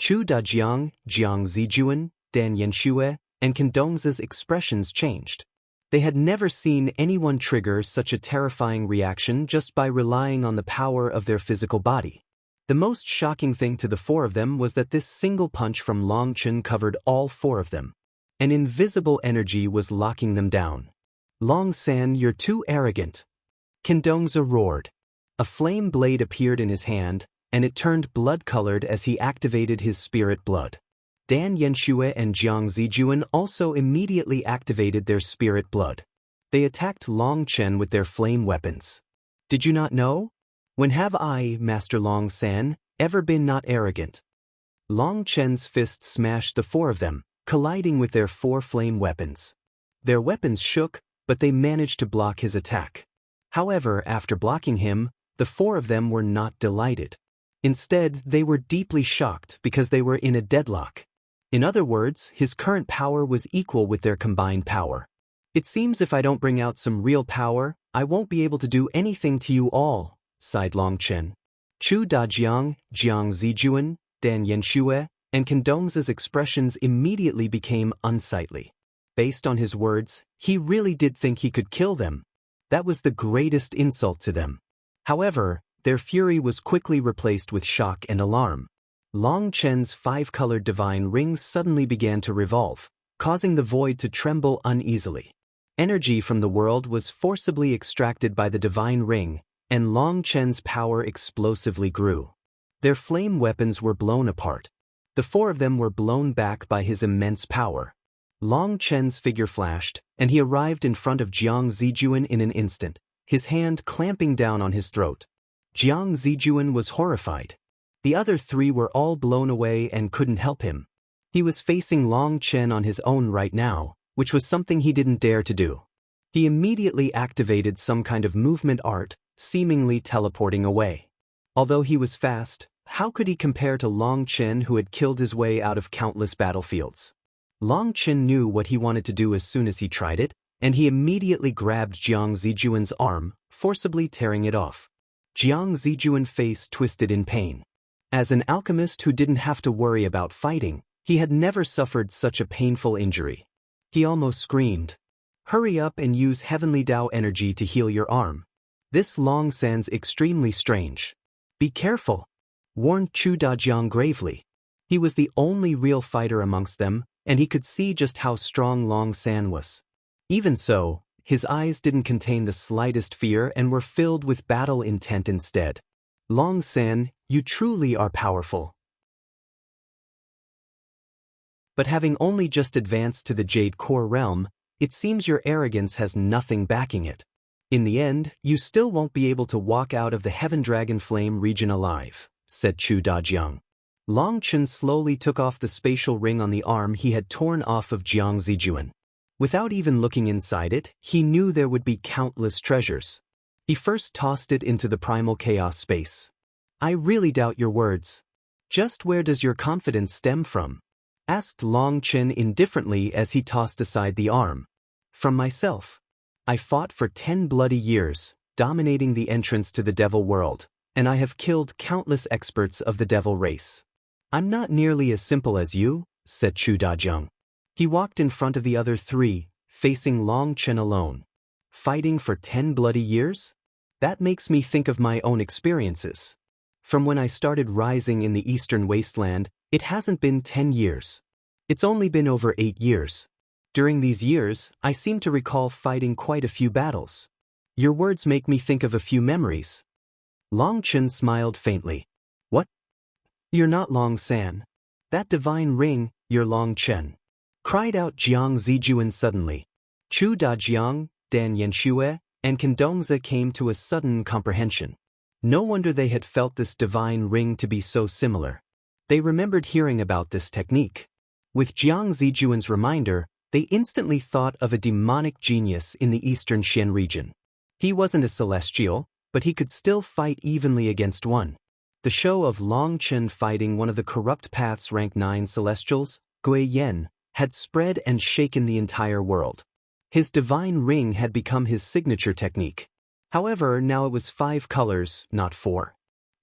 Chu Dajiang, Jiang Zijuan, Dan Yanxue, and Kendong's expressions changed. They had never seen anyone trigger such a terrifying reaction just by relying on the power of their physical body. The most shocking thing to the four of them was that this single punch from Long Chen covered all four of them. An invisible energy was locking them down. Long San, you're too arrogant. Kendongza roared. A flame blade appeared in his hand, and it turned blood-colored as he activated his spirit blood. Dan Yanxue and Jiang Zijuan also immediately activated their spirit blood. They attacked Long Chen with their flame weapons. Did you not know? When have I, Master Long San, ever been not arrogant? Long Chen's fist smashed the four of them, colliding with their four flame weapons. Their weapons shook, but they managed to block his attack. However, after blocking him, the four of them were not delighted. Instead, they were deeply shocked because they were in a deadlock. In other words, his current power was equal with their combined power. It seems if I don't bring out some real power, I won't be able to do anything to you all, sighed Long Chen. Chu Dajiang, Jiang Zijuan, Dan Yanxue, and Kendong's expressions immediately became unsightly. Based on his words, he really did think he could kill them. That was the greatest insult to them. However, their fury was quickly replaced with shock and alarm. Long Chen's five-colored divine ring suddenly began to revolve, causing the void to tremble uneasily. Energy from the world was forcibly extracted by the divine ring, and Long Chen's power explosively grew. Their flame weapons were blown apart. The four of them were blown back by his immense power. Long Chen's figure flashed, and he arrived in front of Jiang Zijuan in an instant, his hand clamping down on his throat. Jiang Zijuan was horrified. The other three were all blown away and couldn't help him. He was facing Long Chen on his own right now, which was something he didn't dare to do. He immediately activated some kind of movement art, seemingly teleporting away. Although he was fast, how could he compare to Long Chen, who had killed his way out of countless battlefields? Long Chen knew what he wanted to do as soon as he tried it, and he immediately grabbed Jiang Zijuan's arm, forcibly tearing it off. Jiang Zijuan's face twisted in pain. As an alchemist who didn't have to worry about fighting, he had never suffered such a painful injury. He almost screamed. Hurry up and use Heavenly Tao energy to heal your arm. This Long San's extremely strange. Be careful, warned Chu Dajiang gravely. He was the only real fighter amongst them, and he could see just how strong Long San was. Even so, his eyes didn't contain the slightest fear and were filled with battle intent instead. Long San, you truly are powerful. But having only just advanced to the Jade Core realm, it seems your arrogance has nothing backing it. In the end, you still won't be able to walk out of the Heaven Dragon Flame region alive, said Chu Dajiang. Long Chen slowly took off the spatial ring on the arm he had torn off of Jiang Zijuan. Without even looking inside it, he knew there would be countless treasures. He first tossed it into the primal chaos space. I really doubt your words. Just where does your confidence stem from? Asked Long Chen indifferently as he tossed aside the arm. From myself. I fought for 10 bloody years, dominating the entrance to the devil world, and I have killed countless experts of the devil race. I'm not nearly as simple as you, said Chu Dajiang. He walked in front of the other three, facing Long Chen alone. Fighting for 10 bloody years? That makes me think of my own experiences. From when I started rising in the eastern wasteland, it hasn't been 10 years. It's only been over 8 years. During these years, I seem to recall fighting quite a few battles. Your words make me think of a few memories. Long Chen smiled faintly. What? You're not Long San. That divine ring, you're Long Chen. Cried out Jiang Zijuan suddenly. Chu Dajiang, Dan Yanxue, and Kendongza came to a sudden comprehension. No wonder they had felt this divine ring to be so similar. They remembered hearing about this technique. With Jiang Zijuan's reminder, they instantly thought of a demonic genius in the eastern Xian region. He wasn't a celestial, but he could still fight evenly against one. The show of Long Chen fighting one of the corrupt path's rank 9 celestials, Gui Yen, had spread and shaken the entire world. His divine ring had become his signature technique. However, now it was 5 colors, not 4.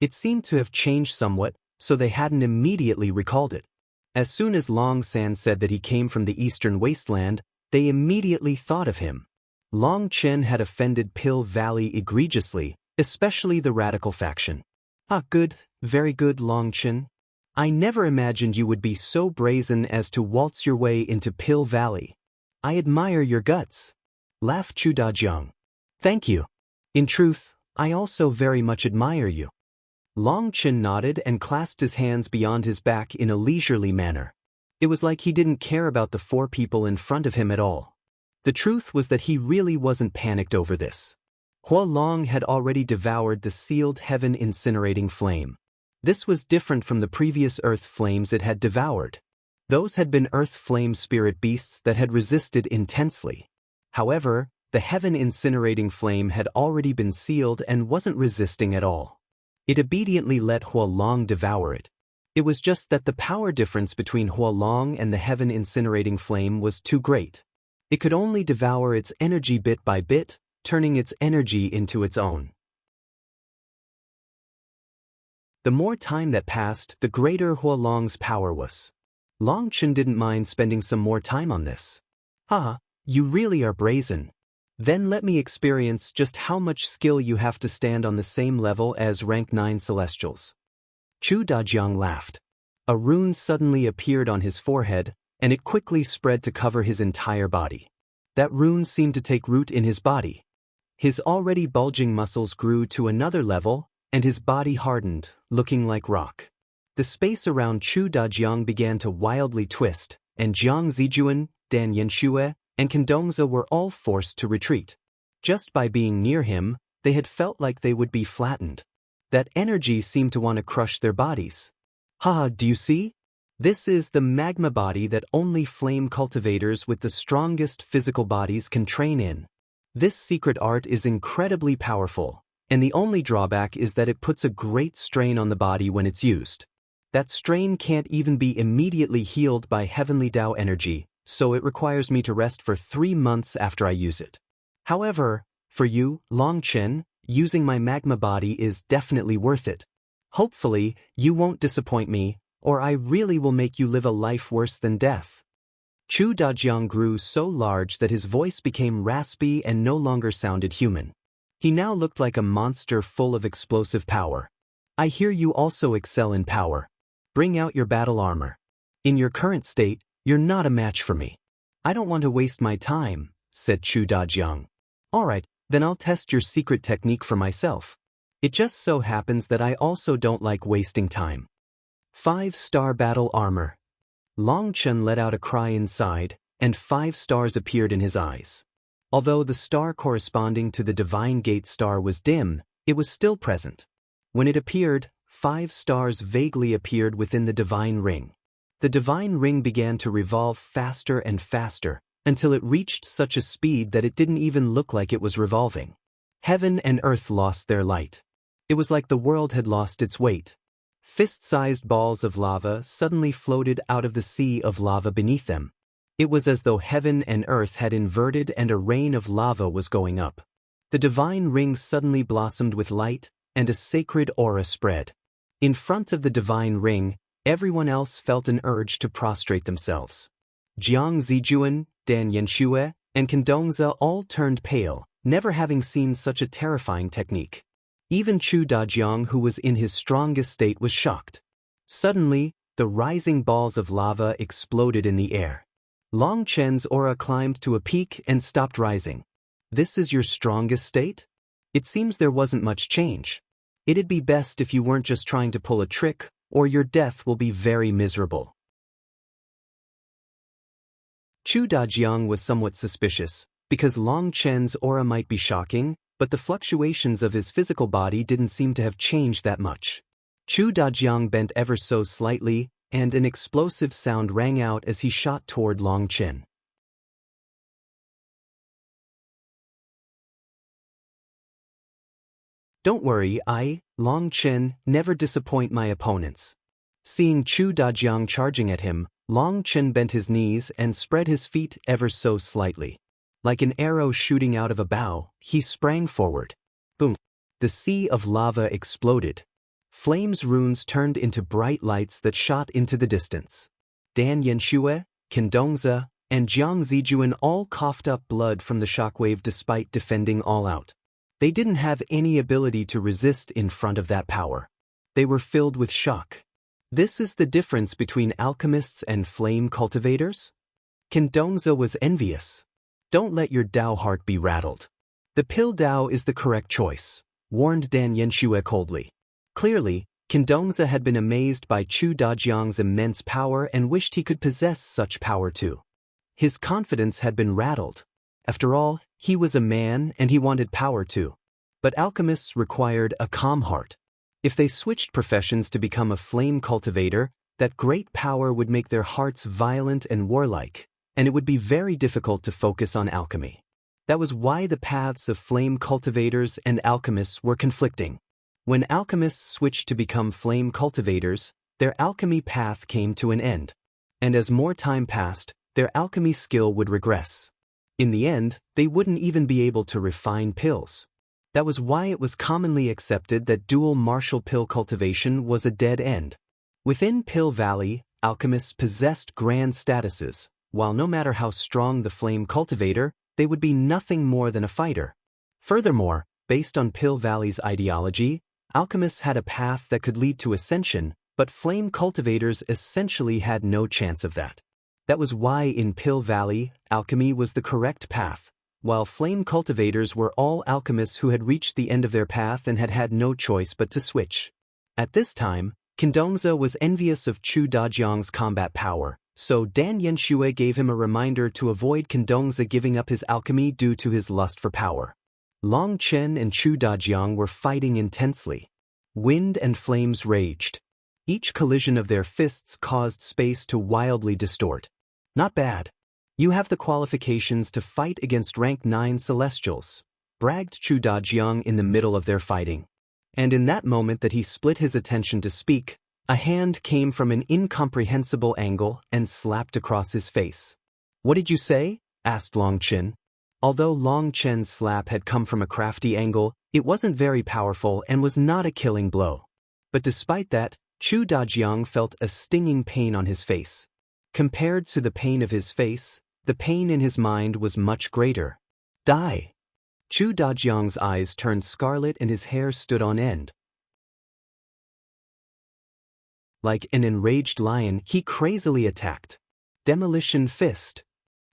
It seemed to have changed somewhat, so they hadn't immediately recalled it. As soon as Long San said that he came from the eastern wasteland, they immediately thought of him. Long Chen had offended Pill Valley egregiously, especially the radical faction. Ah, good, very good, Long Chen. I never imagined you would be so brazen as to waltz your way into Pill Valley. I admire your guts, laughed Chu Dajiang. Thank you. In truth, I also very much admire you. Long Chen nodded and clasped his hands beyond his back in a leisurely manner. It was like he didn't care about the four people in front of him at all. The truth was that he really wasn't panicked over this. Hua Long had already devoured the sealed heaven incinerating flame. This was different from the previous earth flames it had devoured. Those had been earth flame spirit beasts that had resisted intensely. However, the heaven incinerating flame had already been sealed and wasn't resisting at all. It obediently let Hua Long devour it. It was just that the power difference between Hua Long and the heaven incinerating flame was too great. It could only devour its energy bit by bit, turning its energy into its own. The more time that passed, the greater Hua Long's power was. Long Chen didn't mind spending some more time on this. Ah, you really are brazen. Then let me experience just how much skill you have to stand on the same level as rank 9 Celestials. Chu Dajiang laughed. A rune suddenly appeared on his forehead, and it quickly spread to cover his entire body. That rune seemed to take root in his body. His already bulging muscles grew to another level, and his body hardened, looking like rock. The space around Chu Dajiang began to wildly twist, and Jiang Zijuan, Dan Yanxue, and Kendongza were all forced to retreat. Just by being near him, they had felt like they would be flattened. That energy seemed to want to crush their bodies. Haha, do you see? This is the magma body that only flame cultivators with the strongest physical bodies can train in. This secret art is incredibly powerful, and the only drawback is that it puts a great strain on the body when it's used. That strain can't even be immediately healed by heavenly Tao energy, so it requires me to rest for 3 months after I use it. However, for you, Long Chen, using my magma body is definitely worth it. Hopefully, you won't disappoint me, or I really will make you live a life worse than death. Chu Dajiang grew so large that his voice became raspy and no longer sounded human. He now looked like a monster full of explosive power. I hear you also excel in power. Bring out your battle armor. In your current state, you're not a match for me. I don't want to waste my time, said Chu Dajiang. Alright, then I'll test your secret technique for myself. It just so happens that I also don't like wasting time. 5-star battle armor. Long Chen let out a cry inside, and 5 stars appeared in his eyes. Although the star corresponding to the Divine Gate star was dim, it was still present. When it appeared, 5 stars vaguely appeared within the Divine Ring. The Divine Ring began to revolve faster and faster, until it reached such a speed that it didn't even look like it was revolving. Heaven and earth lost their light. It was like the world had lost its weight. Fist-sized balls of lava suddenly floated out of the sea of lava beneath them. It was as though heaven and earth had inverted and a rain of lava was going up. The Divine Ring suddenly blossomed with light, and a sacred aura spread. In front of the Divine Ring, everyone else felt an urge to prostrate themselves. Jiang Zijuan, Dan Yanxue, and Kendongza all turned pale, never having seen such a terrifying technique. Even Chu Dajiang, who was in his strongest state, was shocked. Suddenly, the rising balls of lava exploded in the air. Long Chen's aura climbed to a peak and stopped rising. This is your strongest state? It seems there wasn't much change. It'd be best if you weren't just trying to pull a trick, or your death will be very miserable. Chu Dajiang was somewhat suspicious, because Long Chen's aura might be shocking, but the fluctuations of his physical body didn't seem to have changed that much. Chu Dajiang bent ever so slightly, and an explosive sound rang out as he shot toward Long Chen. Don't worry, I, Long Chen, never disappoint my opponents. Seeing Chu Dajiang charging at him, Long Chen bent his knees and spread his feet ever so slightly. Like an arrow shooting out of a bow, he sprang forward. Boom! The sea of lava exploded. Flame's runes turned into bright lights that shot into the distance. Dan Yanxue, Qin Dongzi, and Jiang Zijuan all coughed up blood from the shockwave despite defending all out. They didn't have any ability to resist in front of that power. They were filled with shock. This is the difference between alchemists and flame cultivators? Qin Dongzi was envious. Don't let your Dao heart be rattled. The pill Dao is the correct choice, warned Dan Yanxue coldly. Clearly, Qin Dongzi had been amazed by Chu Dajiang's immense power and wished he could possess such power too. His confidence had been rattled. After all, he was a man and he wanted power too. But alchemists required a calm heart. If they switched professions to become a flame cultivator, that great power would make their hearts violent and warlike, and it would be very difficult to focus on alchemy. That was why the paths of flame cultivators and alchemists were conflicting. When alchemists switched to become flame cultivators, their alchemy path came to an end. And as more time passed, their alchemy skill would regress. In the end, they wouldn't even be able to refine pills. That was why it was commonly accepted that dual martial pill cultivation was a dead end. Within Pill Valley, alchemists possessed grand statuses, while no matter how strong the flame cultivator, they would be nothing more than a fighter. Furthermore, based on Pill Valley's ideology, alchemists had a path that could lead to ascension, but flame cultivators essentially had no chance of that. That was why in Pill Valley, alchemy was the correct path, while flame cultivators were all alchemists who had reached the end of their path and had had no choice but to switch. At this time, Qin Dongzi was envious of Chu Dajiang's combat power, so Dan Yanxue gave him a reminder to avoid Qin Dongzi giving up his alchemy due to his lust for power. Long Chen and Chu Dajiang were fighting intensely. Wind and flames raged. Each collision of their fists caused space to wildly distort. Not bad. You have the qualifications to fight against rank 9 Celestials, bragged Chu Dajiang in the middle of their fighting. And in that moment that he split his attention to speak, a hand came from an incomprehensible angle and slapped across his face. What did you say? Asked Long Chen. Although Long Chen's slap had come from a crafty angle, it wasn't very powerful and was not a killing blow. But despite that, Chu Dajiang felt a stinging pain on his face. Compared to the pain of his face, the pain in his mind was much greater. Die! Chu Dajiang's eyes turned scarlet and his hair stood on end. Like an enraged lion, he crazily attacked. Demolition Fist.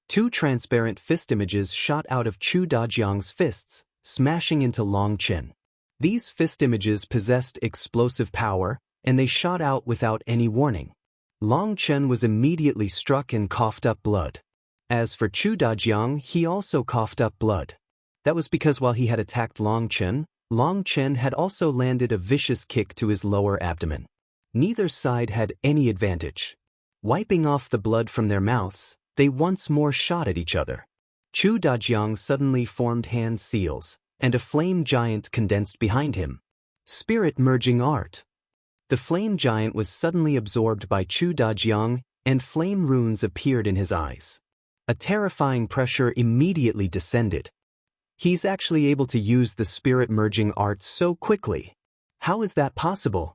2 transparent fist images shot out of Chu Dajiang's fists, smashing into Long Chen. These fist images possessed explosive power, and they shot out without any warning. Long Chen was immediately struck and coughed up blood. As for Chu Dajiang, he also coughed up blood. That was because while he had attacked Long Chen had also landed a vicious kick to his lower abdomen. Neither side had any advantage. Wiping off the blood from their mouths, they once more shot at each other. Chu Dajiang suddenly formed hand seals, and a flame giant condensed behind him. Spirit merging art. The flame giant was suddenly absorbed by Chu Dajiang, and flame runes appeared in his eyes. A terrifying pressure immediately descended. He's actually able to use the spirit merging art so quickly. How is that possible?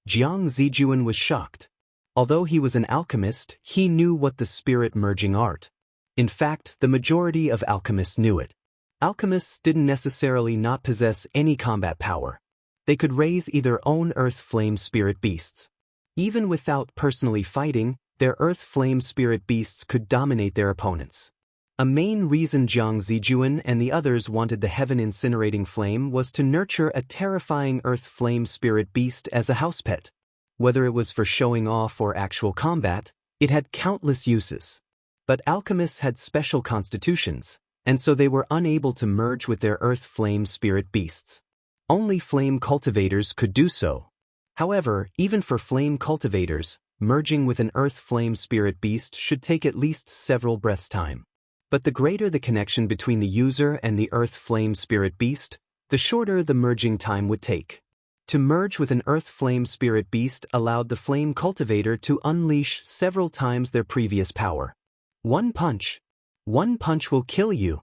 Jiang Zijuan was shocked. Although he was an alchemist, he knew what the spirit merging art. In fact, the majority of alchemists knew it. Alchemists didn't necessarily not possess any combat power. They could raise either own earth flame spirit beasts. Even without personally fighting, their earth flame spirit beasts could dominate their opponents. A main reason Jiang Zijuan and the others wanted the heaven incinerating flame was to nurture a terrifying earth flame spirit beast as a house pet. Whether it was for showing off or actual combat, it had countless uses. But alchemists had special constitutions, and so they were unable to merge with their earth flame spirit beasts. Only flame cultivators could do so. However, even for flame cultivators, merging with an earth flame spirit beast should take at least several breaths' time. But the greater the connection between the user and the earth flame spirit beast, the shorter the merging time would take. To merge with an earth flame spirit beast allowed the flame cultivator to unleash several times their previous power. One punch will kill you.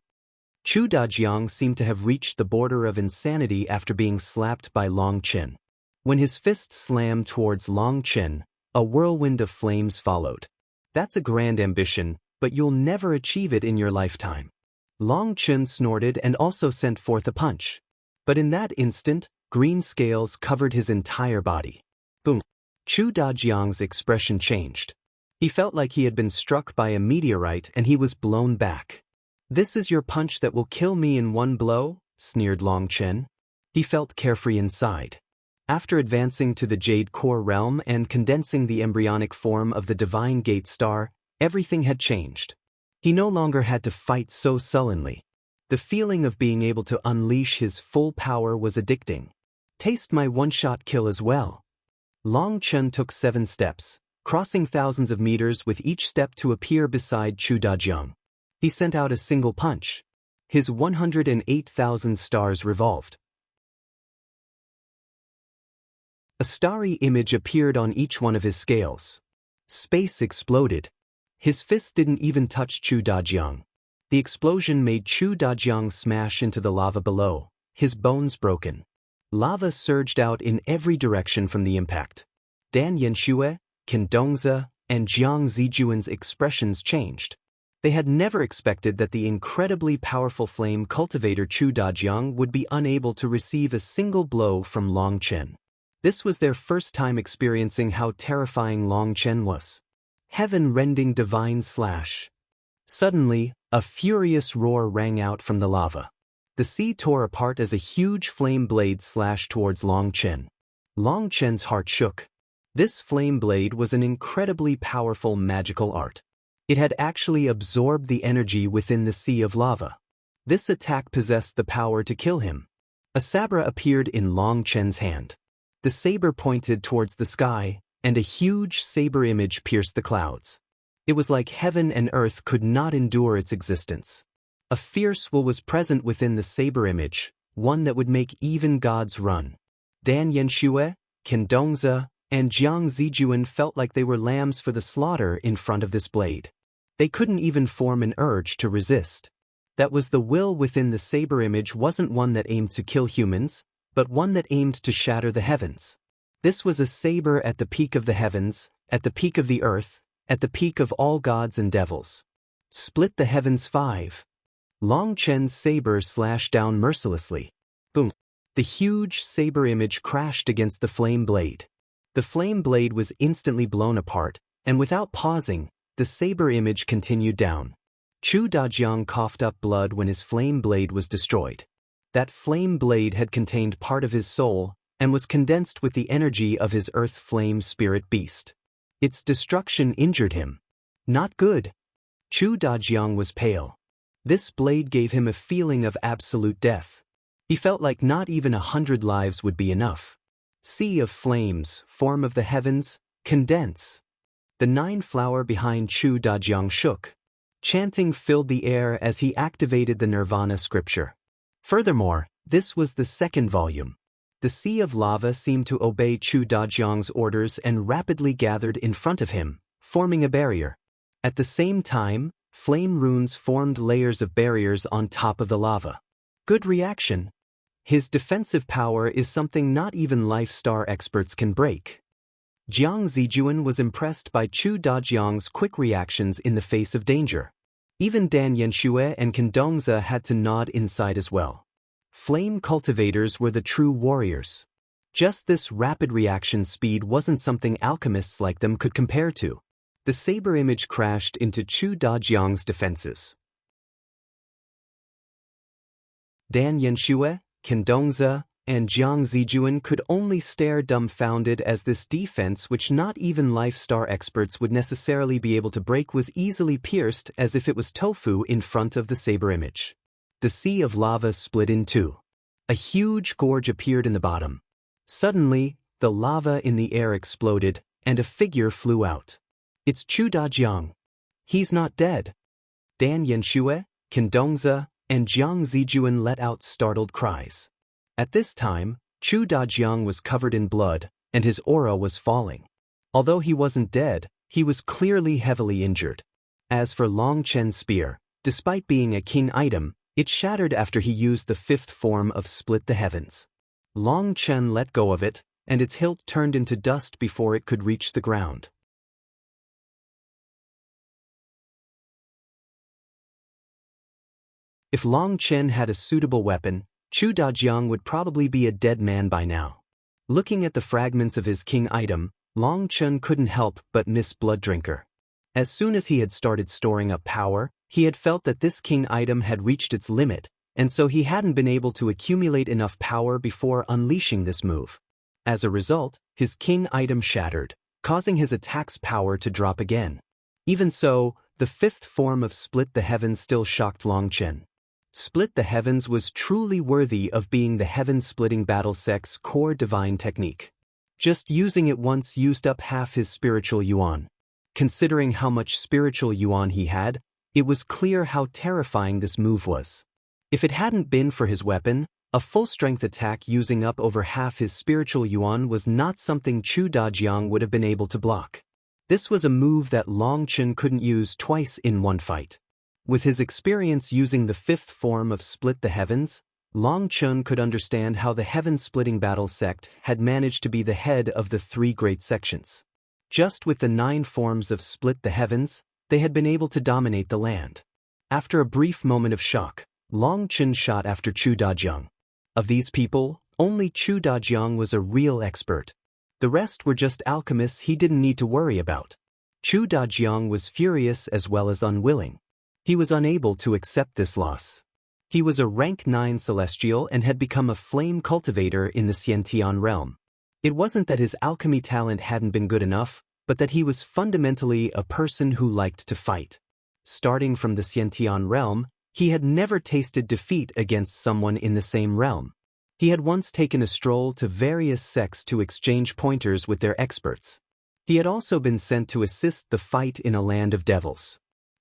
Chu Dajiang seemed to have reached the border of insanity after being slapped by Long Chen. When his fist slammed towards Long Chen, a whirlwind of flames followed. That's a grand ambition, but you'll never achieve it in your lifetime. Long Chen snorted and also sent forth a punch. But in that instant, green scales covered his entire body. Boom! Chu Dajiang's expression changed. He felt like he had been struck by a meteorite and he was blown back. "This is your punch that will kill me in one blow?" sneered Long Chen. He felt carefree inside. After advancing to the Jade Core realm and condensing the embryonic form of the Divine Gate Star, everything had changed. He no longer had to fight so sullenly. The feeling of being able to unleash his full power was addicting. "Taste my one-shot kill as well." Long Chen took 7 steps, crossing thousands of meters with each step to appear beside Chu Dajiang. He sent out a single punch. His 108,000 stars revolved. A starry image appeared on each one of his scales. Space exploded. His fist didn't even touch Chu Dajiang. The explosion made Chu Dajiang smash into the lava below, his bones broken. Lava surged out in every direction from the impact. Dan Yanxue, Qin Dongzi, and Jiang Zijuan's expressions changed. They had never expected that the incredibly powerful flame cultivator Chu Dajiang would be unable to receive a single blow from Long Chen. This was their first time experiencing how terrifying Long Chen was. Heaven-rending divine slash. Suddenly, a furious roar rang out from the lava. The sea tore apart as a huge flame blade slashed towards Long Chen. Long Chen's heart shook. This flame blade was an incredibly powerful magical art. It had actually absorbed the energy within the sea of lava. This attack possessed the power to kill him. A sabre appeared in Long Chen's hand. The saber pointed towards the sky, and a huge saber image pierced the clouds. It was like heaven and earth could not endure its existence. A fierce will was present within the saber image, one that would make even gods run. Dan Yanxue, Qin Dongzi, and Jiang Zijuan felt like they were lambs for the slaughter in front of this blade. They couldn't even form an urge to resist. That was the will within the saber image wasn't one that aimed to kill humans, but one that aimed to shatter the heavens. This was a saber at the peak of the heavens, at the peak of the earth, at the peak of all gods and devils. Split the heavens 5. Long Chen's saber slashed down mercilessly. Boom! The huge saber image crashed against the flame blade. The flame blade was instantly blown apart, and without pausing, the saber image continued down. Chu Dajiang coughed up blood when his flame blade was destroyed. That flame blade had contained part of his soul, and was condensed with the energy of his earth flame spirit beast. Its destruction injured him. Not good. Chu Dajiang was pale. This blade gave him a feeling of absolute death. He felt like not even 100 lives would be enough. Sea of flames, form of the heavens, condense. The 9 flower behind Chu Dajiang shook. Chanting filled the air as he activated the Nirvana scripture. Furthermore, this was the 2nd volume. The sea of lava seemed to obey Chu Dajiang's orders and rapidly gathered in front of him, forming a barrier. At the same time, flame runes formed layers of barriers on top of the lava. Good reaction. His defensive power is something not even life star experts can break. Jiang Zijuan was impressed by Chu Dajiang's quick reactions in the face of danger. Even Dan Yanxue and Qin Dongzi had to nod inside as well. Flame cultivators were the true warriors. Just this rapid reaction speed wasn't something alchemists like them could compare to. The saber image crashed into Chu Dajiang's defenses. Dan Yanxue, Qin Dongzi, and Jiang Zijuan could only stare dumbfounded as this defense, which not even life star experts would necessarily be able to break, was easily pierced as if it was tofu in front of the saber image. The sea of lava split in two. A huge gorge appeared in the bottom. Suddenly, the lava in the air exploded, and a figure flew out. It's Chu Dajiang. He's not dead. Dan Yanxue, Qin Dongzi, and Jiang Zijuan let out startled cries. At this time, Chu Dajiang was covered in blood, and his aura was falling. Although he wasn't dead, he was clearly heavily injured. As for Long Chen's spear, despite being a king item, it shattered after he used the 5th form of Split the Heavens. Long Chen let go of it, and its hilt turned into dust before it could reach the ground. If Long Chen had a suitable weapon, Chu Dajiang would probably be a dead man by now. Looking at the fragments of his king item, Long Chen couldn't help but miss Blood Drinker. As soon as he had started storing up power, he had felt that this king item had reached its limit, and so he hadn't been able to accumulate enough power before unleashing this move. As a result, his king item shattered, causing his attack's power to drop again. Even so, the fifth form of Split the Heavens still shocked Long Chen. Split the Heavens was truly worthy of being the heaven-splitting battle sect's core divine technique. Just using it once used up half his spiritual yuan. Considering how much spiritual yuan he had, it was clear how terrifying this move was. If it hadn't been for his weapon, a full-strength attack using up over half his spiritual yuan was not something Chu Dajiang would have been able to block. This was a move that Long Chen couldn't use twice in one fight. With his experience using the fifth form of Split the Heavens, Long Chen could understand how the heaven-splitting battle sect had managed to be the head of the three great sections. Just with the 9 forms of Split the Heavens, they had been able to dominate the land. After a brief moment of shock, Long Chen shot after Chu Dajiang. Of these people, only Chu Dajiang was a real expert. The rest were just alchemists he didn't need to worry about. Chu Dajiang was furious as well as unwilling. He was unable to accept this loss. He was a rank 9 celestial and had become a flame cultivator in the Xiantian realm. It wasn't that his alchemy talent hadn't been good enough, but that he was fundamentally a person who liked to fight. Starting from the Xiantian realm, he had never tasted defeat against someone in the same realm. He had once taken a stroll to various sects to exchange pointers with their experts. He had also been sent to assist the fight in a land of devils.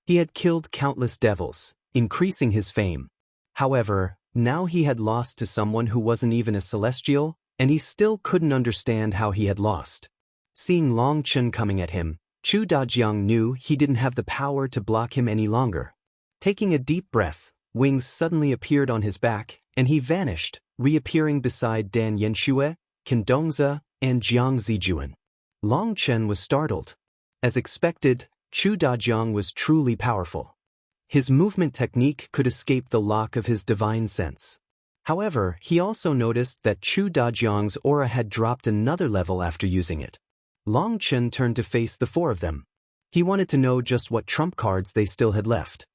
He had killed countless devils, increasing his fame. However, now he had lost to someone who wasn't even a celestial, and he still couldn't understand how he had lost. Seeing Long Chen coming at him, Chu Dajiang knew he didn't have the power to block him any longer. Taking a deep breath, wings suddenly appeared on his back, and he vanished, reappearing beside Dan Yanxue, Qin Dongzi, and Jiang Zijuan. Long Chen was startled. As expected, Chu Dajiang was truly powerful. His movement technique could escape the lock of his divine sense. However, he also noticed that Chu Dajiang's aura had dropped another level after using it. Long Chen turned to face the 4 of them. He wanted to know just what trump cards they still had left.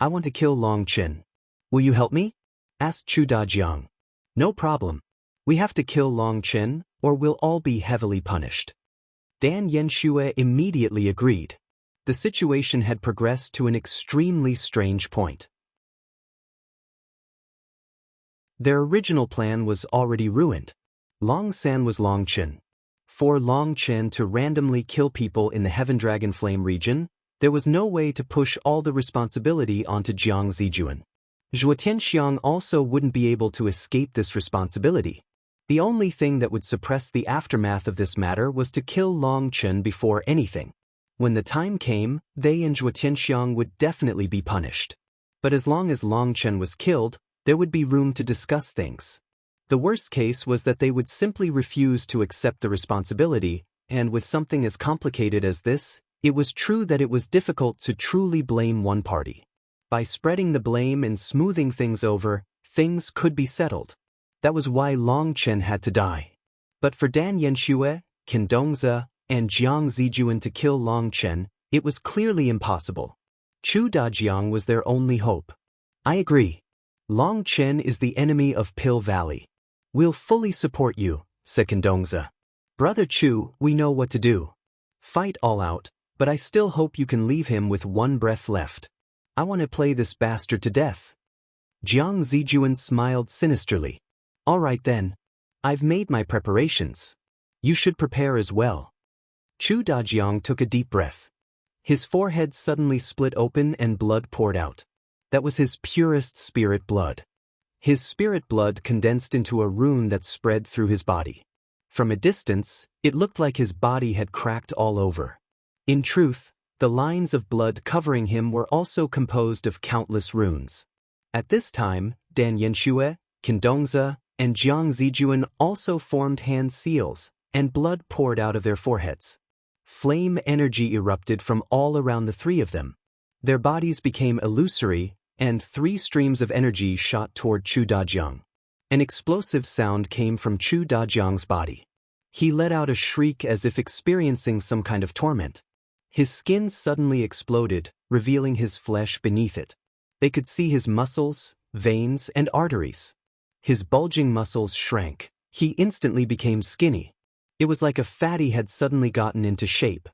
"I want to kill Long Chen. Will you help me?" asked Chu Dajiang. "No problem. We have to kill Long Chen, or we'll all be heavily punished." Dan Yanxue immediately agreed. The situation had progressed to an extremely strange point. Their original plan was already ruined. Long San was Long Chen. For Long Chen to randomly kill people in the Heaven Dragon Flame region, there was no way to push all the responsibility onto Jiang Zijuan. Zhuo Tianxiang also wouldn't be able to escape this responsibility. The only thing that would suppress the aftermath of this matter was to kill Long Chen before anything. When the time came, they and Zhuo Tianxiang would definitely be punished. But as long as Long Chen was killed, there would be room to discuss things. The worst case was that they would simply refuse to accept the responsibility, and with something as complicated as this, it was true that it was difficult to truly blame one party. By spreading the blame and smoothing things over, things could be settled. That was why Long Chen had to die. But for Dan Yanxue, Qin Dongzi, and Jiang Zijuan to kill Long Chen, it was clearly impossible. Chu Dajiang was their only hope. "I agree. Long Chen is the enemy of Pill Valley. We'll fully support you," said Qin Dongzi. "Brother Chu, we know what to do. Fight all out, but I still hope you can leave him with one breath left. I want to play this bastard to death." Jiang Zijuan smiled sinisterly. "All right then. I've made my preparations. You should prepare as well." Chu Dajiang took a deep breath. His forehead suddenly split open and blood poured out. That was his purest spirit blood. His spirit blood condensed into a rune that spread through his body. From a distance, it looked like his body had cracked all over. In truth, the lines of blood covering him were also composed of countless runes. At this time, Dan Yanxue, Qin Dongzi, and Jiang Zijuan also formed hand seals, and blood poured out of their foreheads. Flame energy erupted from all around the three of them. Their bodies became illusory, and 3 streams of energy shot toward Chu Dajiang. An explosive sound came from Chu Dajiang's body. He let out a shriek as if experiencing some kind of torment. His skin suddenly exploded, revealing his flesh beneath it. They could see his muscles, veins, and arteries. His bulging muscles shrank. He instantly became skinny. It was like a fatty had suddenly gotten into shape.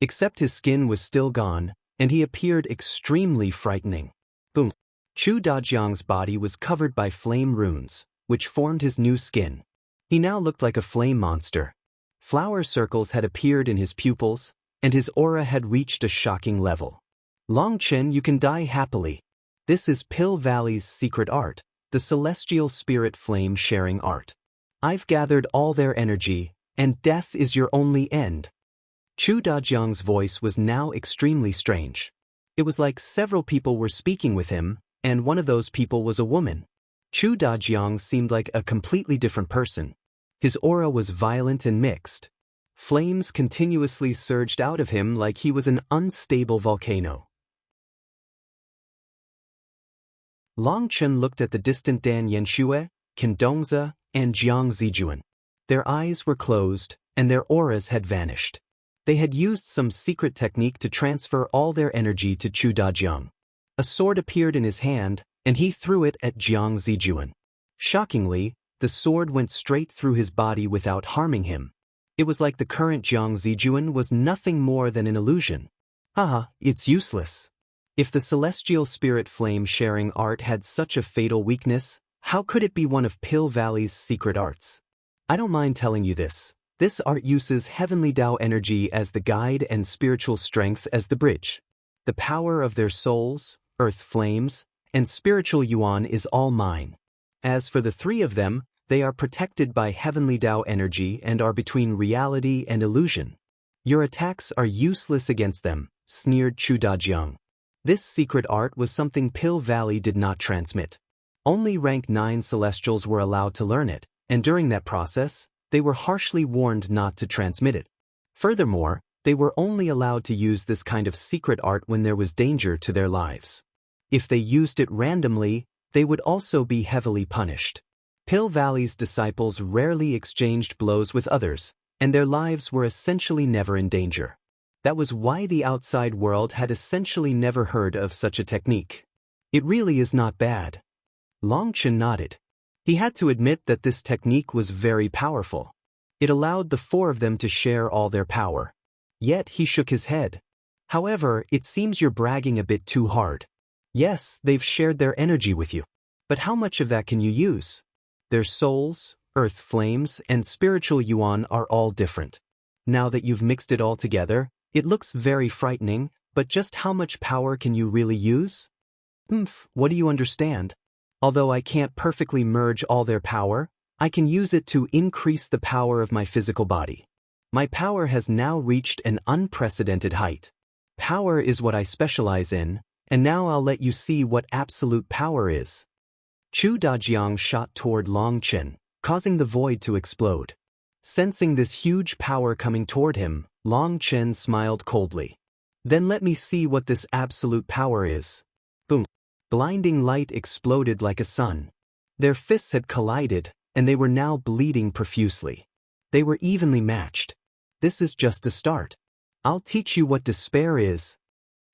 Except his skin was still gone, and he appeared extremely frightening. Boom! Chu Dajiang's body was covered by flame runes, which formed his new skin. He now looked like a flame monster. Flower circles had appeared in his pupils, and his aura had reached a shocking level. Long Chen, you can die happily. This is Pill Valley's secret art, the celestial spirit flame sharing art. I've gathered all their energy, and death is your only end. Chu Dajiang's voice was now extremely strange. It was like several people were speaking with him, and one of those people was a woman. Chu Dajiang seemed like a completely different person. His aura was violent and mixed. Flames continuously surged out of him like he was an unstable volcano. Long Chen looked at the distant Dan Yanxue, Qin and Jiang Zijuan. Their eyes were closed, and their auras had vanished. They had used some secret technique to transfer all their energy to Chu Dajiang. A sword appeared in his hand, and he threw it at Jiang Zijuan. Shockingly, the sword went straight through his body without harming him. It was like the current Jiang Zijuan was nothing more than an illusion. Haha, it's useless. If the celestial spirit flame sharing art had such a fatal weakness, how could it be one of Pill Valley's secret arts? I don't mind telling you this. This art uses heavenly Tao energy as the guide and spiritual strength as the bridge. The power of their souls, earth flames, and spiritual yuan is all mine. As for the 3 of them, they are protected by heavenly Tao energy and are between reality and illusion. Your attacks are useless against them, sneered Chu Dajiang. This secret art was something Pill Valley did not transmit. Only rank 9 celestials were allowed to learn it, and during that process, they were harshly warned not to transmit it. Furthermore, they were only allowed to use this kind of secret art when there was danger to their lives. If they used it randomly, they would also be heavily punished. Pill Valley's disciples rarely exchanged blows with others, and their lives were essentially never in danger. That was why the outside world had essentially never heard of such a technique. It really is not bad. Long Chen nodded. He had to admit that this technique was very powerful. It allowed the 4 of them to share all their power. Yet he shook his head. However, it seems you're bragging a bit too hard. Yes, they've shared their energy with you. But how much of that can you use? Their souls, earth flames, and spiritual yuan are all different. Now that you've mixed it all together, it looks very frightening, but just how much power can you really use? What do you understand? Although I can't perfectly merge all their power, I can use it to increase the power of my physical body. My power has now reached an unprecedented height. Power is what I specialize in, and now I'll let you see what absolute power is. Chu Dajiang shot toward Long Chen, causing the void to explode. Sensing this huge power coming toward him, Long Chen smiled coldly. Then let me see what this absolute power is. Boom! Blinding light exploded like a sun. Their fists had collided, and they were now bleeding profusely. They were evenly matched. This is just a start. I'll teach you what despair is.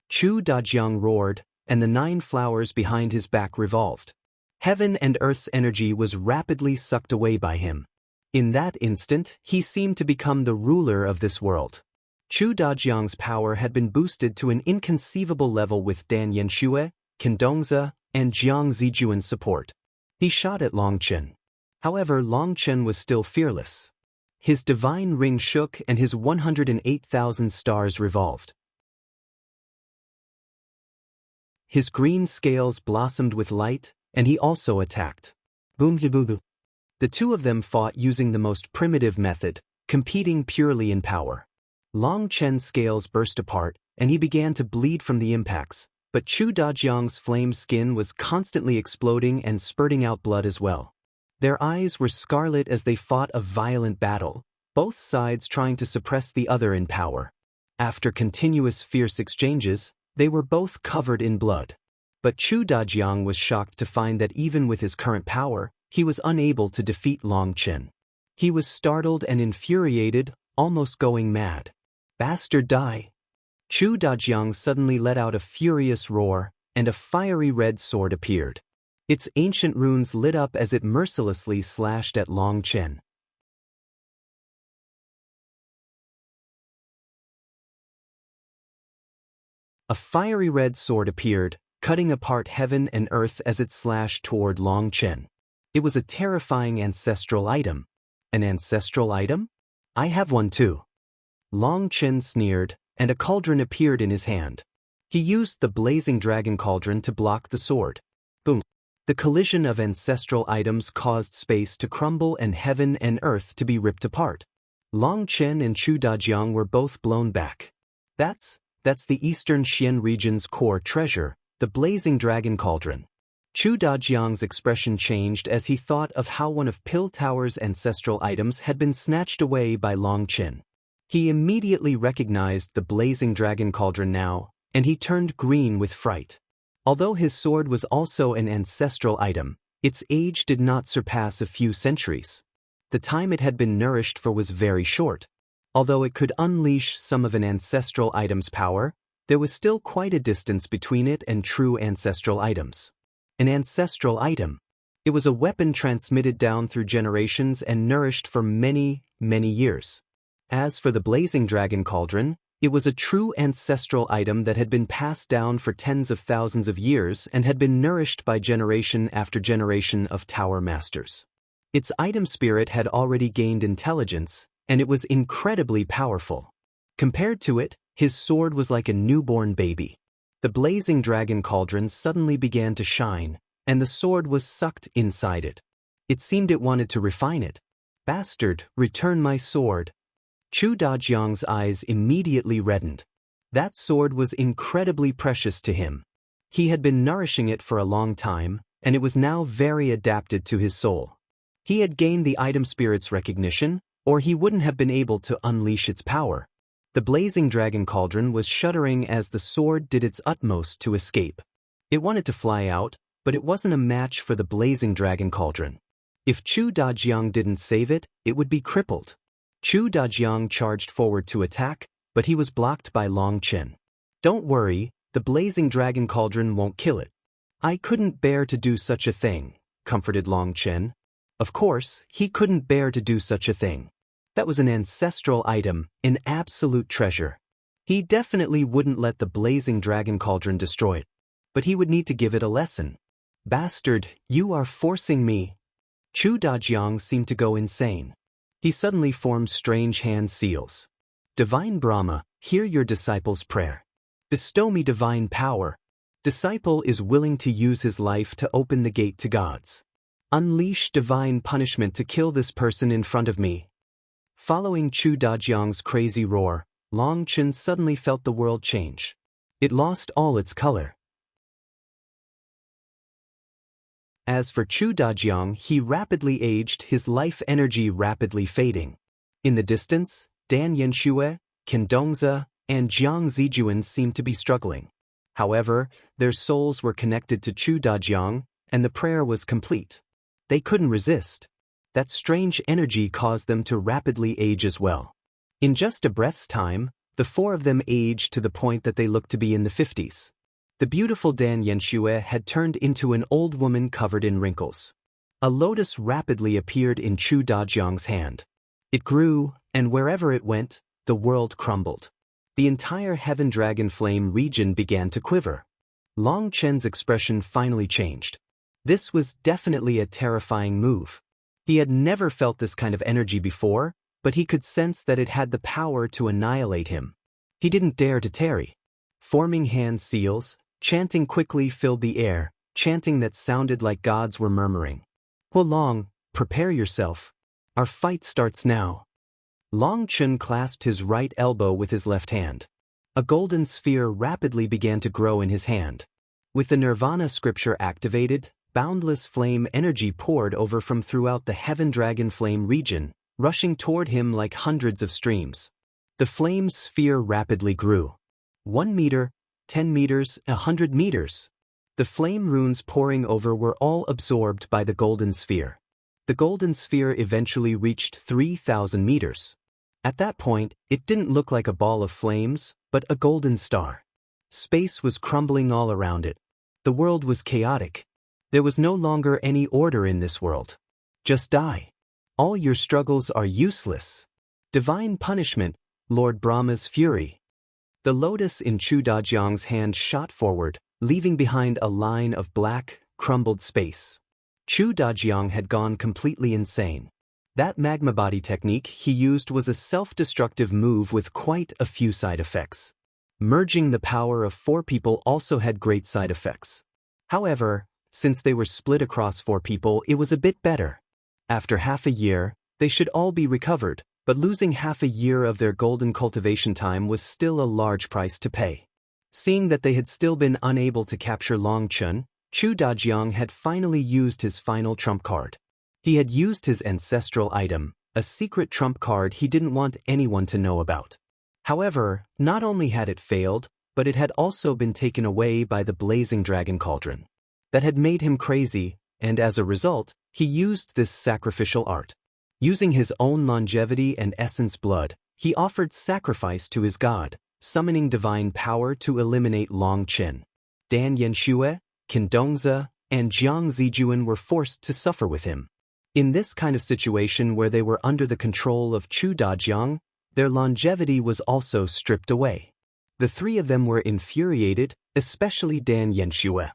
Chu Dajiang roared, and the 9 flowers behind his back revolved. Heaven and earth's energy was rapidly sucked away by him. In that instant, he seemed to become the ruler of this world. Chu Dajiang's power had been boosted to an inconceivable level with Dan Yanxue, Qin and Jiang Zijuan's support. He shot at Long Chen. However, Long Chen was still fearless. His divine ring shook and his 108,000 stars revolved. His green scales blossomed with light, and he also attacked. Boom boo boo. The 2 of them fought using the most primitive method, competing purely in power. Long Chen's scales burst apart, and he began to bleed from the impacts, but Chu Dajiang's flame skin was constantly exploding and spurting out blood as well. Their eyes were scarlet as they fought a violent battle, both sides trying to suppress the other in power. After continuous fierce exchanges, they were both covered in blood. But Chu Dajiang was shocked to find that even with his current power, he was unable to defeat Long Chen. He was startled and infuriated, almost going mad. "Bastard, die!" Chu Dajiang suddenly let out a furious roar, and a fiery red sword appeared. Its ancient runes lit up as it mercilessly slashed at Long Chen. A fiery red sword appeared, cutting apart heaven and earth as it slashed toward Long Chen. It was a terrifying ancestral item. An ancestral item? I have one too. Long Chen sneered, and a cauldron appeared in his hand. He used the blazing dragon cauldron to block the sword. Boom! The collision of ancestral items caused space to crumble and heaven and earth to be ripped apart. Long Chen and Chu Dajiang were both blown back. That's the Eastern Xian region's core treasure, the blazing dragon cauldron. Chu Dajiang's expression changed as he thought of how one of Pill Tower's ancestral items had been snatched away by Long Chen. He immediately recognized the blazing dragon cauldron now, and he turned green with fright. Although his sword was also an ancestral item, its age did not surpass a few centuries. The time it had been nourished for was very short. Although it could unleash some of an ancestral item's power, there was still quite a distance between it and true ancestral items. An ancestral item. It was a weapon transmitted down through generations and nourished for many, many years. As for the blazing dragon cauldron, it was a true ancestral item that had been passed down for tens of thousands of years and had been nourished by generation after generation of tower masters. Its item spirit had already gained intelligence, and it was incredibly powerful. Compared to it, his sword was like a newborn baby. The blazing dragon cauldron suddenly began to shine, and the sword was sucked inside it. It seemed it wanted to refine it. "Bastard, return my sword." Chu Dajiang's eyes immediately reddened. That sword was incredibly precious to him. He had been nourishing it for a long time, and it was now very adapted to his soul. He had gained the item spirit's recognition, or he wouldn't have been able to unleash its power. The blazing dragon cauldron was shuddering as the sword did its utmost to escape. It wanted to fly out, but it wasn't a match for the blazing dragon cauldron. If Chu Dajiang didn't save it, it would be crippled. Chu Dajiang charged forward to attack, but he was blocked by Long Chen. "Don't worry, the blazing dragon cauldron won't kill it." "I couldn't bear to do such a thing," comforted Long Chen. Of course, he couldn't bear to do such a thing. That was an ancestral item, an absolute treasure. He definitely wouldn't let the blazing dragon cauldron destroy it. But he would need to give it a lesson. "Bastard, you are forcing me." Chu Dajiang seemed to go insane. He suddenly formed strange hand seals. "Divine Brahma, hear your disciple's prayer. Bestow me divine power. Disciple is willing to use his life to open the gate to gods. Unleash divine punishment to kill this person in front of me." Following Chu Dajiang's crazy roar, Long Chen suddenly felt the world change. It lost all its color. As for Chu Dajiang, he rapidly aged, his life energy rapidly fading. In the distance, Dan Yanxue, Qin Dongzi, and Jiang Zijuan seemed to be struggling. However, their souls were connected to Chu Dajiang, and the prayer was complete. They couldn't resist. That strange energy caused them to rapidly age as well. In just a breath's time, the four of them aged to the point that they looked to be in the 50s. The beautiful Dan Yanxue had turned into an old woman covered in wrinkles. A lotus rapidly appeared in Chu Dajiang's hand. It grew, and wherever it went, the world crumbled. The entire Heaven Dragon Flame region began to quiver. Long Chen's expression finally changed. This was definitely a terrifying move. He had never felt this kind of energy before, but he could sense that it had the power to annihilate him. He didn't dare to tarry. Forming hand seals, chanting quickly filled the air, chanting that sounded like gods were murmuring. "Huolong, prepare yourself. Our fight starts now." Long Chen clasped his right elbow with his left hand. A golden sphere rapidly began to grow in his hand. With the Nirvana scripture activated, boundless flame energy poured over from throughout the Heaven Dragon Flame region, rushing toward him like hundreds of streams. The flame sphere rapidly grew. 1 meter, 10 meters, 100 meters. The flame runes pouring over were all absorbed by the golden sphere. The golden sphere eventually reached 3,000 meters. At that point, it didn't look like a ball of flames, but a golden star. Space was crumbling all around it. The world was chaotic. There was no longer any order in this world. Just die. All your struggles are useless. Divine punishment, Lord Brahma's fury. The lotus in Chu Dajiang's hand shot forward, leaving behind a line of black, crumbled space. Chu Dajiang had gone completely insane. That magma body technique he used was a self-destructive move with quite a few side effects. Merging the power of 4 people also had great side effects. However, since they were split across 4 people, it was a bit better. After half a year, they should all be recovered, but losing half a year of their golden cultivation time was still a large price to pay. Seeing that they had still been unable to capture Long Chun, Chu Dajiang had finally used his final trump card. He had used his ancestral item, a secret trump card he didn't want anyone to know about. However, not only had it failed, but it had also been taken away by the blazing dragon cauldron. That had made him crazy, and as a result, he used this sacrificial art. Using his own longevity and essence blood, he offered sacrifice to his god, summoning divine power to eliminate Long Qin. Dan Yanxue, Qin Dongzi, and Jiang Zijuan were forced to suffer with him. In this kind of situation where they were under the control of Chu Dajiang, their longevity was also stripped away. The 3 of them were infuriated, especially Dan Yanxue.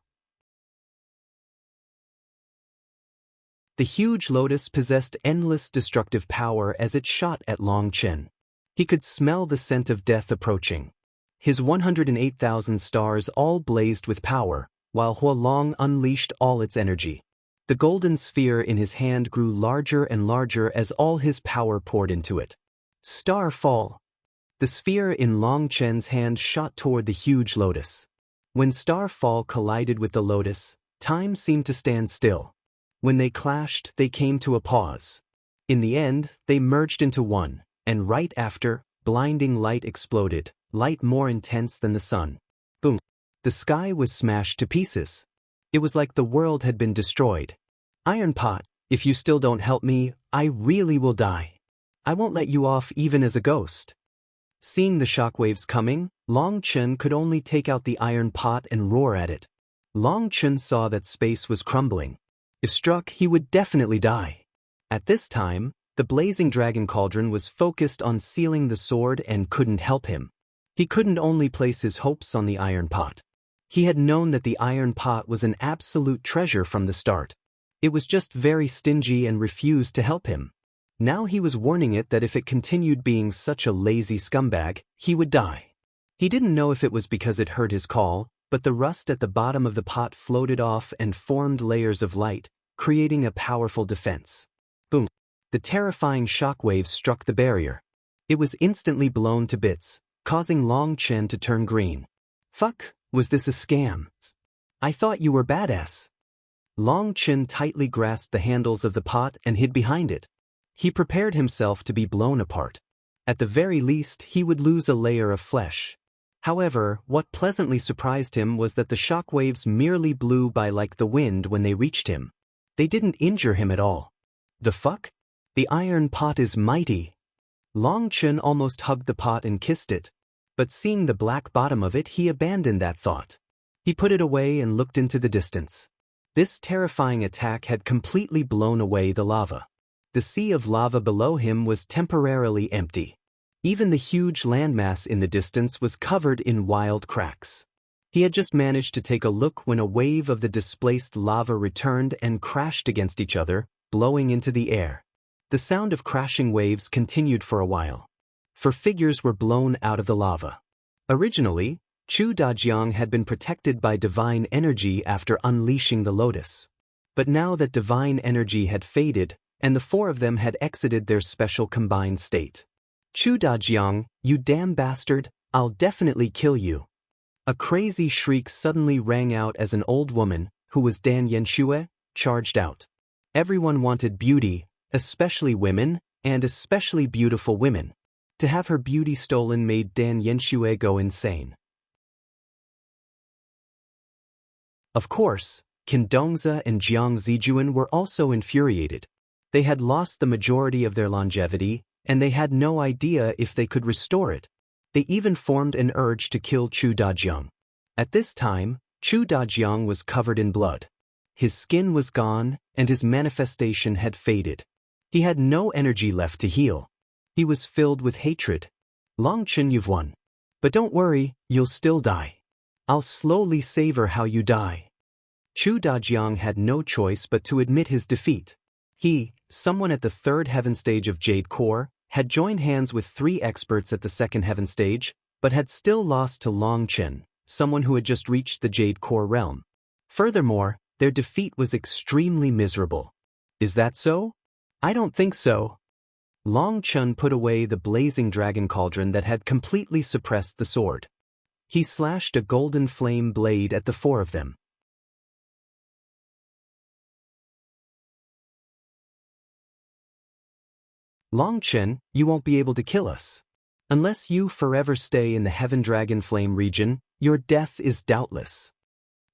The huge lotus possessed endless destructive power as it shot at Long Qin. He could smell the scent of death approaching. His 108,000 stars all blazed with power, while Huolong unleashed all its energy. The golden sphere in his hand grew larger and larger as all his power poured into it. Star fall. The sphere in Long Chen's hand shot toward the huge lotus. When Star fall collided with the lotus, time seemed to stand still. When they clashed, they came to a pause. In the end, they merged into one, and right after, blinding light exploded, light more intense than the sun. Boom. The sky was smashed to pieces. It was like the world had been destroyed. Iron Pot, if you still don't help me, I really will die. I won't let you off even as a ghost. Seeing the shockwaves coming, Long Chen could only take out the iron pot and roar at it. Long Chen saw that space was crumbling. If struck, he would definitely die. At this time, the blazing dragon cauldron was focused on sealing the sword and couldn't help him. He couldn't only place his hopes on the iron pot. He had known that the iron pot was an absolute treasure from the start. It was just very stingy and refused to help him. Now he was warning it that if it continued being such a lazy scumbag, he would die. He didn't know if it was because it heard his call, but the rust at the bottom of the pot floated off and formed layers of light, creating a powerful defense. Boom. The terrifying shockwaves struck the barrier. It was instantly blown to bits, causing Long Chen to turn green. Fuck, was this a scam? I thought you were badass. Long Chen tightly grasped the handles of the pot and hid behind it. He prepared himself to be blown apart. At the very least, he would lose a layer of flesh. However, what pleasantly surprised him was that the shockwaves merely blew by like the wind when they reached him. They didn't injure him at all. The fuck? The iron pot is mighty. Long Chen almost hugged the pot and kissed it. But seeing the black bottom of it, he abandoned that thought. He put it away and looked into the distance. This terrifying attack had completely blown away the lava. The sea of lava below him was temporarily empty. Even the huge landmass in the distance was covered in wild cracks. He had just managed to take a look when a wave of the displaced lava returned and crashed against each other, blowing into the air. The sound of crashing waves continued for a while. 4 figures were blown out of the lava. Originally, Chu Dajiang had been protected by divine energy after unleashing the lotus. But now that divine energy had faded, and the 4 of them had exited their special combined state. Chu Dajiang, you damn bastard, I'll definitely kill you. A crazy shriek suddenly rang out as an old woman, who was Dan Yanxue, charged out. Everyone wanted beauty, especially women, and especially beautiful women. To have her beauty stolen made Dan Yanxue go insane. Of course, Qin Dongzi and Jiang Zijuan were also infuriated. They had lost the majority of their longevity, and they had no idea if they could restore it. They even formed an urge to kill Chu Dajiang. At this time, Chu Dajiang was covered in blood. His skin was gone, and his manifestation had faded. He had no energy left to heal. He was filled with hatred. Long Chen, you've won. But don't worry, you'll still die. I'll slowly savor how you die. Chu Dajiang had no choice but to admit his defeat. He, someone at the third heaven stage of Jade Core, had joined hands with 3 experts at the second heaven stage, but had still lost to Long Chen, someone who had just reached the Jade Core realm. Furthermore, their defeat was extremely miserable. Is that so? I don't think so. Long Chen put away the blazing dragon cauldron that had completely suppressed the sword. He slashed a golden flame blade at the 4 of them. Long Chen, you won't be able to kill us. Unless you forever stay in the Heaven Dragon Flame region, your death is doubtless.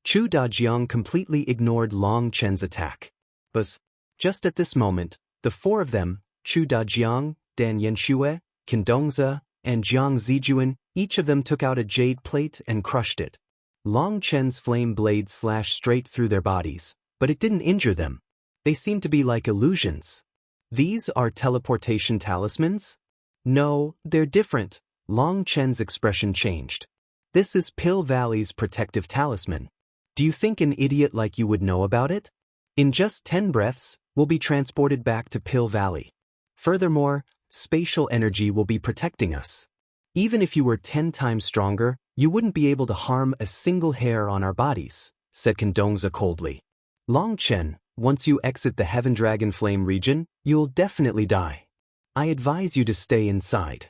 Chu Dajiang completely ignored Long Chen's attack. But just at this moment, the 4 of them, Chu Dajiang, Dan Yanxue, Qin Dongzi, and Jiang Zijuan, each of them took out a jade plate and crushed it. Long Chen's flame blade slashed straight through their bodies, but it didn't injure them. They seemed to be like illusions. These are teleportation talismans? No, they're different. Long Chen's expression changed. This is Pill Valley's protective talisman. Do you think an idiot like you would know about it? In just 10 breaths, we'll be transported back to Pill Valley. Furthermore, spatial energy will be protecting us. Even if you were 10 times stronger, you wouldn't be able to harm a single hair on our bodies, said Qin Dongzi coldly. Long Chen, once you exit the Heaven Dragon Flame region, you'll definitely die. I advise you to stay inside.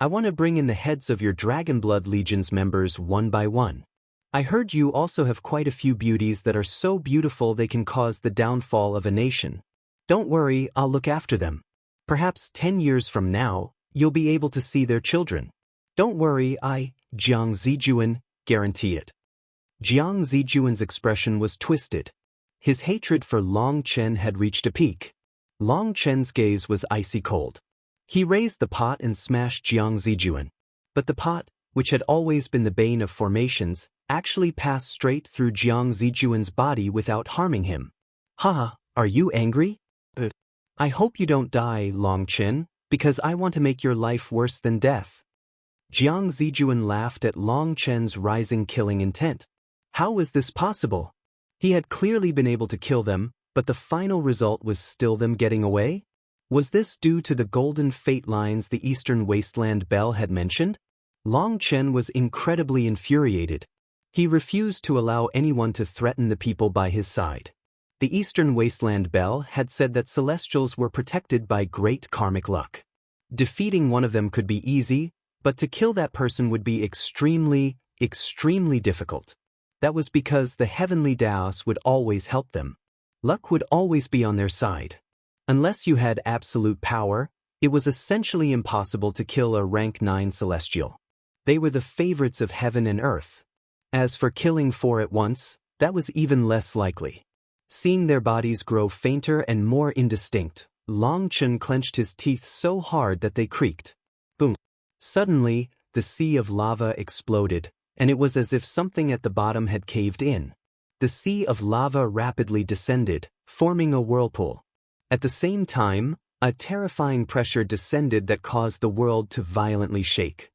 I want to bring in the heads of your Dragon Blood Legion's members one by one. I heard you also have quite a few beauties that are so beautiful they can cause the downfall of a nation. Don't worry, I'll look after them. Perhaps 10 years from now, you'll be able to see their children. Don't worry, Jiang Zijuan, guarantee it. Jiang Zijuan's expression was twisted. His hatred for Long Chen had reached a peak. Long Chen's gaze was icy cold. He raised the pot and smashed Jiang Zijuan. But the pot, which had always been the bane of formations, actually passed straight through Jiang Zijuan's body without harming him. Haha, are you angry? I hope you don't die, Long Chen, because I want to make your life worse than death. Jiang Zijuan laughed at Long Chen's rising killing intent. How was this possible? He had clearly been able to kill them, but the final result was still them getting away? Was this due to the golden fate lines the Eastern Wasteland Bell had mentioned? Long Chen was incredibly infuriated. He refused to allow anyone to threaten the people by his side. The Eastern Wasteland Bell had said that Celestials were protected by great karmic luck. Defeating one of them could be easy, but to kill that person would be extremely, extremely difficult. That was because the heavenly Daos would always help them. Luck would always be on their side. Unless you had absolute power, it was essentially impossible to kill a rank 9 Celestial. They were the favorites of heaven and earth. As for killing 4 at once, that was even less likely. Seeing their bodies grow fainter and more indistinct, Long Chen clenched his teeth so hard that they creaked. Boom. Suddenly, the sea of lava exploded, and it was as if something at the bottom had caved in. The sea of lava rapidly descended, forming a whirlpool. At the same time, a terrifying pressure descended that caused the world to violently shake.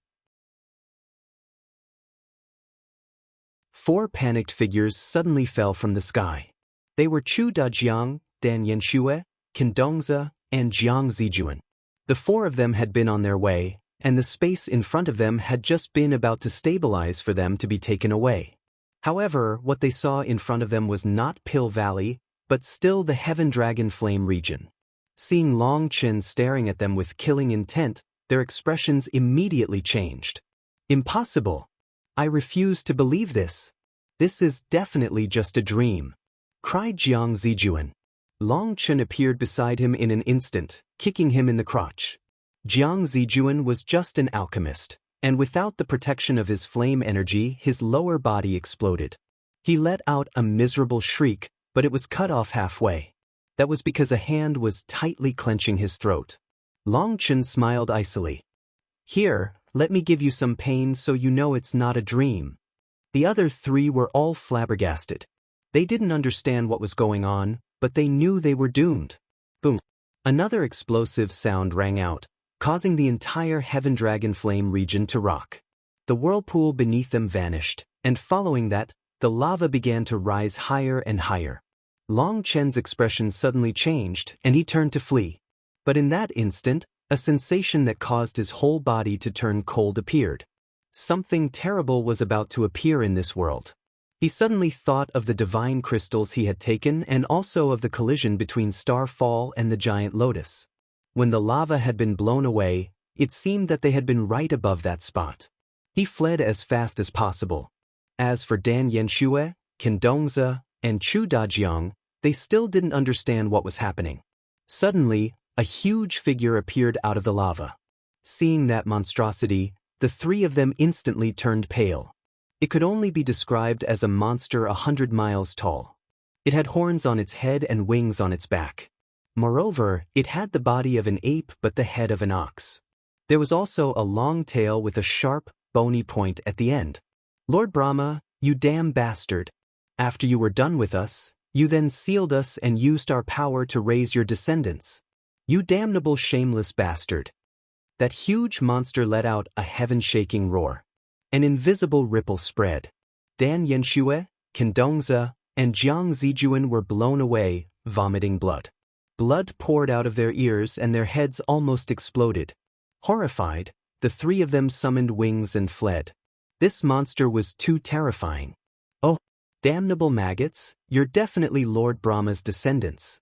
4 panicked figures suddenly fell from the sky. They were Chu Dajiang, Dan Yanxue, Qin Dongzi, and Jiang Zijuan. The 4 of them had been on their way, and the space in front of them had just been about to stabilize for them to be taken away. However, what they saw in front of them was not Pill Valley, but still the Heaven Dragon Flame region. Seeing Long Chen staring at them with killing intent, their expressions immediately changed. Impossible! I refuse to believe this. This is definitely just a dream, cried Jiang Zijuan. Long Chen appeared beside him in an instant, kicking him in the crotch. Jiang Zijuan was just an alchemist, and without the protection of his flame energy, his lower body exploded. He let out a miserable shriek, but it was cut off halfway. That was because a hand was tightly clenching his throat. Long Chen smiled icily. "Here, let me give you some pain so you know it's not a dream." The other three were all flabbergasted. They didn't understand what was going on, but they knew they were doomed. Boom. Another explosive sound rang out, causing the entire Heaven Dragon Flame region to rock. The whirlpool beneath them vanished, and following that, the lava began to rise higher and higher. Long Chen's expression suddenly changed, and he turned to flee. But in that instant, a sensation that caused his whole body to turn cold appeared. Something terrible was about to appear in this world. He suddenly thought of the divine crystals he had taken and also of the collision between Starfall and the giant lotus. When the lava had been blown away, it seemed that they had been right above that spot. He fled as fast as possible. As for Dan Yanxue, Qin Dongzi, and Chu Dajiang, they still didn't understand what was happening. Suddenly, a huge figure appeared out of the lava. Seeing that monstrosity, the three of them instantly turned pale. It could only be described as a monster 100 miles tall. It had horns on its head and wings on its back. Moreover, it had the body of an ape but the head of an ox. There was also a long tail with a sharp, bony point at the end. "Lord Brahma, you damn bastard. After you were done with us, you then sealed us and used our power to raise your descendants. You damnable shameless bastard." That huge monster let out a heaven-shaking roar. An invisible ripple spread. Dan Yanxue, Qin Dongzi, and Jiang Zijuan were blown away, vomiting blood. Blood poured out of their ears and their heads almost exploded. Horrified, the three of them summoned wings and fled. This monster was too terrifying. "Oh, damnable maggots, you're definitely Lord Brahma's descendants."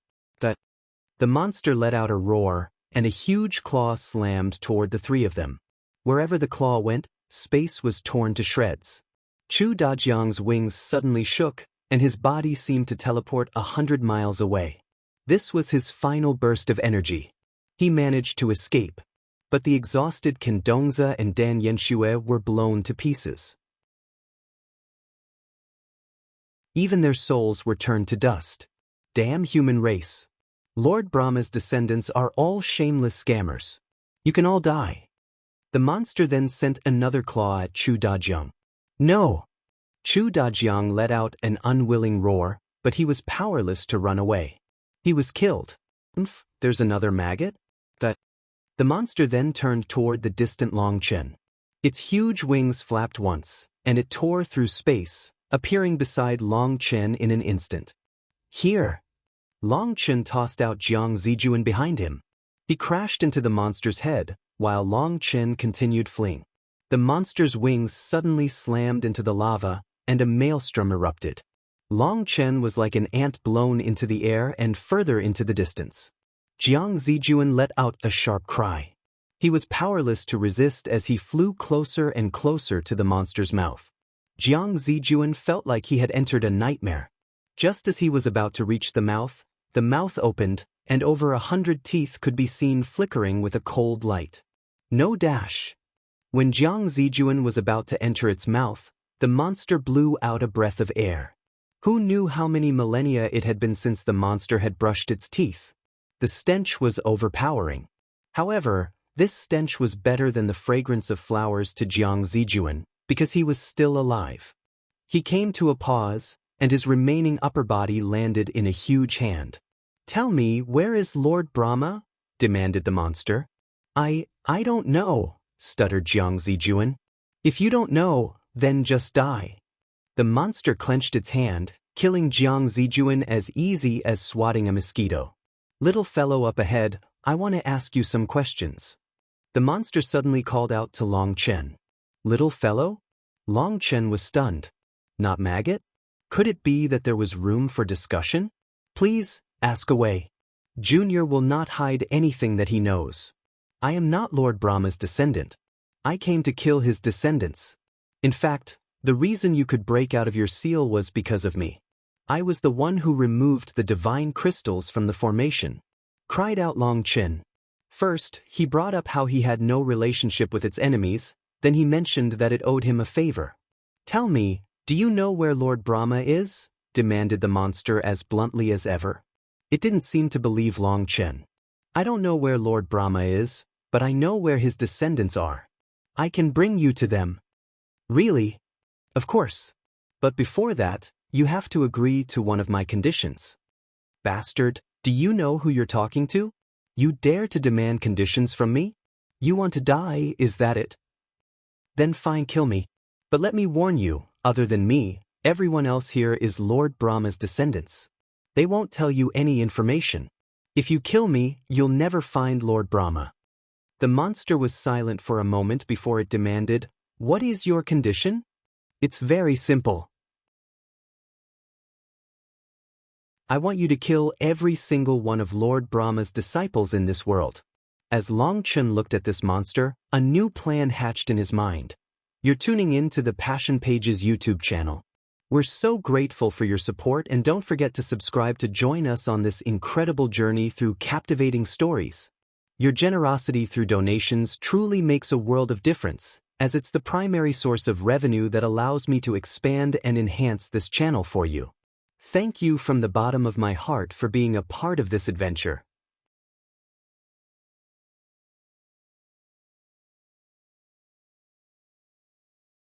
The monster let out a roar, and a huge claw slammed toward the three of them. Wherever the claw went, space was torn to shreds. Chu Dajiang's wings suddenly shook, and his body seemed to teleport 100 miles away. This was his final burst of energy. He managed to escape, but the exhausted Qin Dongzi and Dan Yanxue were blown to pieces. Even their souls were turned to dust. Damn human race. Lord Brahma's descendants are all shameless scammers. You can all die. The monster then sent another claw at Chu Dajiang. "No!" Chu Dajiang let out an unwilling roar, but he was powerless to run away. He was killed. There's another maggot? The monster then turned toward the distant Long Chen. Its huge wings flapped once, and it tore through space, appearing beside Long Chen in an instant. "Here!" Long Chen tossed out Jiang Zijuan behind him. He crashed into the monster's head, while Long Chen continued fleeing. The monster's wings suddenly slammed into the lava, and a maelstrom erupted. Long Chen was like an ant blown into the air and further into the distance. Jiang Zijuan let out a sharp cry. He was powerless to resist as he flew closer and closer to the monster's mouth. Jiang Zijuan felt like he had entered a nightmare. Just as he was about to reach the mouth opened, and over 100 teeth could be seen flickering with a cold light. No dash. When Jiang Zijuan was about to enter its mouth, the monster blew out a breath of air. Who knew how many millennia it had been since the monster had brushed its teeth? The stench was overpowering. However, this stench was better than the fragrance of flowers to Jiang Zijuan, because he was still alive. He came to a pause, and his remaining upper body landed in a huge hand. "Tell me, where is Lord Brahma?" demanded the monster. I don't know," stuttered Jiang Zijuan. "If you don't know, then just die." The monster clenched its hand, killing Jiang Zijuan as easy as swatting a mosquito. "Little fellow up ahead, I want to ask you some questions." The monster suddenly called out to Long Chen. "Little fellow?" Long Chen was stunned. Not maggot? Could it be that there was room for discussion? "Please, ask away. Junior will not hide anything that he knows. I am not Lord Brahma's descendant. I came to kill his descendants. In fact, the reason you could break out of your seal was because of me. I was the one who removed the divine crystals from the formation," cried out Long Chen. First, he brought up how he had no relationship with its enemies, then he mentioned that it owed him a favor. "Tell me, do you know where Lord Brahma is?" demanded the monster as bluntly as ever. It didn't seem to believe Long Chen. "I don't know where Lord Brahma is, but I know where his descendants are. I can bring you to them." "Really?" "Of course. But before that, you have to agree to one of my conditions." "Bastard, do you know who you're talking to? You dare to demand conditions from me? You want to die, is that it? Then fine, kill me. But let me warn you, other than me, everyone else here is Lord Brahma's descendants. They won't tell you any information. If you kill me, you'll never find Lord Brahma." The monster was silent for a moment before it demanded, "What is your condition?" "It's very simple. I want you to kill every single one of Lord Brahma's disciples in this world." As Long Chen looked at this monster, a new plan hatched in his mind. You're tuning in to the Passion Pages YouTube channel. We're so grateful for your support, and don't forget to subscribe to join us on this incredible journey through captivating stories. Your generosity through donations truly makes a world of difference, as it's the primary source of revenue that allows me to expand and enhance this channel for you. Thank you from the bottom of my heart for being a part of this adventure.